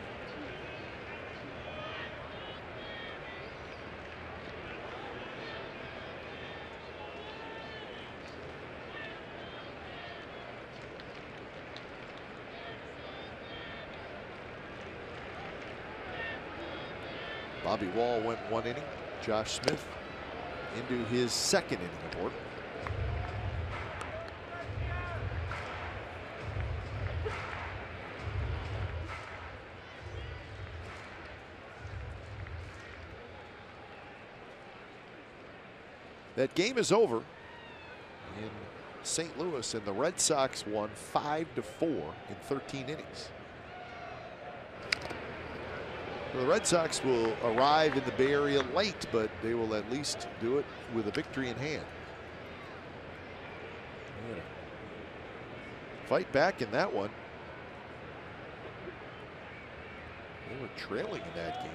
Bobby Wall went 1 inning. Josh Smith into his second inning of work. That game is over in St. Louis, and the Red Sox won 5-4 in 13 innings. The Red Sox will arrive in the Bay Area late, but they will at least do it with a victory in hand. Fight back in that one. They were trailing in that game.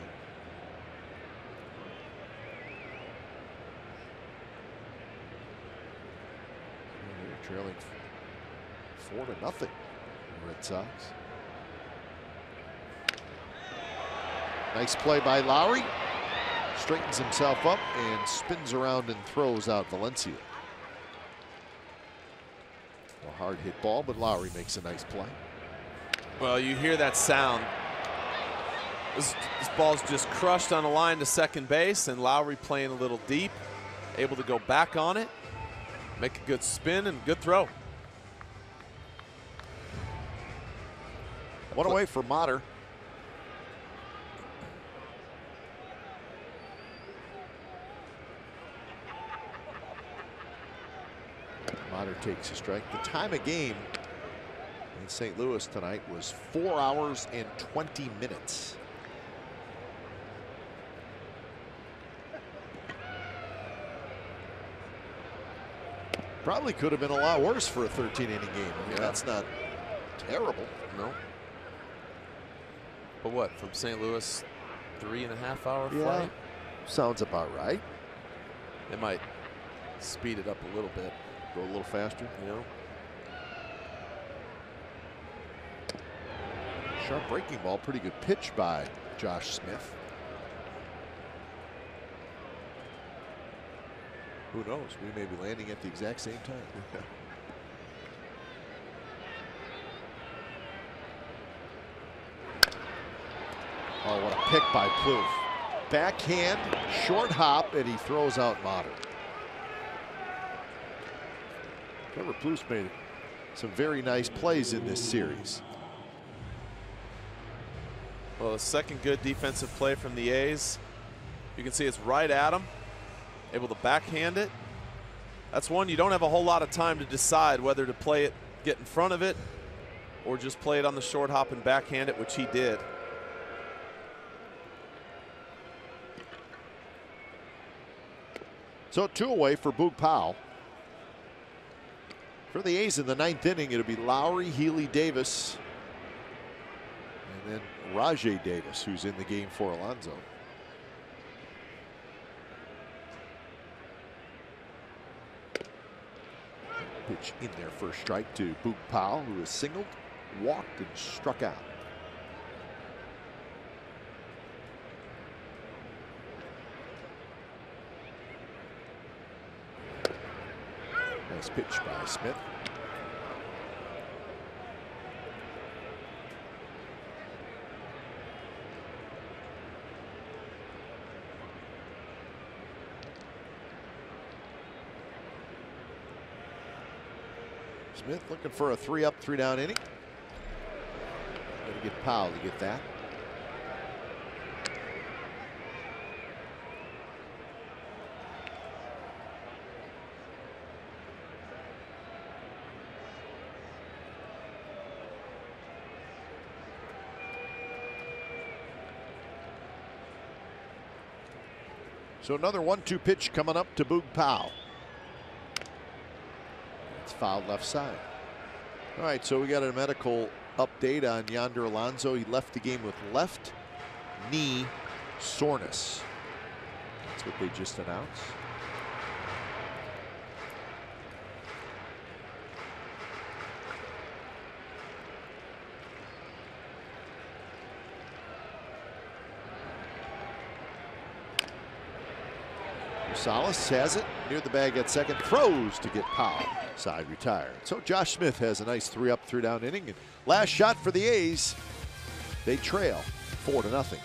They were trailing 4-0. The Red Sox. Nice play by Lowry. Straightens himself up and spins around and throws out Valencia. A hard hit ball, but Lowry makes a nice play. Well, you hear that sound. This ball's just crushed on a line to second base, and Lowry playing a little deep, able to go back on it, make a good spin and good throw. One away for Motter. Motter takes a strike. The time of game in St. Louis tonight was 4 hours and 20 minutes. Probably could have been a lot worse for a 13-inning game. I mean, that's not terrible. No. But what, from St. Louis, 3.5-hour flight? Sounds about right. They might speed it up a little bit. Go a little faster. You know. Sharp breaking ball. Pretty good pitch by Josh Smith. Who knows? We may be landing at the exact same time. Oh, what a pick by Plouffe. Backhand, short hop, and he throws out Motter. Trevor Plouffe's made some very nice plays in this series. Well, the second good defensive play from the A's. You can see it's right at him, able to backhand it. That's one you don't have a whole lot of time to decide whether to play it, get in front of it, or just play it on the short hop and backhand it, which he did. So 2 away for Boog Powell. For the A's in the 9th inning, it'll be Lowry, Healy, Davis, and then Rajay Davis, who's in the game for Alonso. Pitch in there, first strike to Boog Powell, who is singled, walked, and struck out. Nice pitch by Smith. Smith looking for a 3-up, 3-down inning. Got to get Powell to get that. So another 1-2 pitch coming up to Boog Powell. It's fouled left side. All right, so we got a medical update on Yonder Alonso. He left the game with left knee soreness. That's what they just announced. Salas has it near the bag at second, throws to get Powell. Side retired. So Josh Smith has a nice 3-up, 3-down inning. And last shot for the A's. They trail 4-0.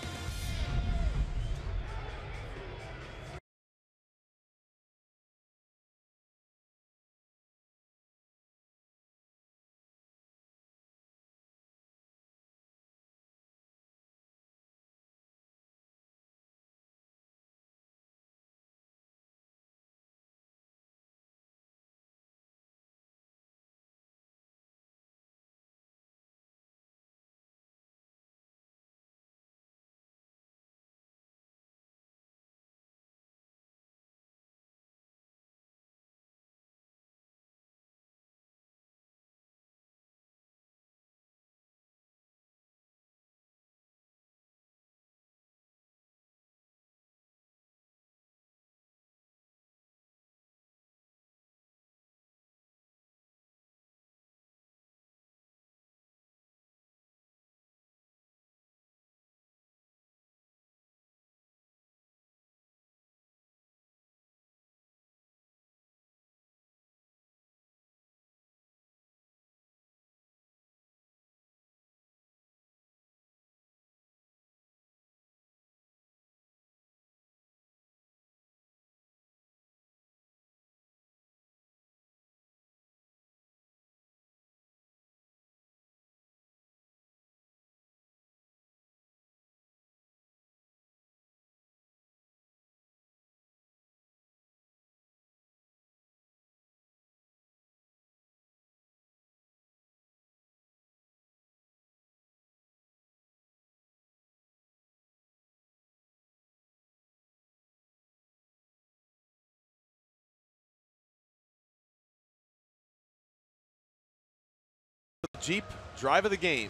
Jeep drive of the game.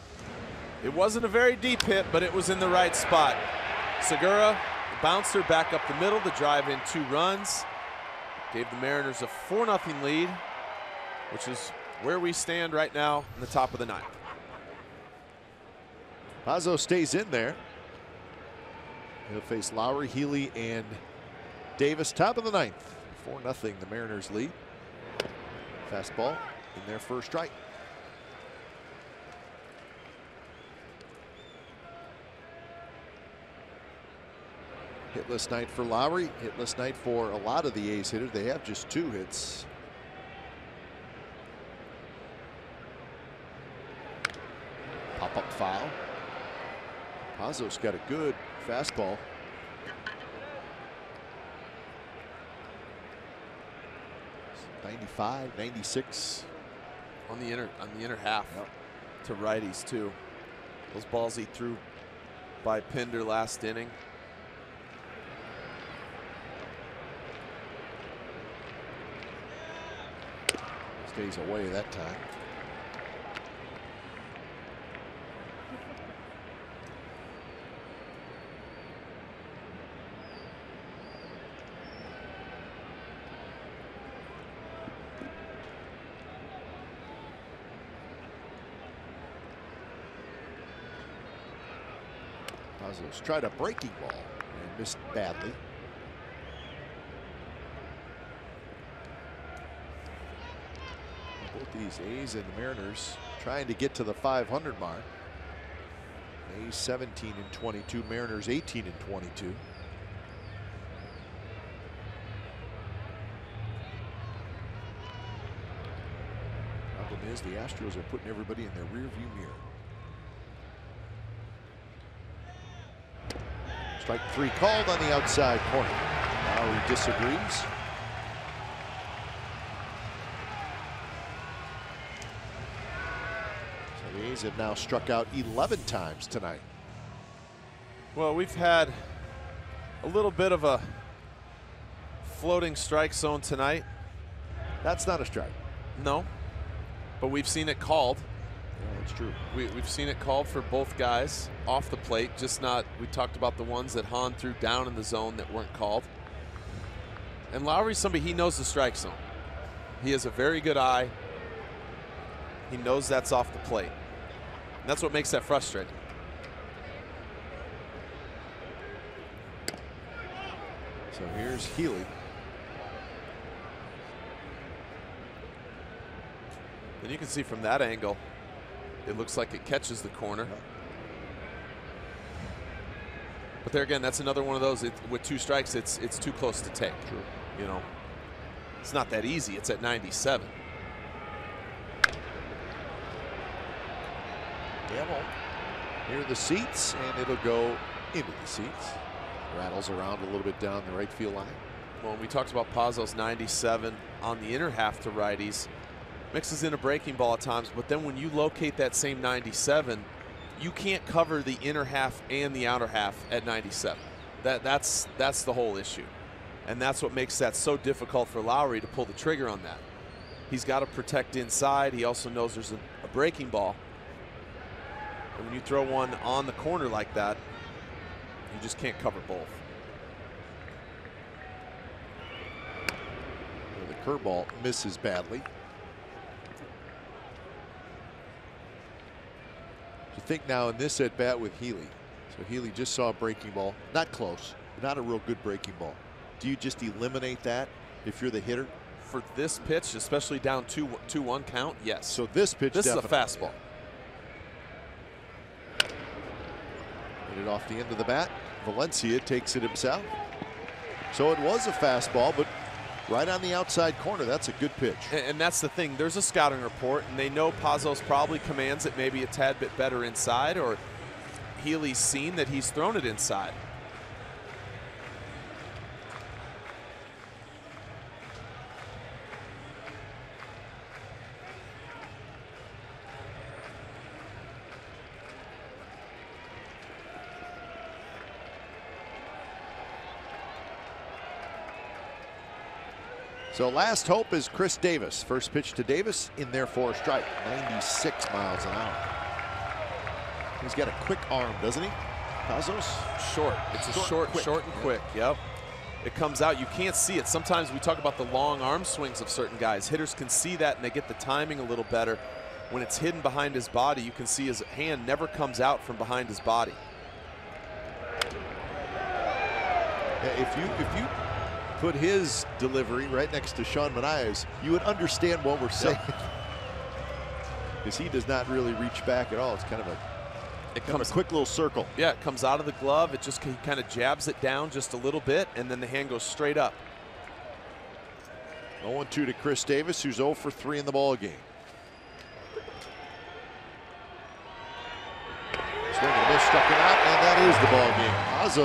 It wasn't a very deep hit, but it was in the right spot. Segura, the bouncer back up the middle to drive in 2 runs. Gave the Mariners a 4-0 lead, which is where we stand right now in the top of the 9th. Pazzo stays in there. He'll face Lowry, Healy, and Davis. Top of the 9th. 4-0 the Mariners lead. Fastball in there for a strike. Hitless night for Lowry. Hitless night for a lot of the A's hitters. They have just 2 hits. Pop-up foul. Pazzo's got a good fastball. .95, 96 on the inner half. Yep. To righties too. Those balls he threw by Pinder last inning. Stays away that time. Pazos tried a breaking ball and missed badly. Both these A's and the Mariners trying to get to the 500 mark. A's 17 and 22, Mariners 18 and 22. Problem is the Astros are putting everybody in their rearview mirror. Strike 3 called on the outside corner. Lowry disagrees. So the A's have now struck out 11 times tonight. Well, we've had a little bit of a floating strike zone tonight. That's not a strike. No, but we've seen it called. Yeah, that's true. We've seen it called for both guys off the plate, just not, we talked about the ones that Hahn threw down in the zone that weren't called. And Lowry's somebody, he knows the strike zone. He has a very good eye. He knows that's off the plate. And that's what makes that frustrating. So here's Healy. And you can see from that angle, it looks like it catches the corner. But there again, that's another one of those, with 2 strikes, it's too close to take. True. You know, it's not that easy. It's at 97. Gamble near the seats, and it'll go into the seats. Rattles around a little bit down the right field line. Well, we talked about Pazos 97 on the inner half to righties. Mixes in a breaking ball at times, but then when you locate that same 97, you can't cover the inner half and the outer half at 97. That's the whole issue. And that's what makes that so difficult for Lowry to pull the trigger on that. He's got to protect inside. He also knows there's a breaking ball. And when you throw one on the corner like that, you just can't cover both. The curveball misses badly. You think now in this at bat with Healy. So Healy just saw a breaking ball, not close, not a real good breaking ball. Do you just eliminate that if you're the hitter? For this pitch, especially down 2-1 count, yes. So this pitch, this definitely is a fastball. Hit it off the end of the bat. Valencia takes it himself. So it was a fastball, but right on the outside corner. That's a good pitch. And that's the thing. There's a scouting report, and they know Pazos probably commands it maybe a tad bit better inside, or Healy's seen that he's thrown it inside. So last hope is Chris Davis. First pitch to Davis, in there for a strike. 96 miles an hour. He's got a quick arm, doesn't he? Pazos? Short. It's a short and quick. Yep. It comes out. You can't see it. Sometimes we talk about the long arm swings of certain guys. Hitters can see that, and they get the timing a little better. When it's hidden behind his body, you can see his hand never comes out from behind his body. If you put his delivery right next to Sean Manaea's, you would understand what we're saying. Because he does not really reach back at all. It's kind of a quick little circle. Yeah, it comes out of the glove. It just kind of jabs it down just a little bit, and then the hand goes straight up. 0-2 to Chris Davis, who's 0 for 3 in the ball game. Swing and a miss, struck it out, and that is the ball game.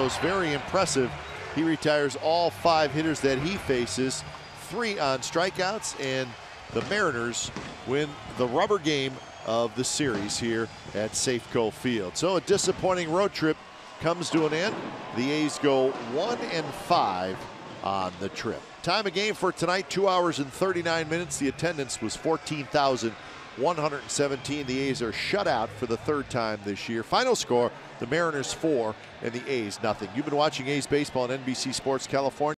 Pazos, very impressive. He retires all 5 hitters that he faces, 3 on strikeouts, and the Mariners win the rubber game of the series here at Safeco Field. So a disappointing road trip comes to an end. The A's go 1-5 on the trip. Time of game for tonight, 2 hours and 39 minutes. The attendance was 14,117. The A's are shut out for the 3rd time this year. Final score, the Mariners 4 and the A's nothing. You've been watching A's baseball on NBC Sports California.